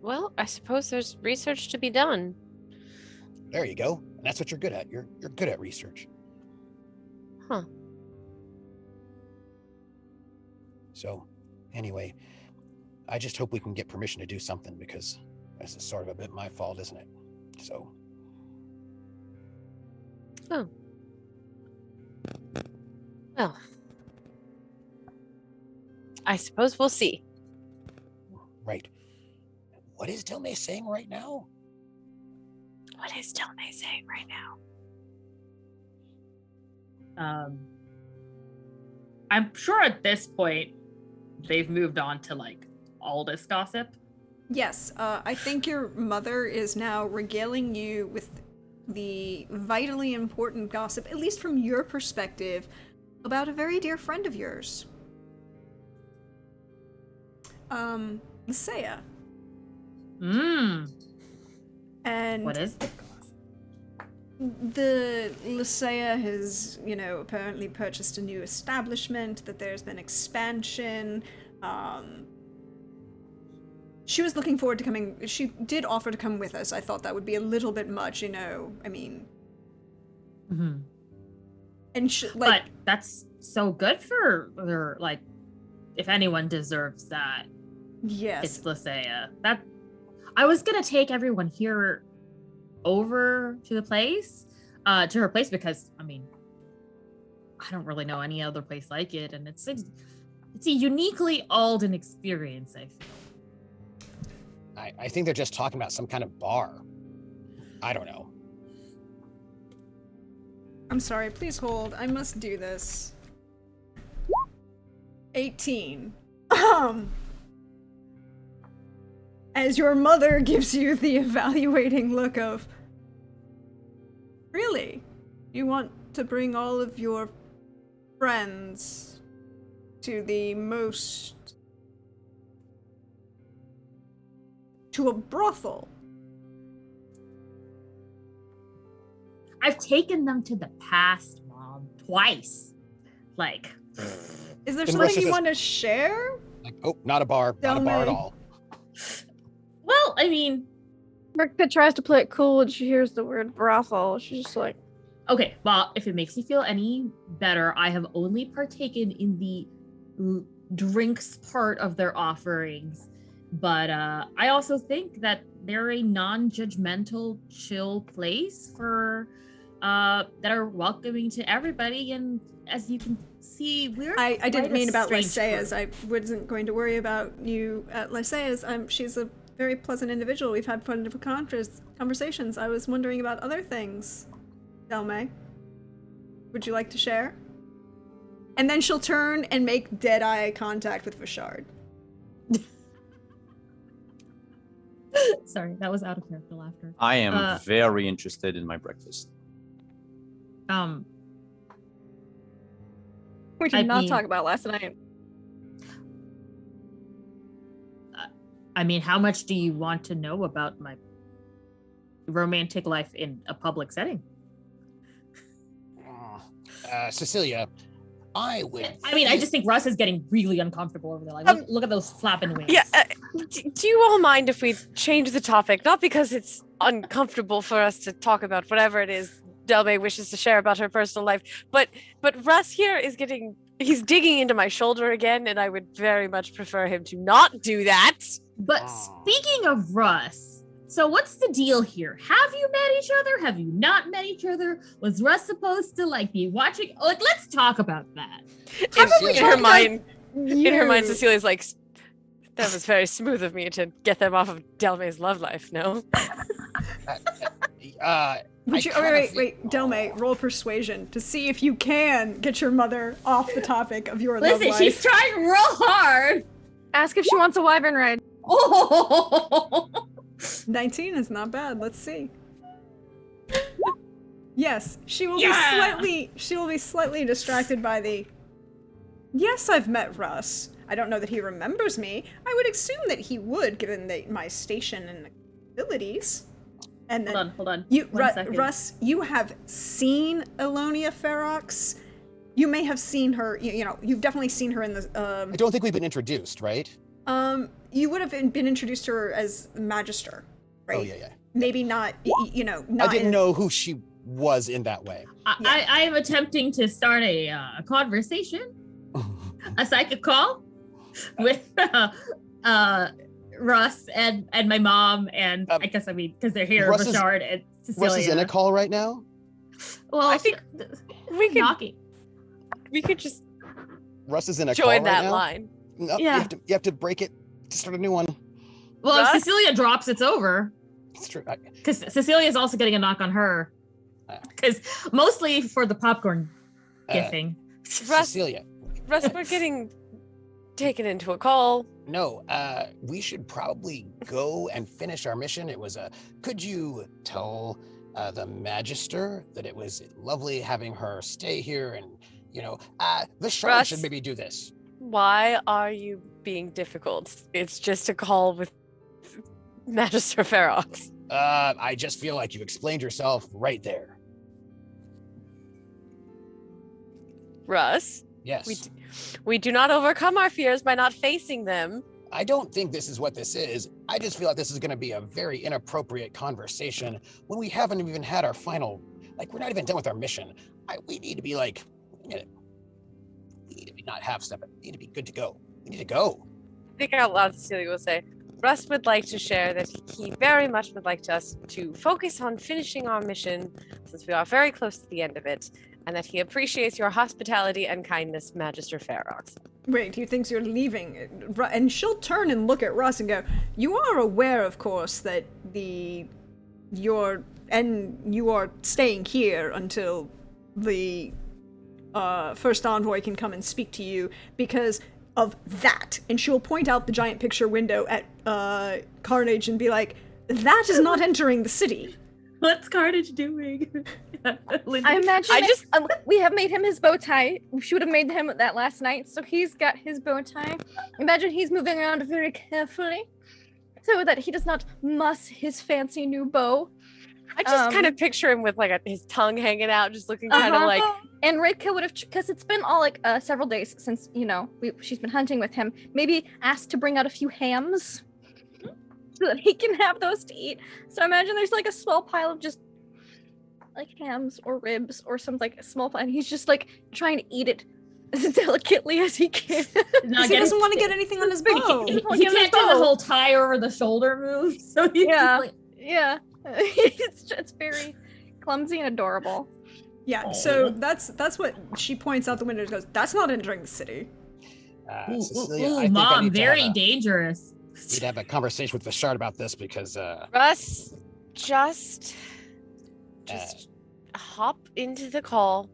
Well, I suppose there's research to be done. There you go. And that's what you're good at. You're good at research. Huh. So, anyway, I just hope we can get permission to do something, because this is sort of a bit my fault, isn't it? So. Oh. Well, I suppose we'll see. Right. What is Delmae saying right now? What is Delmae saying right now? I'm sure at this point they've moved on to like Aldis gossip. Yes, I think your mother is now regaling you with the vitally important gossip, at least from your perspective, about a very dear friend of yours. Lysaea. And What is? the Lysaea has, apparently purchased a new establishment, that there's been expansion. She was looking forward to coming. She did offer to come with us. I thought that would be a little bit much, I mean. Mm-hmm. And but that's so good for her. Like, if anyone deserves that, yes, it's Lysaea. That I was gonna take everyone here over to the place, to her place, because I mean, I don't really know any other place like it, and it's a uniquely Alden experience, I feel. I think they're just talking about some kind of bar. I don't know. I'm sorry, please hold. I must do this. 18. As your mother gives you the evaluating look of, really? You want to bring all of your friends to to a brothel? I've taken them to the past, Mom, twice. Like, Is there And something Russia you says- want to share? Like, oh, not a bar at Delmae. all. well, I mean, Rika tries to play it cool and she hears the word brothel. She's just like, okay, well, if it makes you feel any better, I have only partaken in the drinks part of their offerings. But I also think that they're a non-judgmental, chill place for that are welcoming to everybody. And as you can see, we're I didn't quite a mean about strange Lysaea's. group. I wasn't going to worry about you at Lysaea's. She's a very pleasant individual. We've had wonderful conversations. I was wondering about other things. Delmae, would you like to share? And then she'll turn and make dead-eye contact with Vashard. Sorry, that was out of character laughter. I am very interested in my breakfast. we did I not mean- talk about last night. I mean, how much do you want to know about my romantic life in a public setting? Cecilia, I would. I mean, I just think Russ is getting really uncomfortable over there. Like, look at those flapping wings. Yeah, do you all mind if we change the topic? Not because it's uncomfortable for us to talk about whatever it is Delmae wishes to share about her personal life, but Russ here is he's digging into my shoulder again, and I would very much prefer him to not do that. But speaking of Russ, so what's the deal here? Have you met each other? Have you not met each other? Was Russ supposed to be watching? Like, let's talk about that. In her mind, You. Cecilia's like, that was very smooth of me to get them off of Delmae's love life. No, Would you? I kinda Wait, Delmae, roll persuasion to see if you can get your mother off the topic of your love Listen, life. she's trying real hard. Ask if she wants a wyvern ride. Oh, 19 is not bad. Let's see. Yes, she will Yeah! be slightly distracted by the. Yes, I've met Russ. I don't know that he remembers me. I would assume that he would, given my station and abilities. And then hold on. you, One second. Russ, you have seen Elonia Ferox. You may have seen her. You've definitely seen her in the. I don't think we've been introduced, right? You would have been introduced to her as Magister, right? Oh yeah. Maybe not. Not. I didn't know who she was in that way. I am attempting to start a conversation, a psychic call with Russ and my mom and I guess because they're here, Russ Bashard and Cecilia. Russ is in a call right now. Well, I think we could knocking. we could just Russ is in a call join right that now. line. No, Yeah. you have to break it to start a new one. Well, Russ? if Cecilia drops, it's over. It's true. Because Cecilia is also getting a knock on her. Because mostly for the popcorn gifting. Russ- Cecilia, Russ, we're getting taken into a call. no, we should probably go and finish our mission. It was could you tell the Magister that it was lovely having her stay here, and the Shard Russ? should maybe do this. Why are you being difficult? It's just a call with Magister Ferox. I just feel like you explained yourself right there. Russ, Yes. we do not overcome our fears by not facing them. I don't think this is what this is. I just feel like this is going to be a very inappropriate conversation when we haven't even had our final, we're not even done with our mission. We need to be we need to be not half stepping. We need to be good to go. We need to go. I think out loud Cecilia will say, Russ would like to share that he very much would like us to focus on finishing our mission since we are very close to the end of it, and that he appreciates your hospitality and kindness, Magister Ferox. Wait, he thinks you're leaving. And she'll turn and look at Russ and go, you are aware, of course, that you are staying here until the first envoy can come and speak to you because of that. And she'll point out the giant picture window at Carnage and be like, that is not entering the city. What's Carnage doing? I imagine we have made him his bow tie. We should have made him that last night, so he's got his bow tie. Imagine he's moving around very carefully so that he does not muss his fancy new bow. I just kind of picture him with his tongue hanging out, just looking kind of like. And Rika would have, because it's been all several days since she's been hunting with him. Maybe asked to bring out a few hams so that he can have those to eat. So imagine there's a small pile of just hams or ribs or something, a small pile, and he's just trying to eat it as delicately as he can. He doesn't want to get anything on his bow. He can't do the whole tie over the shoulder move. So he's yeah. It's very clumsy and adorable. Yeah, so that's what she points out the window and goes, that's not entering the city. Cecilia, I think I Mom, need to very have dangerous. need to have a conversation with Vashard about this because Russ, just hop into the call.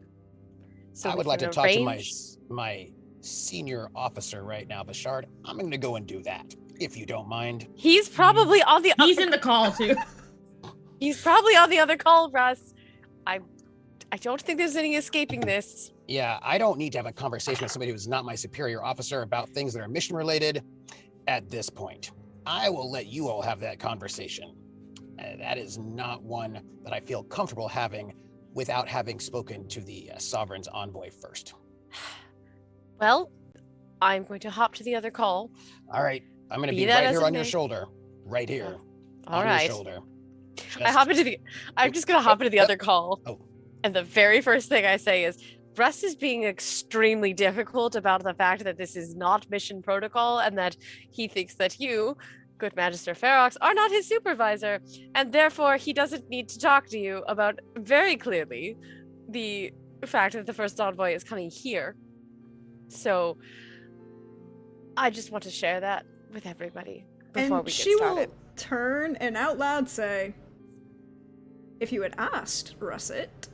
So I we would like to can talk to arrange- my senior officer right now, Vashard. I'm going to go and do that, if you don't mind. He's probably on the. He's in the call too. He's probably on the other call, Russ. I don't think there's any escaping this. Yeah, I don't need to have a conversation with somebody who's not my superior officer about things that are mission related at this point. I will let you all have that conversation. That is not one that I feel comfortable having without having spoken to the Sovereign's envoy first. Well, I'm going to hop to the other call. All right, I'm going to Be be that right as here it on your may. shoulder. Right here. All on right. your shoulder. I'm just gonna hop into the other call. Oh. And the very first thing I say is, Russ is being extremely difficult about the fact that this is not mission protocol and that he thinks that you, good Magister Ferox, are not his supervisor, and therefore he doesn't need to talk to you about very clearly the fact that the first envoy is coming here. So I just want to share that with everybody before And we get she started. will turn and out loud say, if you had asked, Russet,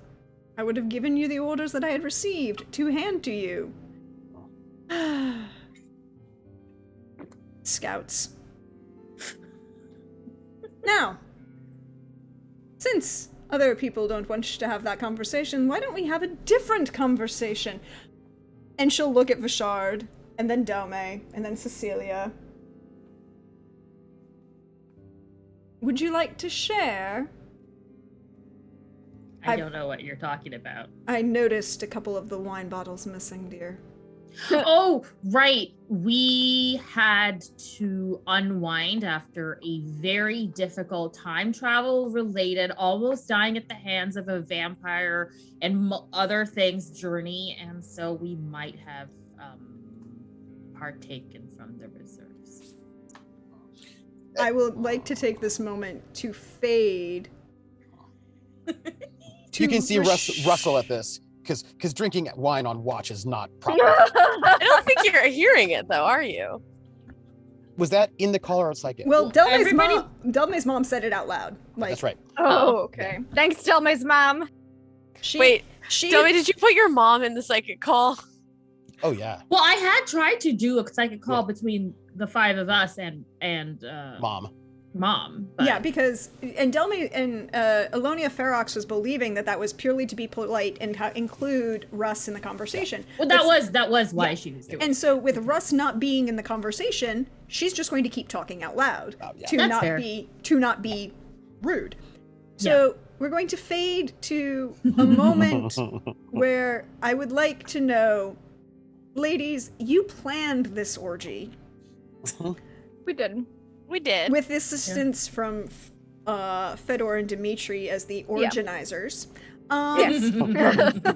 I would have given you the orders that I had received to hand to you. Scouts. Now, since other people don't want to have that conversation, why don't we have a different conversation? And she'll look at Vashard, and then Delmae, and then Cecilia. Would you like to share? I don't know what you're talking about. I noticed a couple of the wine bottles missing, dear. Oh, right. We had to unwind after a very difficult time travel related, almost dying at the hands of a vampire and other things journey. And so we might have partaken from the reserves. I would like to take this moment to fade. You can see Rash- Russell at this, because drinking wine on watch is not proper. I don't think you're hearing it though, are you? Was that in the call or outside? Well, everybody- Delmae's mom said it out loud. Like, That's right. Oh, okay. Thanks, Delmae's mom. Wait, she Delmae, did you put your mom in the psychic call? Oh yeah, Well, I had tried to do a psychic call Yeah. between the 5 of us and Mom. but Yeah, because Delmae and Alonia Ferox was believing that was purely to be polite and include Russ in the conversation. well, that was why she was doing it. And so with Russ not being in the conversation, she's just going to keep talking out loud Yeah. to That's not fair. be rude. So we're going to fade to a moment where I would like to know, ladies, you planned this orgy We did. We did. with assistance from Fedor and Dimitri as the organizers. Yes.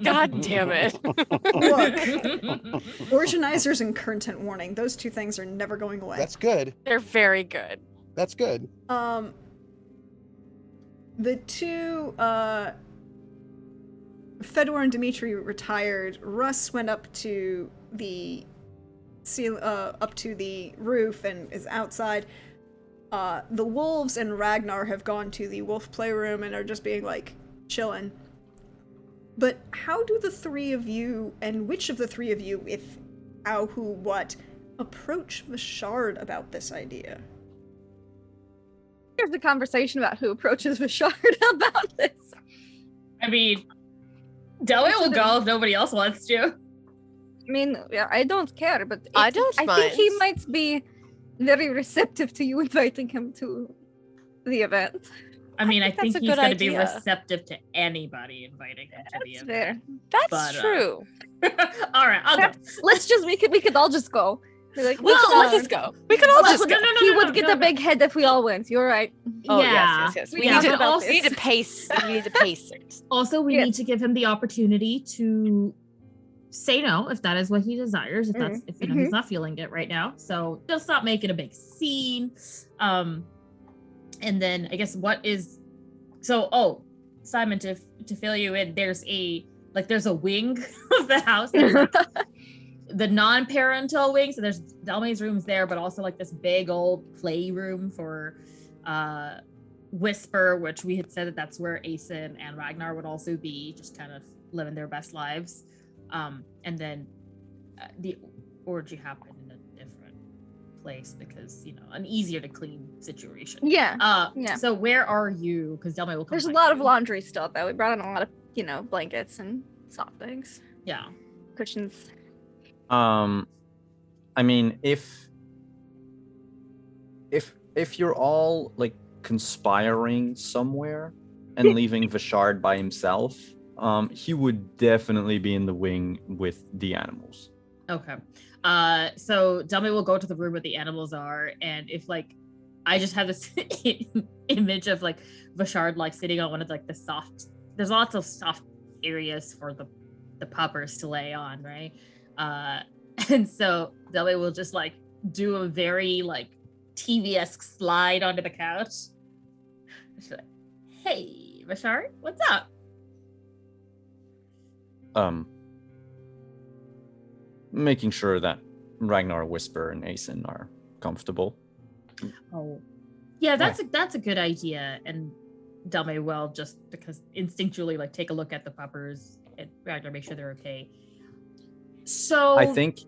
God damn it. Look, organizers and content warning, those two things are never going away. That's good. They're very good. That's good. The two Fedor and Dimitri retired. Russ went up to the roof and is outside. The wolves and Ragnar have gone to the wolf playroom and are just being like chilling. But how do the three of you, and which of the three of you, if how, who, what, approach Vishard about this idea? Here's the conversation about who approaches Vishard about this. I mean, Delmae will go if nobody else wants to. I mean, yeah, I don't care, but I don't I think he mind. might be very receptive to you inviting him to the event. I mean, I think think that's a he's good going to be idea. receptive to anybody inviting him to the That's event. fair. That's But, true. All right, I'll go. Let's just we could all just go. Be like, We could all just go. We could all Well, just no, go. no, no, he no, would no, get no, a big head if we all went. You're right. Oh, yeah. yes. We We, talked need, about to, we need this. to pace. We need to pace it. Also, we Yes. need to give him the opportunity to say no if that is what he desires. If that's if he's not feeling it right now, so just stop making a big scene. And then I guess what is so? Oh, Simon, to fill you in, there's a wing of the house. There's like the non-parental wing. So there's Delmae's rooms there, but also like this big old playroom for Whisper, which we had said that's where Aeson and Ragnar would also be, just kind of living their best lives. And then the orgy happened in a different place because, an easier to clean situation. Yeah. Yeah. So where are you? Because Delmae will come. There's a find lot of you. laundry still though. We brought in a lot of, blankets and soft things, Yeah. cushions. I mean, if you're all like conspiring somewhere and leaving Vishard by himself, he would definitely be in the wing with the animals. Okay. So Delmae will go to the room where the animals are, and if I just have this image of Vishard sitting on one of the soft. There's lots of soft areas for the puppers to lay on, right? And so Delmae will just do a very TV-esque slide onto the couch. She's like, "Hey, Vishard, what's up?" Making sure that Ragnar, Whisper, and Aeson are comfortable. Oh, yeah, that's a good idea. And Delmae will, just because instinctually take a look at the puppers and Ragnar, make sure they're okay. So I think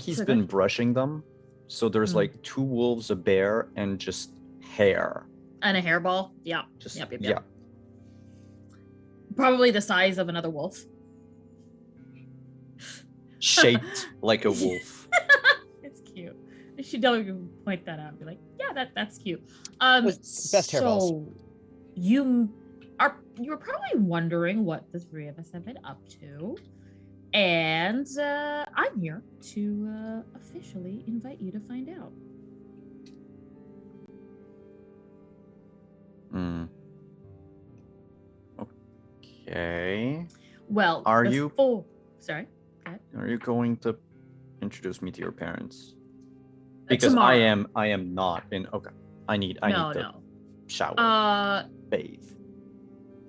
he's Sorry, go been ahead. brushing them. So there's Mm. 2 wolves, a bear, and just hair. and a hairball. Yeah, Just Yep. yeah. Probably the size of another wolf. Shaped like a wolf. It's cute. She don't point that out and be like, "Yeah, that's cute." Best hairballs. So you were probably wondering what the three of us have been up to, and I'm here to officially invite you to find out. Okay. Well, Are you- Sorry. Are you going to introduce me to your parents? Because Tomorrow. I am not in. Okay. I need no, to no. shower, bathe.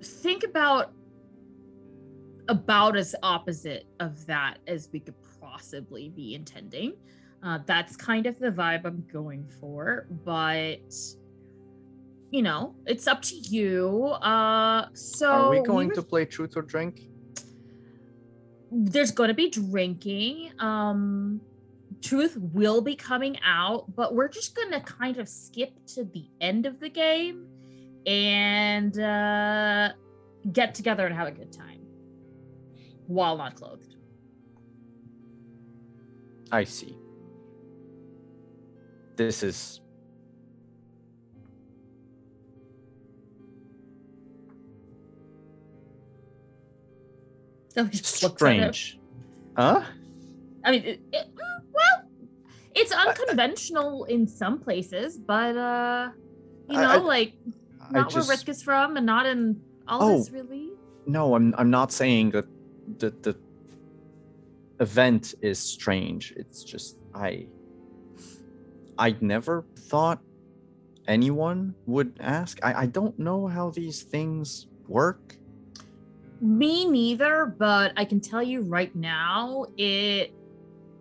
Think about as opposite of that as we could possibly be intending. That's kind of the vibe I'm going for, but you know, it's up to you. So Are we going to play truth or drink? There's going to be drinking. Truth will be coming out, but we're just going to kind of skip to the end of the game and get together and have a good time while not clothed. I see. This is So he just looks at him. strange. Huh? I mean, well, it's unconventional in some places, but you know, like not where Rick is from, and not in Aldis, really. No, I'm not saying that the event is strange. It's just I never thought anyone would ask. I don't know how these things work. Me neither, but I can tell you right now, it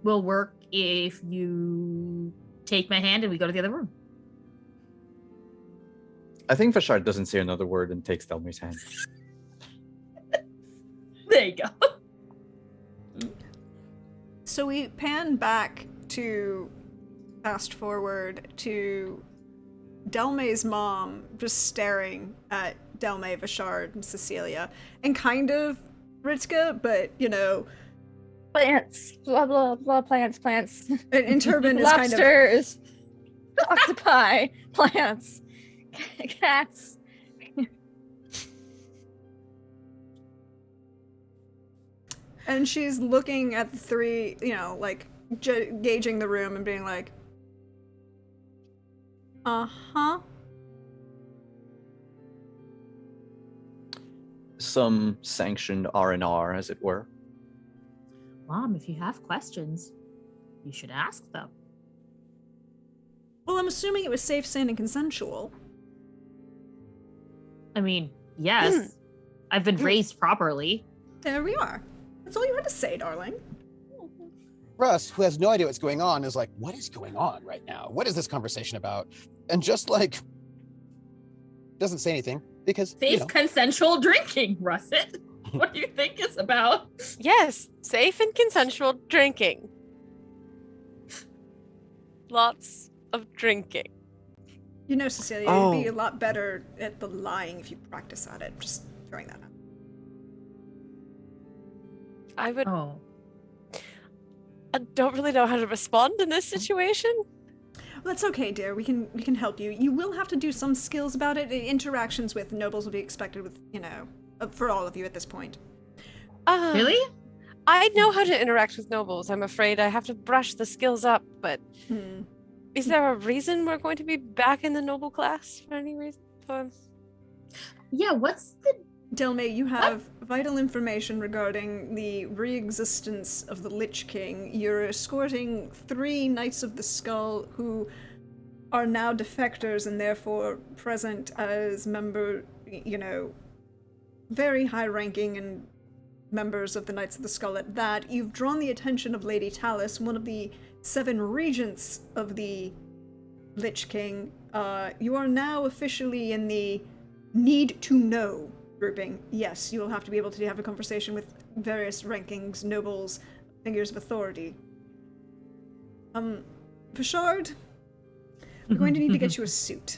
will work if you take my hand and we go to the other room. I think Fashard doesn't say another word and takes Delmae's hand. There you go. So we pan back to fast forward to Delmae's mom just staring at Delmae, Vashard, and Cecilia, and kind of Ritzka, but you know, Plants, blah blah blah, plants. and Turban is kind of lobsters, octopi, plants, cats. and she's looking at the three, you know, like gauging the room and being like, uh-huh. Some sanctioned R&R, as it were. Mom, if you have questions, you should ask them. Well, I'm assuming it was safe, sane, and consensual. I mean, yes. I've been raised properly. There we are. That's all you had to say, darling. Russ, who has no idea what's going on, is like, what is going on right now? What is this conversation about? And just like, doesn't say anything because, Safe, consensual drinking, Russet. What do you think it's about? Yes, safe and consensual drinking. Lots of drinking. You know, Cecilia, you'd be a lot better at the lying if you practice at it. Just throwing that out. I would. Oh. I don't really know how to respond in this situation. Well, that's okay, dear. We can help you. You will have to do some skills about it. Interactions with nobles will be expected with, you know, for all of you at this point. Really? I know how to interact with nobles. I'm afraid I have to brush the skills up, but is there a reason we're going to be back in the noble class for any reason? Yeah, what's the... Delmae, you have vital information regarding the re-existence of the Lich King. You're escorting 3 Knights of the Skull who are now defectors and therefore present as you know, very high-ranking and members of the Knights of the Skull at that. You've drawn the attention of Lady Talus, one of the 7 regents of the Lich King. You are now officially in the need to know grouping. Yes, you will have to be able to have a conversation with various rankings, nobles, figures of authority. Vashard, we're going to need to get you a suit.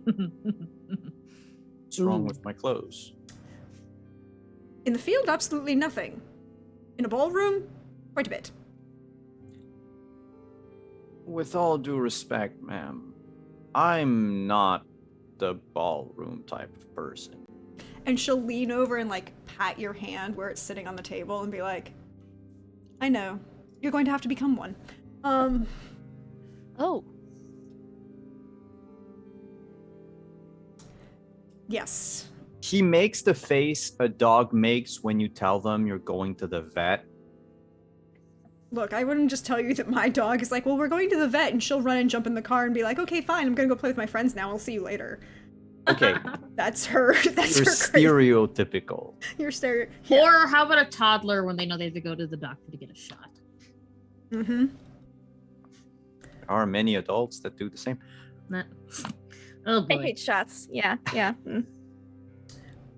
What's wrong with my clothes? In the field, absolutely nothing. In a ballroom, quite a bit. With all due respect, ma'am, I'm not the ballroom type of person. And she'll lean over and, like, pat your hand where it's sitting on the table and be like, I know. You're going to have to become one. Oh. Yes. He makes the face a dog makes when you tell them you're going to the vet. Look, I wouldn't just tell you that my dog is like, well, we're going to the vet, and she'll run and jump in the car and be like, okay, fine, I'm gonna go play with my friends now. I'll see you later. Okay, That's her. That's you're her. Crazy. stereotypical. You're stereo. Or how about a toddler when they know they have to go to the doctor to get a shot? Mm-hmm. There are many adults that do the same. Nah. Oh I boy. hate shots. Yeah, yeah.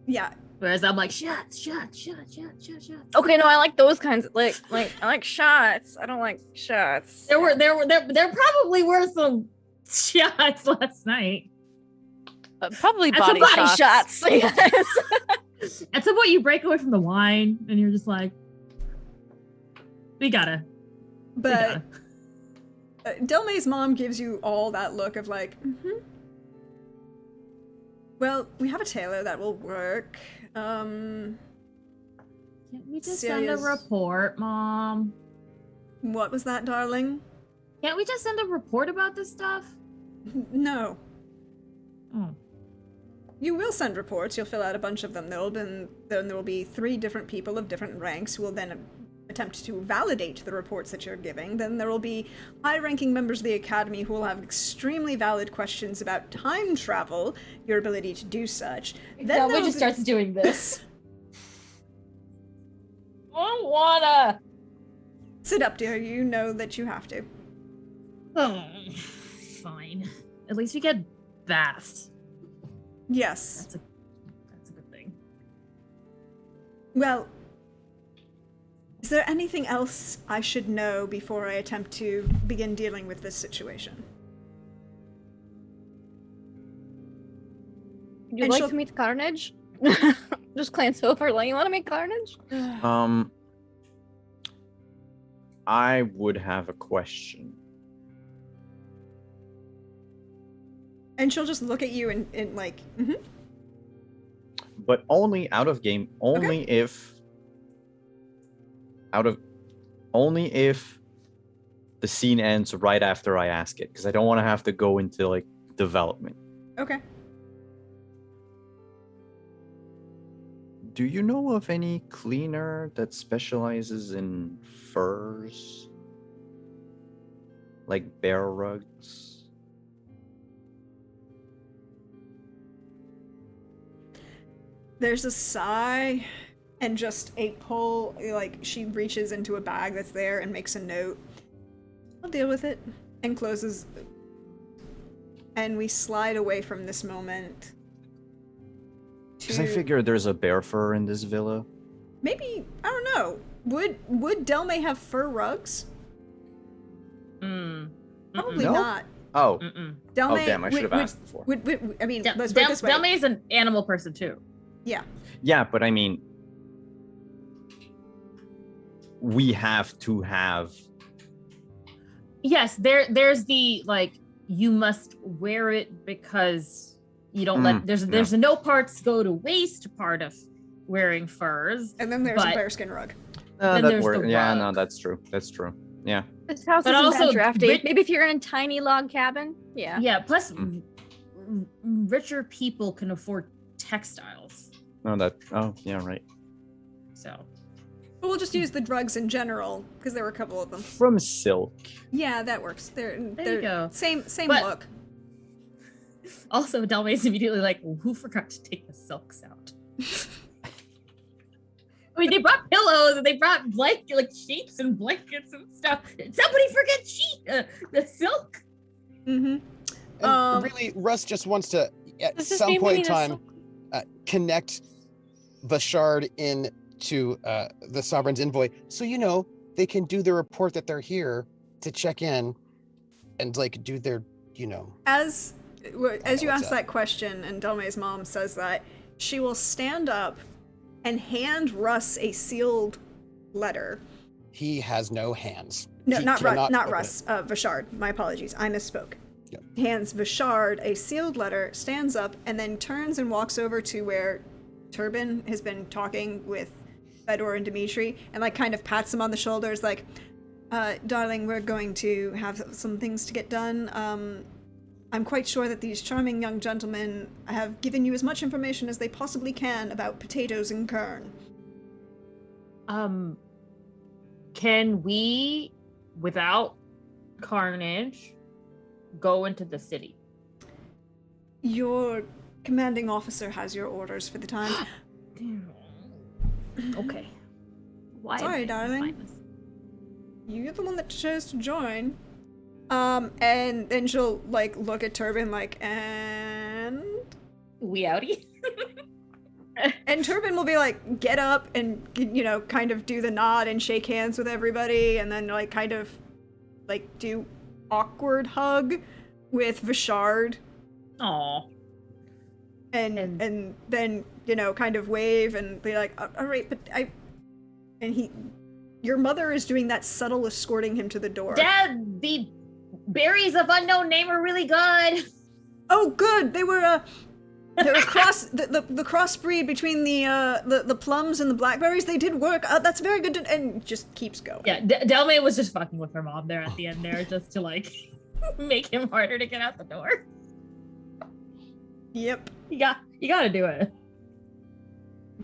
Yeah. Whereas I'm like, shots. Okay, no, I like those kinds of like I like shots. I don't like shots. There probably were some shots last night. Probably And some body, body shots. Yes. At some point, you break away from the wine, and you're just like, we gotta. But Delmae's mom gives you all that look of like, mm-hmm. Well, we have a tailor that will work. Can't we just Celia's- send a report, Mom? What was that, darling? Can't we just send a report about this stuff? No. Oh. You will send reports. You'll fill out a bunch of them. Then there will be 3 different people of different ranks who will then attempt to validate the reports that you're giving. Then there will be high-ranking members of the Academy who will have extremely valid questions about time travel, your ability to do such. Then Delmae there just will starts doing this. I don't wanna. Sit up, dear. You know that you have to. Oh, fine. At least we get bathed. Yes. That's a good thing. Well, is there anything else I should know before I attempt to begin dealing with this situation? Would you And like she'll- to meet Carnage? Just glance over. Like, you want to meet Carnage? I would have a question. And she'll just look at you and like, mm-hmm. But only out of game, only if the scene ends right after I ask it, because I don't want to have to go into like development. Okay. Do you know of any cleaner that specializes in furs? Like bear rugs? There's a sigh and just a pull, like she reaches into a bag that's there and makes a note. I'll deal with it. And closes. And we slide away from this moment. Because I figure there's a bear fur in this villa. Maybe, I don't know. Would Delmae have fur rugs? Probably No? not. Oh, Delmae, damn! I should have asked before. I mean, let's put it this way. Delmae is an animal person too. Yeah. Yeah, but I mean, we have to have. Yes, there's the like you must wear it because you don't let there's a no parts go to waste part of wearing furs. And then there's a but- bearskin rug. Then there's the Yeah, rug. no, that's true. That's true. Yeah. This house But isn't also that drafty. rich- Maybe if you're in a tiny log cabin. Yeah. Yeah, plus richer people can afford textiles. No, that. Oh, yeah, right. So But we'll just use the drugs in general because there were a couple of them. From silk. Yeah, that works. They're you go. Same But- look. also Delmae's immediately like, well, who forgot to take the silks out? I mean, they brought pillows and they brought sheets and blankets and stuff. Somebody forget the silk. Mm-hmm. And really, Russ just wants to, at Does this some mean we point in need a time, connect Vashard into the Sovereign's envoy, so they can do the report that they're here to check in, and like do their, As you what's ask up. that question, and Delmae's mom says that, she will stand up and hand Russ a sealed letter. He has no hands. No, He not cannot open Russ. Vashard. My apologies. I misspoke. Yep. Hands Vashard a sealed letter, stands up, and then turns and walks over to where Turbin has been talking with Fedor and Dimitri, and like kind of pats him on the shoulders, like, darling, we're going to have some things to get done. I'm quite sure that these charming young gentlemen have given you as much information as they possibly can about potatoes and kern. Can we, without carnage, go into the city? Your commanding officer has your orders for the time. Okay. Why? Sorry, darling. You're the one that chose to join. And then she'll like look at Turbin like, and We outie? and Turbin will be like, get up and kind of do the nod and shake hands with everybody, and then like kind of like do awkward hug with Vishard. Aw. And then kind of wave and be like, all right, but your mother is doing that subtle escorting him to the door. Dad, the berries of unknown name are really good. Oh, good. They were cross the crossbreed between the plums and the blackberries. They did work. That's very good. And just keeps going. Yeah, Delmae was just fucking with her mom there at the end there, just to like make him harder to get out the door. Yep. You gotta do it.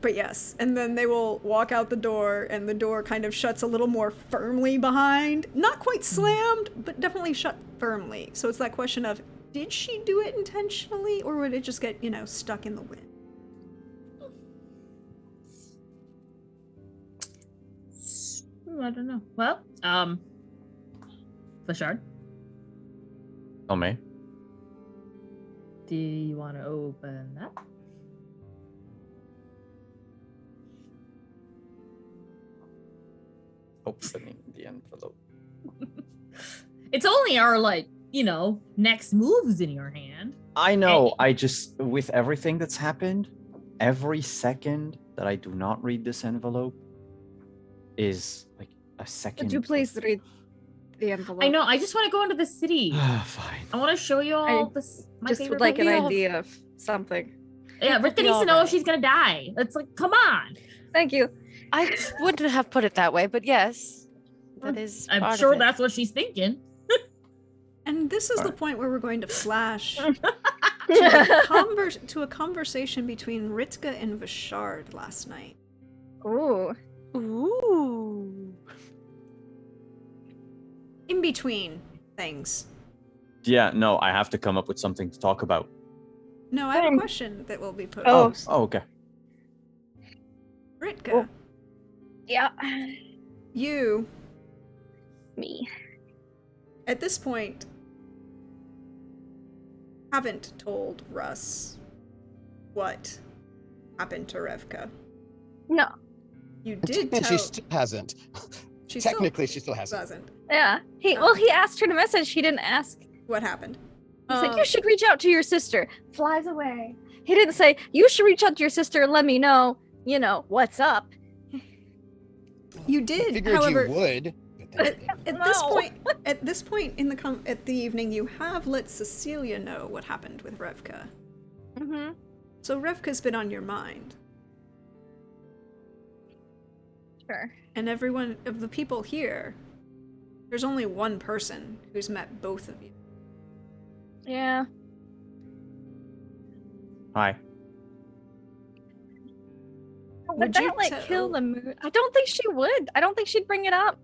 But yes, and then they will walk out the door, and the door kind of shuts a little more firmly behind. Not quite slammed, but definitely shut firmly. So it's that question of, did she do it intentionally, or would it just get, stuck in the wind? I don't know. Well, Flashard, Delmae. do you want to open that? Opening the envelope. It's only our next moves in your hand. I know. I just, with everything that's happened, every second that I do not read this envelope is like a second. Could you please read the envelope? I know. I just want to go into the city. Fine. I want to show you all this. My just favorite would like an reveals. idea of something. Yeah, Rita needs to know if she's gonna die. It's like, come on. Thank you. I wouldn't have put it that way, but yes, that is. I'm part sure of it. that's what she's thinking. And this is the point where we're going to flash to a conversation between Ritka and Vishard last night. Ooh. Ooh. In between things. Yeah, no, I have to come up with something to talk about. No, I have a question that will be put. Oh. Oh, okay. Ritka, Oh. Yeah. you, Me. at this point, haven't told Russ what happened to Revka. No. You did And tell... she still hasn't. she Technically, she still hasn't. hasn't. Yeah. He asked her to message. He didn't ask. What happened? He's like, you should reach out to your sister. Flies away. He didn't say, you should reach out to your sister and let me know, what's up. You I did, figured however... you would. But then- At this point in the evening, you have let Cecilia know what happened with Revka. Mm-hmm. So Revka's been on your mind, Sure. and everyone of the people here, there's only one person who's met both of you. Yeah. Hi. Would Would you that kill the mood? I don't think she would. I don't think she'd bring it up.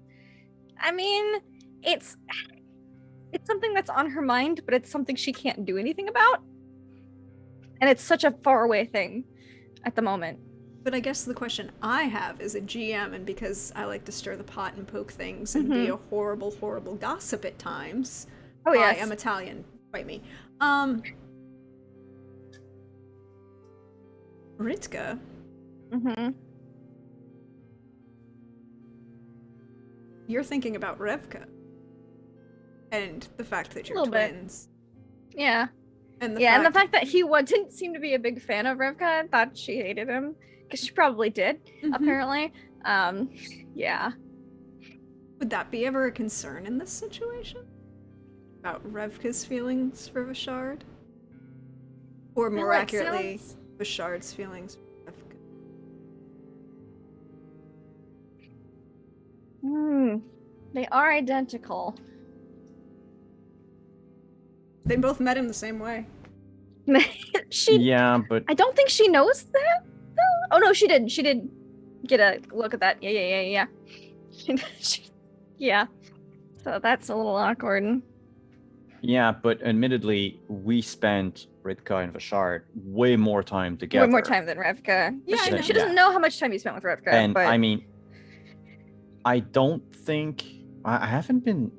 I mean, it's something that's on her mind, but it's something she can't do anything about. And it's such a faraway thing at the moment. But I guess the question I have as a GM, and because I like to stir the pot and poke things and be a horrible, horrible gossip at times. Oh, yes. I am Italian. Fight me. Ritka, Mm-hmm. you're thinking about Revka. And the fact that you're Little bit. twins. Yeah. And And the fact that he didn't seem to be a big fan of Revka, I thought she hated him. Because she probably did, apparently. Yeah. Would that be ever a concern in this situation? About Revka's feelings for Vishard? Or more No, it accurately, sounds- Vishard's feelings for Revka? They are identical. They both met him the same way. Yeah, but I don't think she knows that, though. Oh, no, she did. She did get a look at that. Yeah. Yeah. So that's a little awkward. Yeah, but admittedly, we spent Ritka and Vashard way more time together. Way more time than Revka. Yeah, I know. She doesn't know how much time you spent with Revka. And but I mean, I don't think I haven't been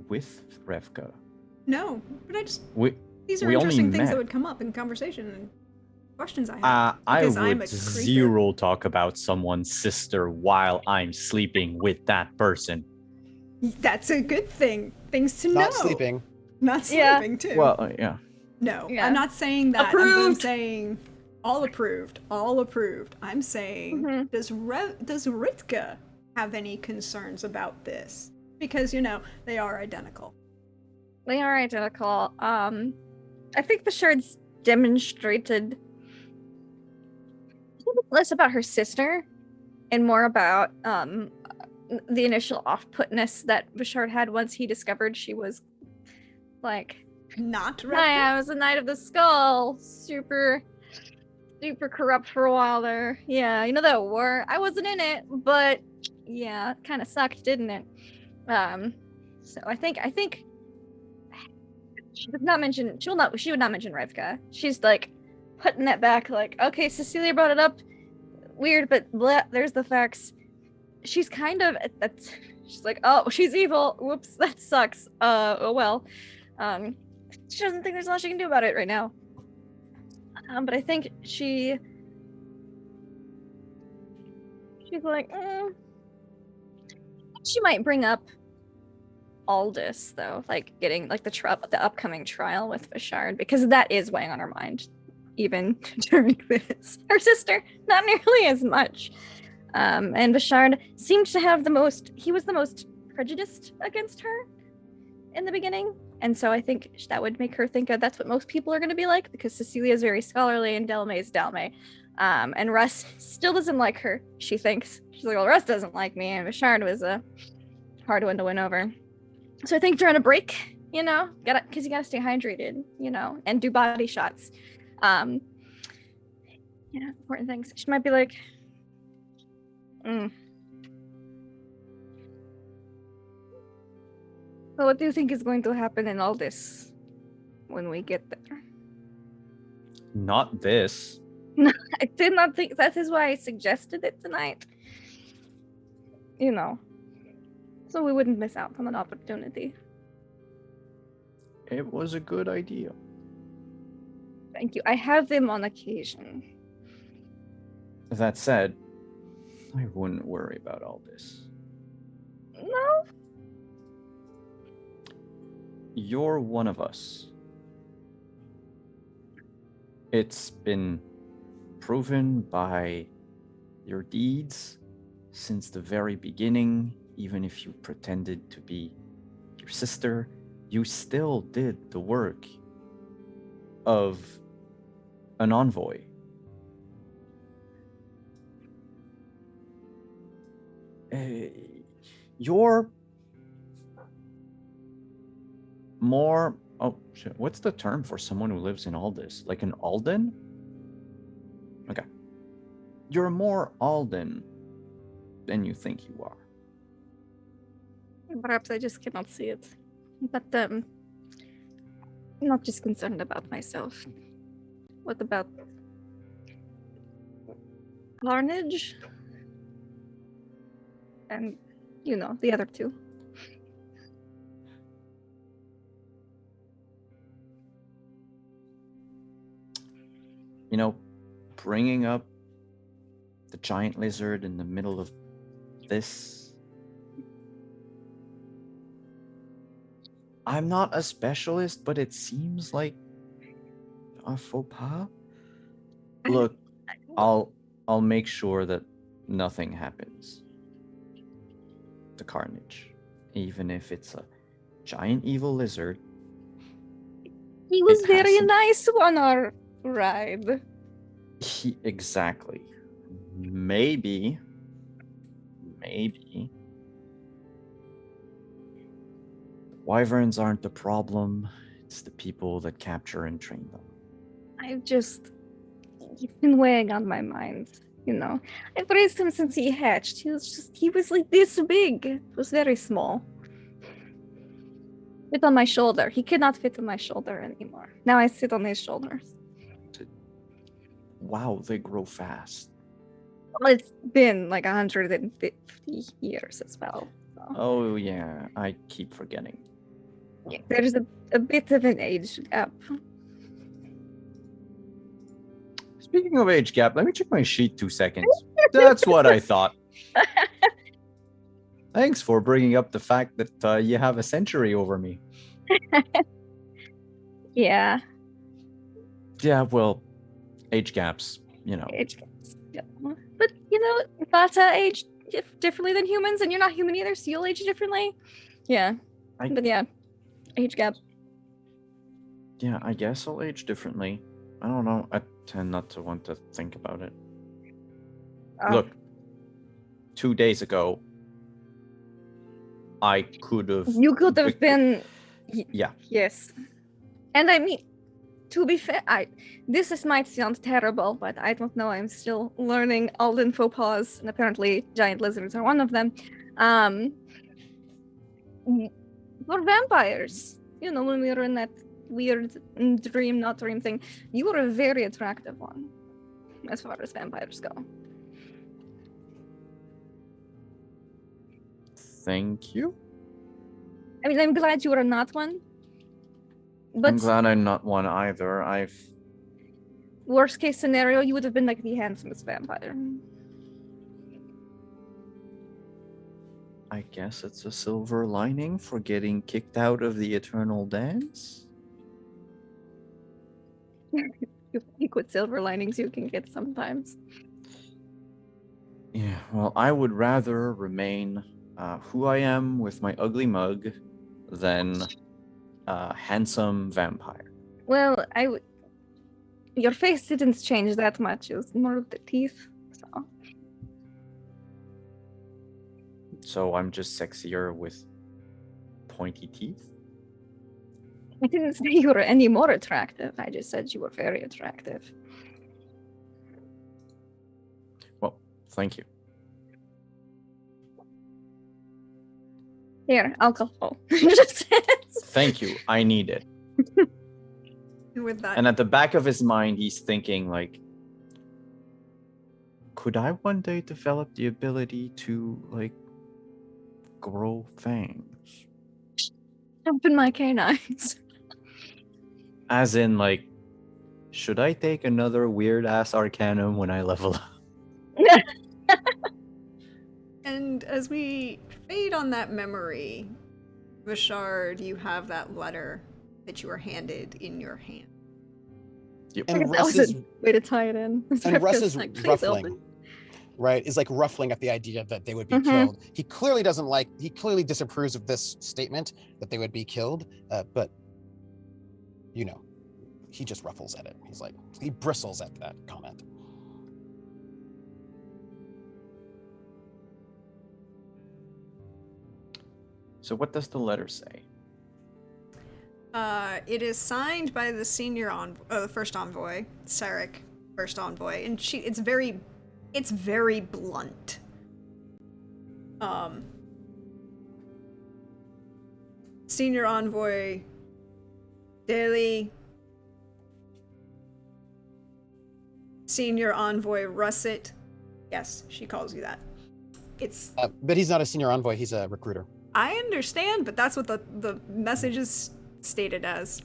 with Revka. No, but these are we only interesting things met. that would come up in conversation and questions I have. I because I'm a would creeper. zero talk about someone's sister while I'm sleeping with that person. That's a good thing. Things to know. Not sleeping. Not Yeah. sleeping too. Well, yeah. No, Yeah. I'm not saying that. I'm Approved. saying all approved. All approved. I'm saying, Mhm. does Ritka have any concerns about this? Because, they are identical. they are identical. I think Bashard's demonstrated less about her sister and more about the initial off-putness that Bashard had once he discovered she was like, Not Ritka. hi, I was the Knight of the Skull. Super corrupt for a while there. Yeah, you know that war? I wasn't in it, but yeah, it kind of sucked, didn't it? So I think she would not mention Revka. She's like putting that back, like, okay, Cecilia brought it up. Weird, but blah, there's the facts. She's kind of she's like, oh, she's evil. Whoops, that sucks. Oh well. She doesn't think there's a lot she can do about it right now. But I think she's like, she might bring up Aldis though, like getting like the upcoming trial with Bashard, because that is weighing on her mind, even during this. Her sister, not nearly as much. And Bashard seemed to have he was the most prejudiced against her in the beginning. And so I think that would make her think that's what most people are going to be like, because Cecilia is very scholarly and Delmae is Delmae. And Russ still doesn't like her, she thinks. She's like, well, Russ doesn't like me, and Bashard was a hard one to win over. So I think during a break, because you gotta stay hydrated, and do body shots. Important things. She might be like, So what do you think is going to happen in all this when we get there? Not this. I did not think that is why I suggested it tonight. So we wouldn't miss out on an opportunity. It was a good idea. Thank you. I have them on occasion. That said, I wouldn't worry about all this. No? You're one of us. It's been proven by your deeds since the very beginning. Even if you pretended to be your sister, you still did the work of an envoy. You're more... Oh, shit. What's the term for someone who lives in Aldis? Like an Alden? Okay. You're more Alden than you think you are. Perhaps I just cannot see it. But I'm not just concerned about myself. What about Carnage? And, the other two. Bringing up the giant lizard in the middle of this. I'm not a specialist, but it seems like a faux pas. Look, I'll make sure that nothing happens to Carnage, even if it's a giant evil lizard. He was It very hasn't- nice on our ride. Exactly. Maybe wyverns aren't the problem. It's the people that capture and train them. It's been weighing on my mind. you know. I've raised him since he hatched. He was like this big. It was very small. Fit on my shoulder. He could not fit on my shoulder anymore. Now I sit on his shoulders. Wow, they grow fast. Well, it's been like 150 years as well. So. Oh yeah, I keep forgetting. Yeah, there's a bit of an age gap. Speaking of age gap, let me check my sheet 2 seconds. That's what I thought. Thanks for bringing up the fact that you have a century over me. Yeah. Yeah, well, age gaps, Age gaps. Yeah. But Vata age differently than humans, and you're not human either, so you'll age differently. Yeah. But yeah, age gap. Yeah, I guess I'll age differently. I don't know. I tend not to want to think about it. Look, 2 days ago, I could have. You could have been. Yeah. Yes. And I mean, to be fair, this might sound terrible, but I don't know. I'm still learning Alden faux pas, and apparently giant lizards are one of them. For vampires, when we were in that weird dream, not dream thing, you were a very attractive one, as far as vampires go. Thank you. I mean, I'm glad you are not one. But I'm glad I'm not one either. Worst case scenario, you would have been like the handsomest vampire. I guess it's a silver lining for getting kicked out of the eternal dance. You think with silver linings you can get sometimes. Yeah, well, I would rather remain who I am with my ugly mug than handsome vampire. Well, your face didn't change that much. It was more of the teeth. So I'm just sexier with pointy teeth? I didn't say you were any more attractive. I just said you were very attractive. Well, thank you. Here, alcohol. Thank you. I need it. With that, And at the back of his mind, he's thinking like, could I one day develop the ability to like grow fangs? Open my canines. As in like, should I take another weird ass arcanum when I level up? and as we fade on that memory, Vishard, you have that letter that you were handed in your hand. Yep. And that Russ was is, a way to tie it in. and Russ is Like, please ruffling, open. right? Is like ruffling at the idea that they would be Mhm. killed. He clearly he clearly disapproves of this statement that they would be killed, but he just ruffles at it. He bristles at that comment. So what does the letter say? It is signed by the the first envoy, Sarek, first envoy, and it's very blunt. Senior envoy, Daily, senior envoy Russet. Yes, she calls you that. But he's not a senior envoy. He's a recruiter. I understand, but that's what the message is stated as.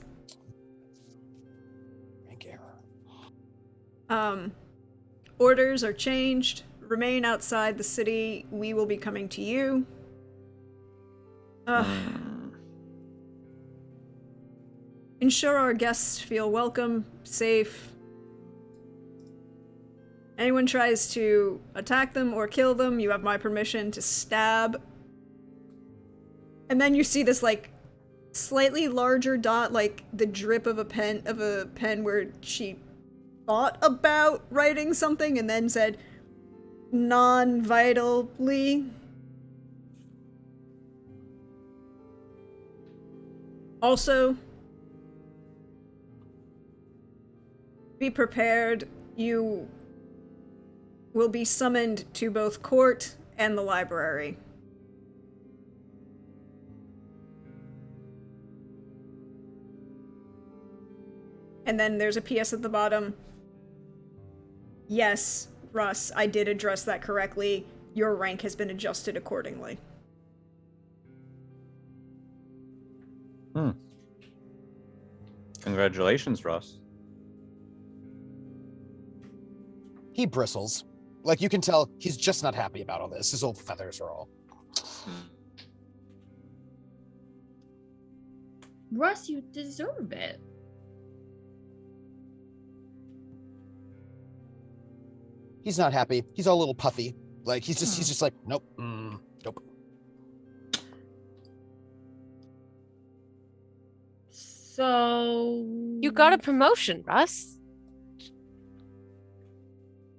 Rank error. Orders are changed. Remain outside the city. We will be coming to you. Ensure our guests feel welcome, safe. Anyone tries to attack them or kill them, you have my permission to stab. And then you see this slightly larger dot, like the drip of a pen where she thought about writing something and then said non-vitally. Also, be prepared. You will be summoned to both court and the library. And then there's a PS at the bottom. Yes, Russ, I did address that correctly. Your rank has been adjusted accordingly. Congratulations, Russ. He bristles. Like, you can tell he's just not happy about all this. His old feathers are all. Russ, you deserve it. He's not happy. He's all a little puffy. Like, he's just like, nope, nope. So You got a promotion, Russ.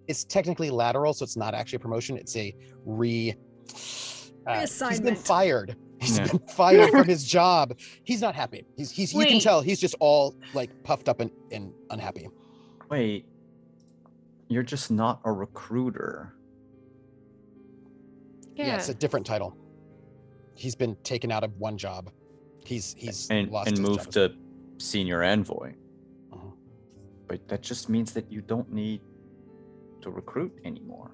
It's technically lateral, so it's not actually a promotion. It's a he's been Reassignment. fired. He's Yeah. been fired from his job. He's not happy. You can Wait. tell he's just all like puffed up and unhappy. Wait, you're just not a recruiter. Yeah, it's a different title. He's been taken out of one job. He's lost and his moved job. to senior envoy. Mhm. But that just means that you don't need to recruit anymore.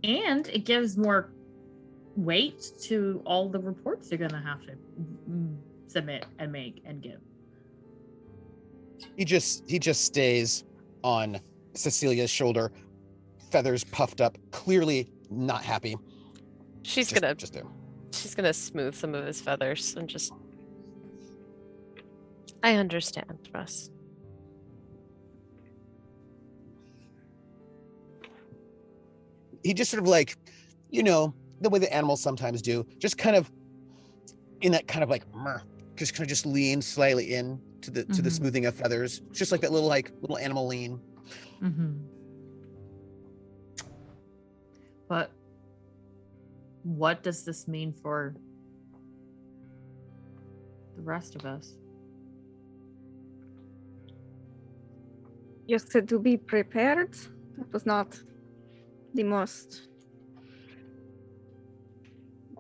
and it gives more weight to all the reports you're gonna have to submit and make and give. He just stays on Cecilia's shoulder, feathers puffed up, clearly not happy. She's gonna smooth some of his feathers and just. I understand, Russ. He just sort of like, the way the animals sometimes do, just kind of in that kind of like, just kind of just lean slightly in to the smoothing of feathers, just like that little animal lean. But what does this mean for the rest of us? You said to be prepared. That was not the most.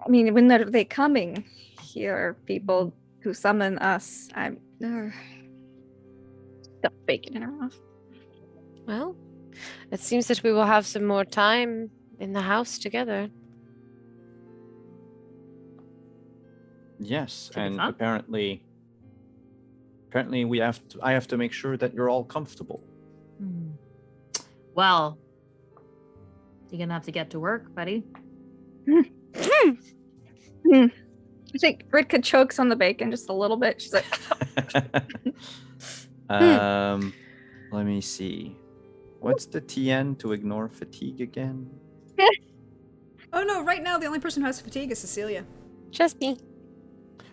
I mean, when are they coming here? People to summon us. I'm. Stuff bacon in her mouth. Well, it seems that we will have some more time in the house together. Yes, To be and fun. apparently I have to make sure that you're all comfortable. Well, you're gonna have to get to work, buddy. I think Ritka chokes on the bacon just a little bit. She's like, Let me see. What's the TN to ignore fatigue again? Oh no, right now the only person who has fatigue is Cecilia. Just me.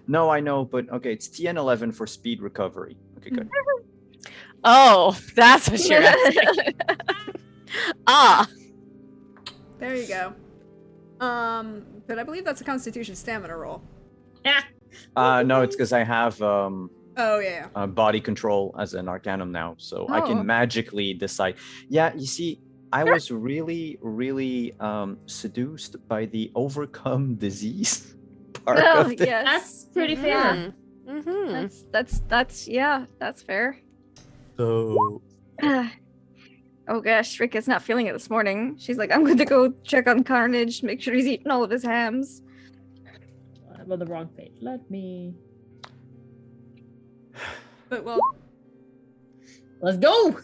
No, I know, but okay, it's TN 11 for speed recovery. Okay, good. Oh, that's what you're asking. There you go. But I believe that's a Constitution stamina roll. No, it's because I have Oh yeah. body control as an Arcanum now, so I Oh. can magically decide. Yeah, you see, I was really, really seduced by the overcome disease part oh of this. yes, That's pretty Mhm. fair. Mm-hmm. That's yeah, that's fair. So Oh gosh, Rika's not feeling it this morning. She's like, I'm going to go check on Carnage, make sure he's eaten all of his hams. I'm on the wrong page. Let me. But well, Let's go.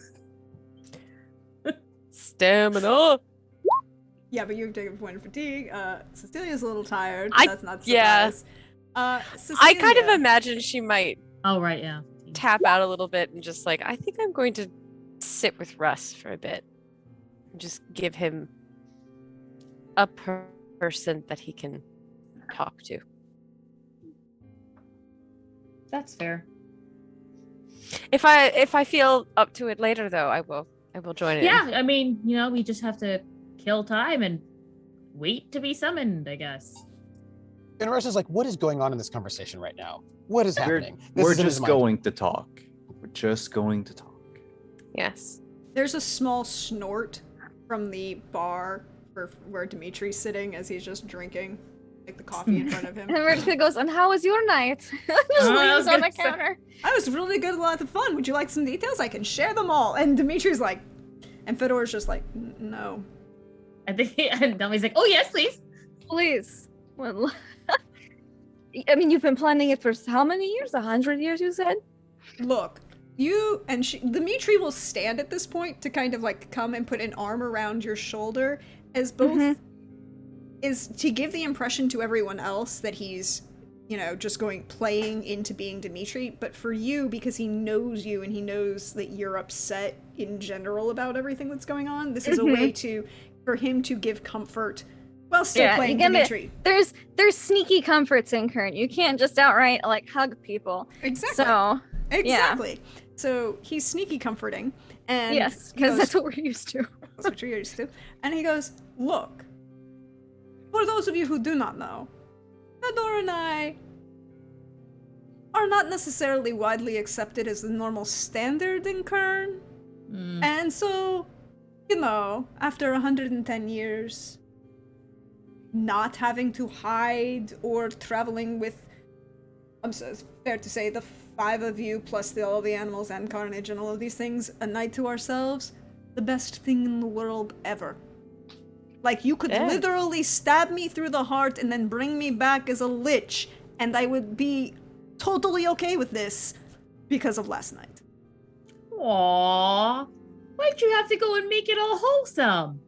Stamina. yeah, but you've taken a point of fatigue. Cecilia's a little tired. I- That's not a yeah. surprise. I kind of Cecilia- imagine she might Oh right, yeah. tap out a little bit and just like, I think I'm going to sit with Russ for a bit. And just give him a person that he can talk to. That's fair. If I feel up to it later though, I will join in. Yeah, I mean, we just have to kill time and wait to be summoned, I guess. And Russ is like, what is going on in this conversation right now? What is happening? This we're is in his just mind. going to talk. We're just going to talk. Yes. There's a small snort from the bar where Dimitri's sitting as he's just drinking, like the coffee in front of him. And Ritka goes, and how was your night? Just leans on the counter. I was really good, a lot of fun. Would you like some details? I can share them all. And Dimitri's like, and Fedor's just like, no. I think, and Delmae's like, oh yes, please. Please. Well, I mean, you've been planning it for how many years? 100 years, you said? Look, you and Dimitri will stand at this point to kind of like come and put an arm around your shoulder as both is to give the impression to everyone else that he's, you know, just playing into being Dimitri, but for you, because he knows you and he knows that you're upset in general about everything that's going on, this is a way for him to give comfort while still playing Dimitri. There's sneaky comforts in Kern. You can't just outright like hug people. Exactly. So exactly. So he's sneaky comforting, and yes, because that's what we're used to. That's what you're used to. And he goes, look, for those of you who do not know, Fedor and I are not necessarily widely accepted as the normal standard in Kern. And so, you know, after 110 years, not having to hide or traveling with, it's fair to say, the 5 of you plus all the animals and carnage and all of these things, a night to ourselves, the best thing in the world ever. Like, you could literally stab me through the heart and then bring me back as a lich, and I would be totally okay with this because of last night. Aww. Why'd you have to go and make it all wholesome?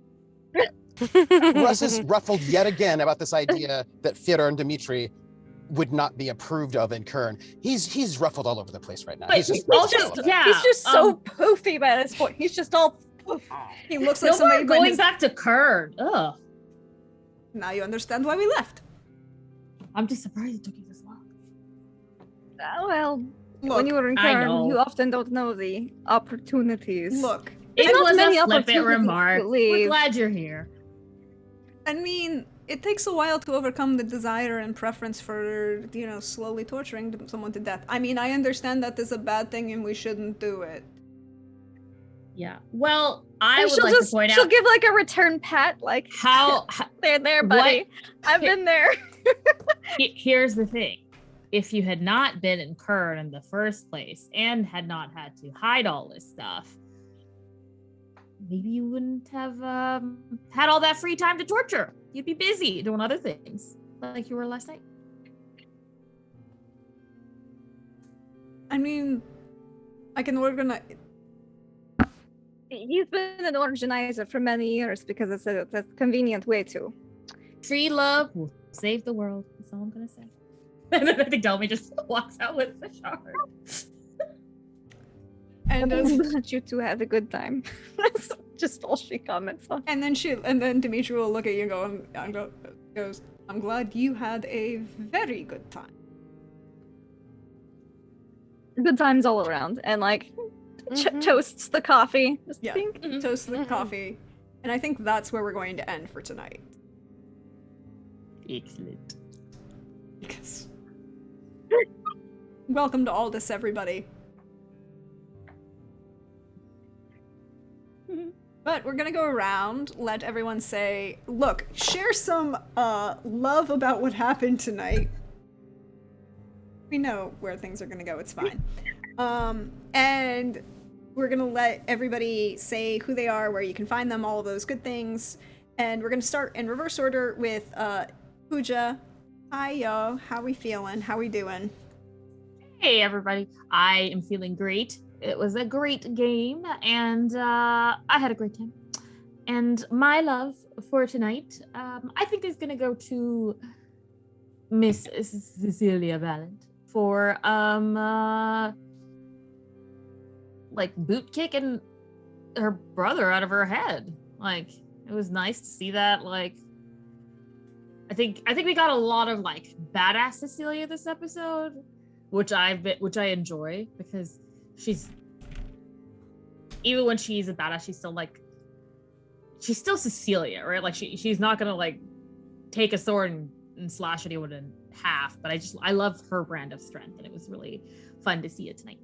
Russ is ruffled yet again about this idea that Fyodor and Dimitri would not be approved of in Kern. He's ruffled all over the place right now. But He's just he's just so poofy by this point. He's just all poof. He looks like no somebody more going back to Kern. Ugh. Now you understand why we left. I'm just surprised it took you this long. Well, Look, when you were in I Kern, know. you often don't know the opportunities. Look, It There's not was many a flippant opportunities remark. to We're leave. glad you're here. I mean, it takes a while to overcome the desire and preference for, you know, slowly torturing someone to death. I mean, I understand that is a bad thing and we shouldn't do it. Yeah. Well, I would she'll like to point she'll out give like a return pat, like how there, buddy. I've been there. here's the thing. If you had not been in Kern in the first place and had not had to hide all this stuff, maybe you wouldn't have had all that free time to torture. You'd be busy doing other things, like you were last night. I mean, I can organize. He's been an organizer for many years because it's a convenient way to. Free love will save the world. That's all I'm gonna say. And then I think Delmae just walks out with the shard. And I want you to have a good time. That's just all she comments on. and then Dimitri will look at you and goes, I'm glad you had a very good time. Good times all around, and like toasts the coffee. Just Yeah, think. toast the coffee. And I think that's where we're going to end for tonight. Excellent. Because welcome to Aldis, everybody. But we're gonna go around, let everyone say, look, share some love about what happened tonight. We know where things are gonna go, it's fine. And we're gonna let everybody say who they are, where you can find them, all of those good things. And we're gonna start in reverse order with Pooja. Hi, yo. How we feeling? How we doing? Hey, everybody. I am feeling great. It was a great game, and I had a great time. And my love for tonight, I think is going to go to Miss Cecilia Valent for, like, boot kicking her brother out of her head. Like, it was nice to see that, like, I think we got a lot of like badass Cecilia this episode, which I enjoy because she's, even when she's a badass, she's still Cecilia, right? Like she's not gonna like take a sword and slash anyone in half. But I love her brand of strength, and it was really fun to see it tonight.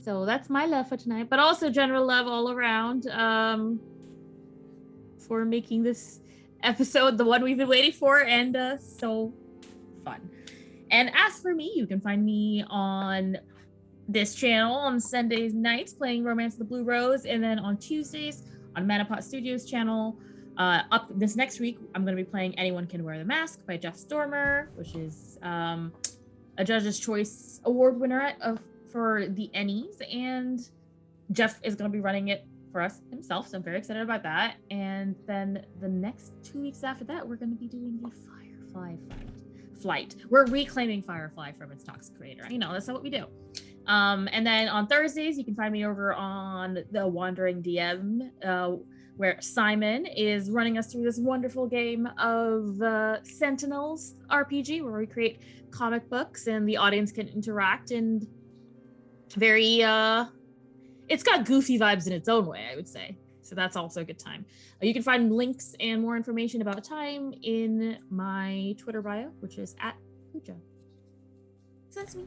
So that's my love for tonight, but also general love all around. for making this episode the one we've been waiting for, and so fun. And as for me, you can find me on this channel on Sundays nights playing Romance of the Blue Rose, and then on Tuesdays on Manapot Studios channel. Up this next week, I'm going to be playing Anyone Can Wear the Mask by Jeff Stormer, which is a Judge's Choice Award winner for the Ennies, and Jeff is going to be running it for us himself, so I'm very excited about that. And then the next 2 weeks after that, we're going to be doing the Firefly Flight. We're reclaiming Firefly from its toxic creator. You know, that's not what we do. And then on Thursdays, you can find me over on the Wandering DM, where Simon is running us through this wonderful game of Sentinels RPG, where we create comic books and the audience can interact, and very it's got goofy vibes in its own way, I would say. So that's also a good time. You can find links and more information about time in my Twitter bio, which is @Puja. So that's me.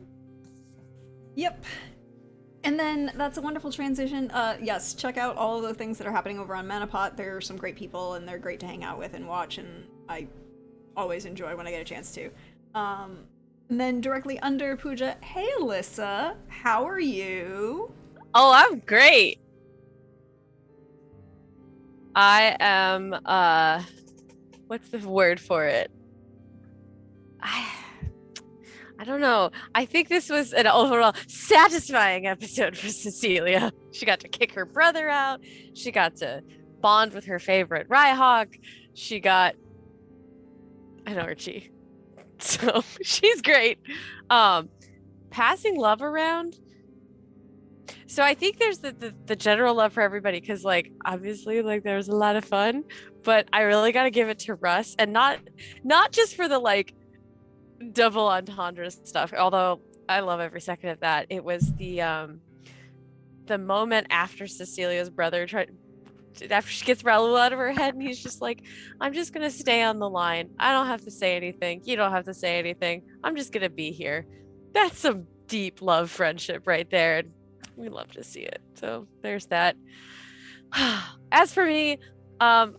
Yep. And then that's a wonderful transition. Yes, check out all of the things that are happening over on Manapot. There are some great people, and they're great to hang out with and watch, and I always enjoy when I get a chance to. And then directly under Puja, hey Alyssa, how are you? Oh, I'm great. I am, what's the word for it? I don't know. I think this was an overall satisfying episode for Cecilia. She got to kick her brother out. She got to bond with her favorite Rhyhawk. She got an Archie. So she's great. Passing love around. So I think there's the general love for everybody, because like obviously like there was a lot of fun, but I really got to give it to Russ, and not just for the like double entendre stuff, although I love every second of that. It was the moment after Cecilia's brother after she gets Raoul out of her head, and he's just like, I'm just gonna stay on the line. I don't have to say anything. You don't have to say anything. I'm just gonna be here. That's some deep love friendship right there, and we love to see it. So there's that. As for me, I'm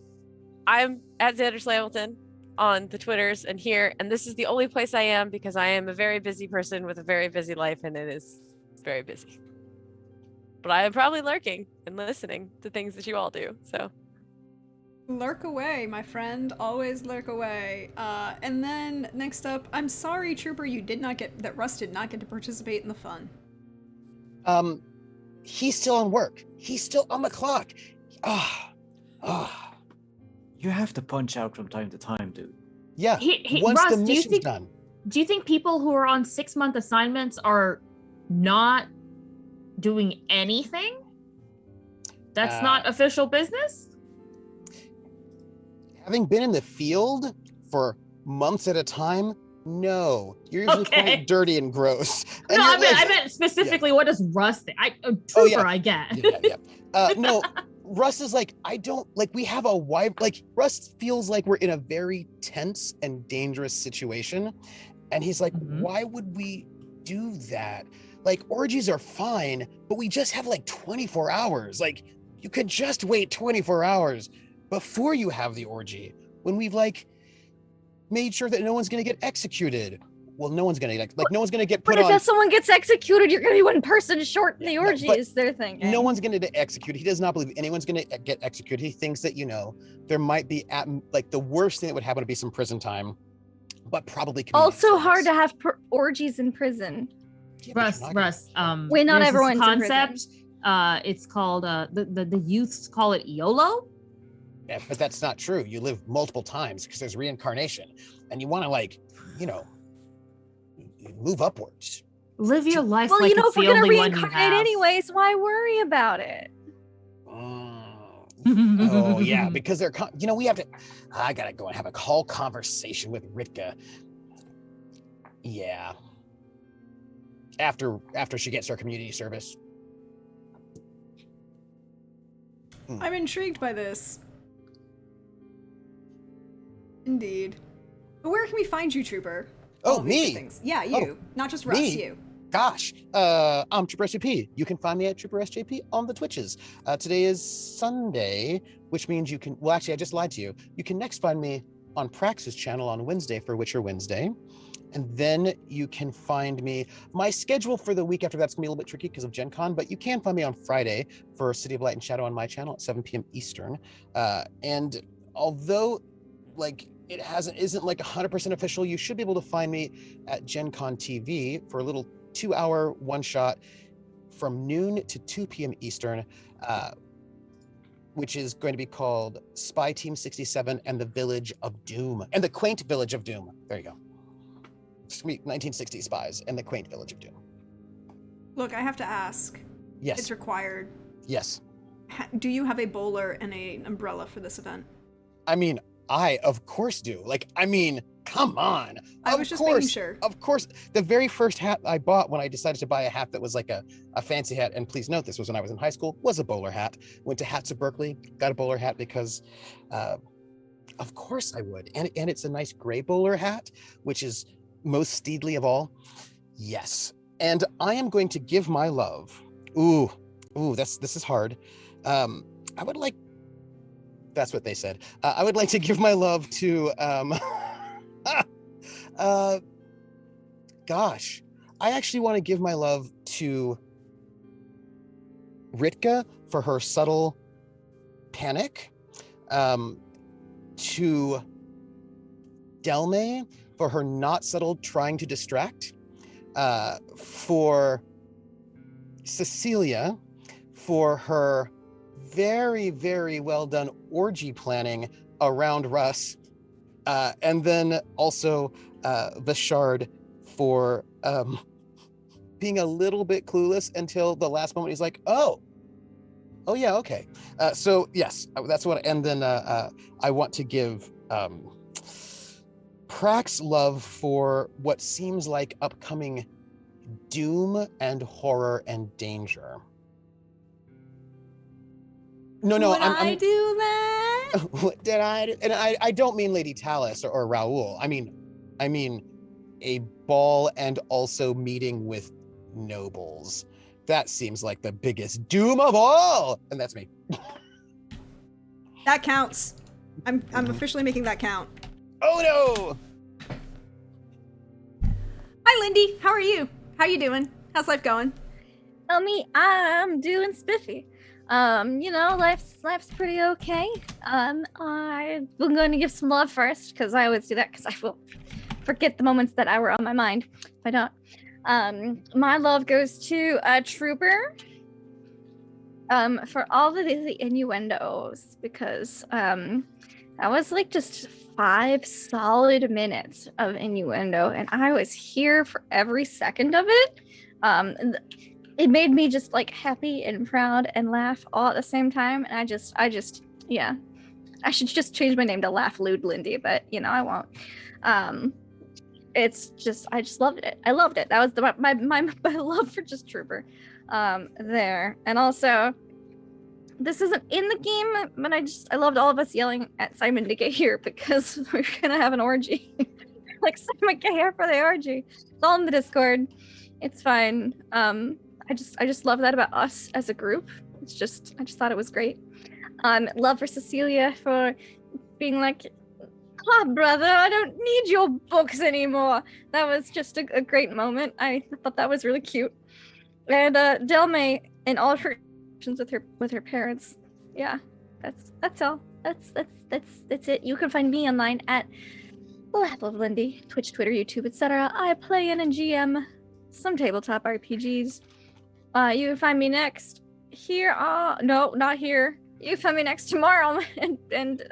at Xander Hamilton on the Twitters and here, and this is the only place I am because I am a very busy person with a very busy life, and it is very busy. But I am probably lurking and listening to things that you all do. So Lurk away, my friend. Always lurk away. And then next up, I'm sorry, Trooper, that Russ did not get to participate in the fun. He's still on work. He's still on the clock. You have to punch out from time to time, dude. Yeah. Once Russ, the mission's done. Do you think people who are on 6-month assignments are not doing anything? That's not official business? Having been in the field for months at a time, no. You're usually quite dirty and gross. And No, I meant specifically, what does Russ think? Trooper, I get. No, Russ is like, we have a wide, Russ feels like we're in a very tense and dangerous situation. And he's like, why would we do that? Like, orgies are fine, but we just have 24 hours. Like, you could just wait 24 hours before you have the orgy, when we've made sure that no one's going to get executed. Well, no one's going to no one's going to get put on. But if someone gets executed, you're going to be one person short in the orgy, is their thing. No one's going to get executed. He does not believe anyone's going to get executed. He thinks that, there might be the worst thing that would happen would be some prison time, but probably also hard to have orgies in prison. Yeah, Russ, wait, not there's everyone's this in prison. concept. It's called the youths call it YOLO. Yeah, but that's not true. You live multiple times because there's reincarnation, and you want to move upwards. Live your life. Well, like if it's we're the gonna only one you reincarnate have. anyways, why worry about it? Oh yeah, because they're we have to. I gotta go and have a whole conversation with Ritka. Yeah. After she gets her community service. I'm intrigued by this. Indeed. But where can we find you, Trooper? Oh, All these me? things. Yeah, you. Not just Russ, me? you. I'm Trooper SJP. You can find me at Trooper SJP on the Twitches. Today is Sunday, which means you can, well, actually, I just lied to you. You can next find me on Prax's channel on Wednesday for Witcher Wednesday. And then you can find me, my schedule for the week after that's gonna be a little bit tricky because of Gen Con, but you can find me on Friday for City of Light and Shadow on my channel at 7 p.m. Eastern. And although like it isn't like 100% official, you should be able to find me at Gen Con TV for a little 2-hour one-shot from noon to 2 p.m. Eastern, which is going to be called Spy Team 67 and the Village of Doom, and the Quaint Village of Doom. There you go. It's gonna be 1960 spies and the Quaint Village of Doom. Look, I have to ask. Yes. It's required. Yes. Do you have a bowler and an umbrella for this event? I mean, I of course do. Like, I mean, come on. I was just making sure. Of course. The very first hat I bought when I decided to buy a hat that was like a fancy hat, and please note this was when I was in high school, was a bowler hat. Went to Hats of Berkeley, got a bowler hat because of course I would. And it's a nice gray bowler hat, which is most steedly of all. Yes. And I am going to give my love. Ooh, this is hard. I would like, that's what they said. I would like to give my love to, gosh, I actually want to give my love to Ritka for her subtle panic, to Delmae for her not subtle trying to distract, for Cecilia for her very, very well done orgy planning around Russ, and then also Vishard for being a little bit clueless until the last moment. He's like, oh yeah, okay. So yes, that's what. And then I want to give Prax love for what seems like upcoming doom and horror and danger. No, Would I do that? What did I do? And I don't mean Lady Talus or Raoul. I mean a ball and also meeting with nobles. That seems like the biggest doom of all, and that's me. That counts. I'm officially making that count. Oh no! Hi, Lindy. How are you? How you doing? How's life going? Tell me, I'm doing spiffy. You know, life's pretty okay. I'm going to give some love first because I always do that because I will forget the moments that were on my mind if I don't. My love goes to Trooper. For all of the innuendos because that was like just 5 solid minutes of innuendo, and I was here for every second of it. It made me just like happy and proud and laugh all at the same time. And I just, yeah, I should just change my name to Laugh Lewd Lindy, but you know, I won't. It's just, I just loved it. I loved it. That was my love for just Trooper there. And also, this isn't in the game, but I loved all of us yelling at Simon to get here because we're gonna have an orgy. Like, Simon, get here for the orgy. It's all in the Discord. It's fine. I just love that about us as a group. I just thought it was great. Love for Cecilia for being like, brother, I don't need your books anymore. That was just a great moment. I thought that was really cute. And Delmae and all of her with her parents. Yeah, that's all. That's it. You can find me online at Laugh of Lindy, Twitch, Twitter, YouTube, etc. I play in and GM some tabletop RPGs. You can find me next here. No, not here. You can find me next tomorrow and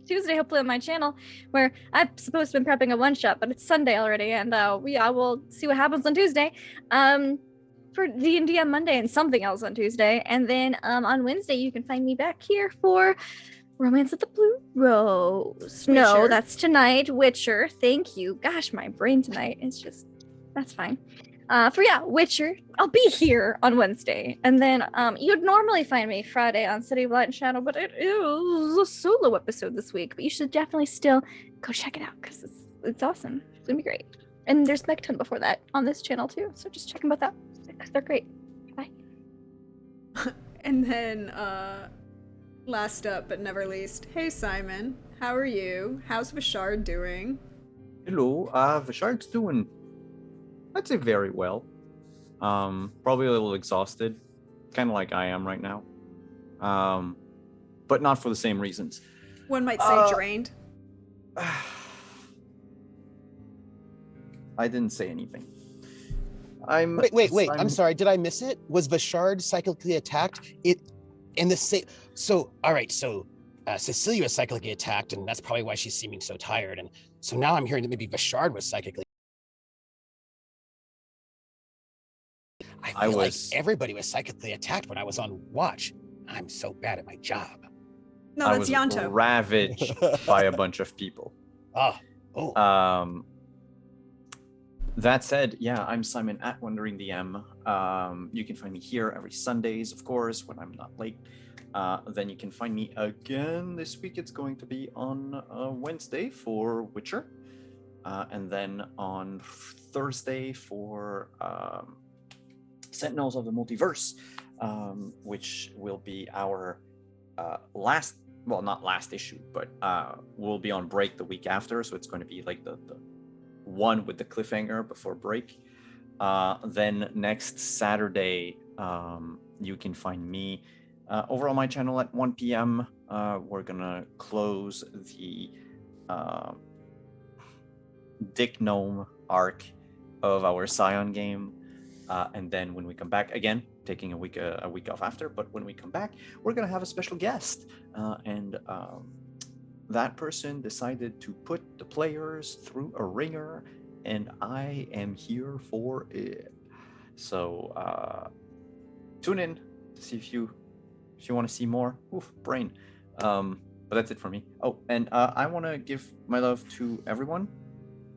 Tuesday, hopefully on my channel, where I'm supposed to be prepping a one-shot, but it's Sunday already, and I will see what happens on Tuesday. For D&D on Monday and something else on Tuesday, and then on Wednesday you can find me back here for Romance of the Blue Rose. Witcher. No, that's tonight. Witcher. Thank you. Gosh, my brain tonight is just, that's fine. Witcher. I'll be here on Wednesday, and then you'd normally find me Friday on City of Light and Shadow, but it is a solo episode this week. But you should definitely still go check it out because it's awesome. It's gonna be great. And there's Mechton before that on this channel too, so just check them both out because they're great. Bye. And then, last up but never least, hey Simon, how are you? How's Vishard doing? Hello, Vishard's doing, I'd say, very well. Probably a little exhausted, kind of like I am right now. But not for the same reasons. One might say drained. I didn't say anything. Wait. I'm sorry. Did I miss it? Was Vishard cyclically attacked? So, all right. So, Cecilia was cyclically attacked, and that's probably why she's seeming so tired. And so now I'm hearing that maybe Vishard was psychically. I feel like everybody was psychically attacked when I was on watch. I'm so bad at my job. No, I that's was Yanto. ravaged by a bunch of people. Oh. That said, yeah, I'm Simon at Wondering DM. You can find me here every Sundays, of course, when I'm not late. Then you can find me again this week. It's going to be on Wednesday for Witcher, and then on Thursday for Sentinels of the Multiverse, which will be our last, well, not last issue, but we'll be on break the week after, so it's going to be like the one with the cliffhanger before break. Then next Saturday, you can find me over on my channel at 1 p.m. We're gonna close the Dick Gnome arc of our Scion game, and then when we come back again, taking a week off after, but when we come back, we're gonna have a special guest, and that person decided to put the players through a ringer, and I am here for it. So tune in to see if you want to see more. Oof, brain. But that's it for me. Oh, and I want to give my love to everyone.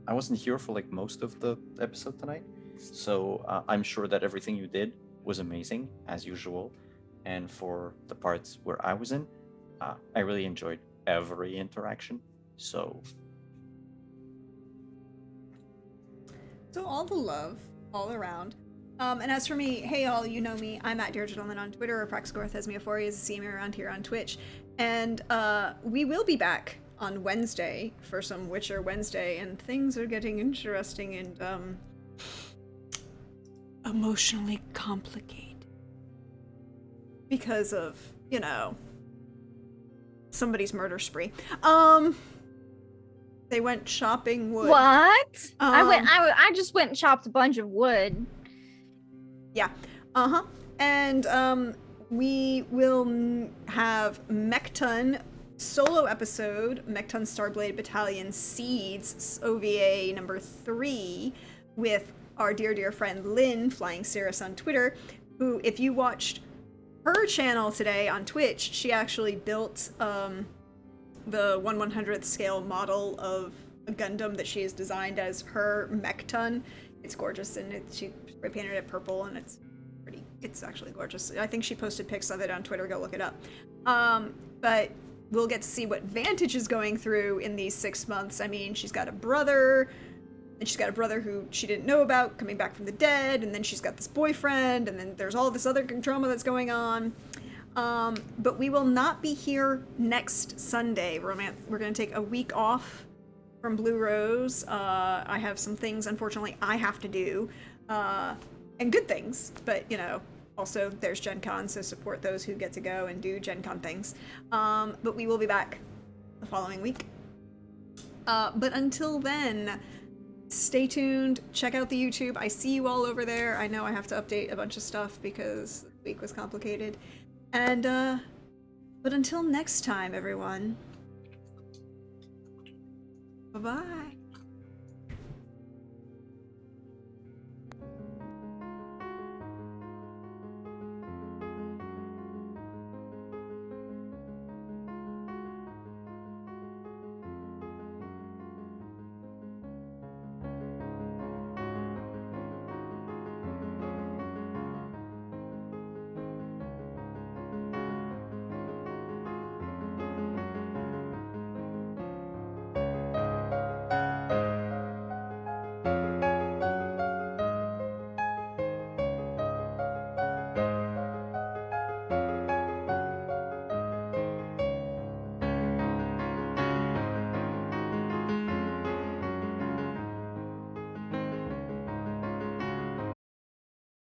I wasn't here for like most of the episode tonight, so I'm sure that everything you did was amazing as usual. And for the parts where I was in, I really enjoyed every interaction. So all the love all around. And as for me, hey all, you know me, I'm at Dear Gentleman on Twitter, or Praxagorth as Meophorias, see me around here on Twitch. And we will be back on Wednesday for some Witcher Wednesday, and things are getting interesting and emotionally complicated. Because of, you know, somebody's murder spree. They went chopping wood. What? I just went and chopped a bunch of wood. Yeah. And we will have Mechton solo episode, Mechton Starblade Battalion Seeds OVA number 3, with our dear friend Lynn, Flying Cirrus on Twitter, who, if you watched her channel today on Twitch, she actually built the 1/100th scale model of a Gundam that she has designed as her Mechton. It's gorgeous, and she spray painted it purple, and it's actually gorgeous. I think she posted pics of it on Twitter, go look it up. But we'll get to see what Vantage is going through in these 6 months. I mean, she's got a brother, and she's got a brother who she didn't know about coming back from the dead, and then she's got this boyfriend, and then there's all this other drama that's going on. But we will not be here next Sunday. We're going to take a week off from Blue Rose. I have some things, unfortunately, I have to do. And good things, but, you know, also there's Gen Con, so support those who get to go and do Gen Con things. But we will be back the following week. But until then, stay tuned, check out the YouTube. I see you all over there. I know I have to update a bunch of stuff because the week was complicated. And, but until next time, everyone. Bye-bye.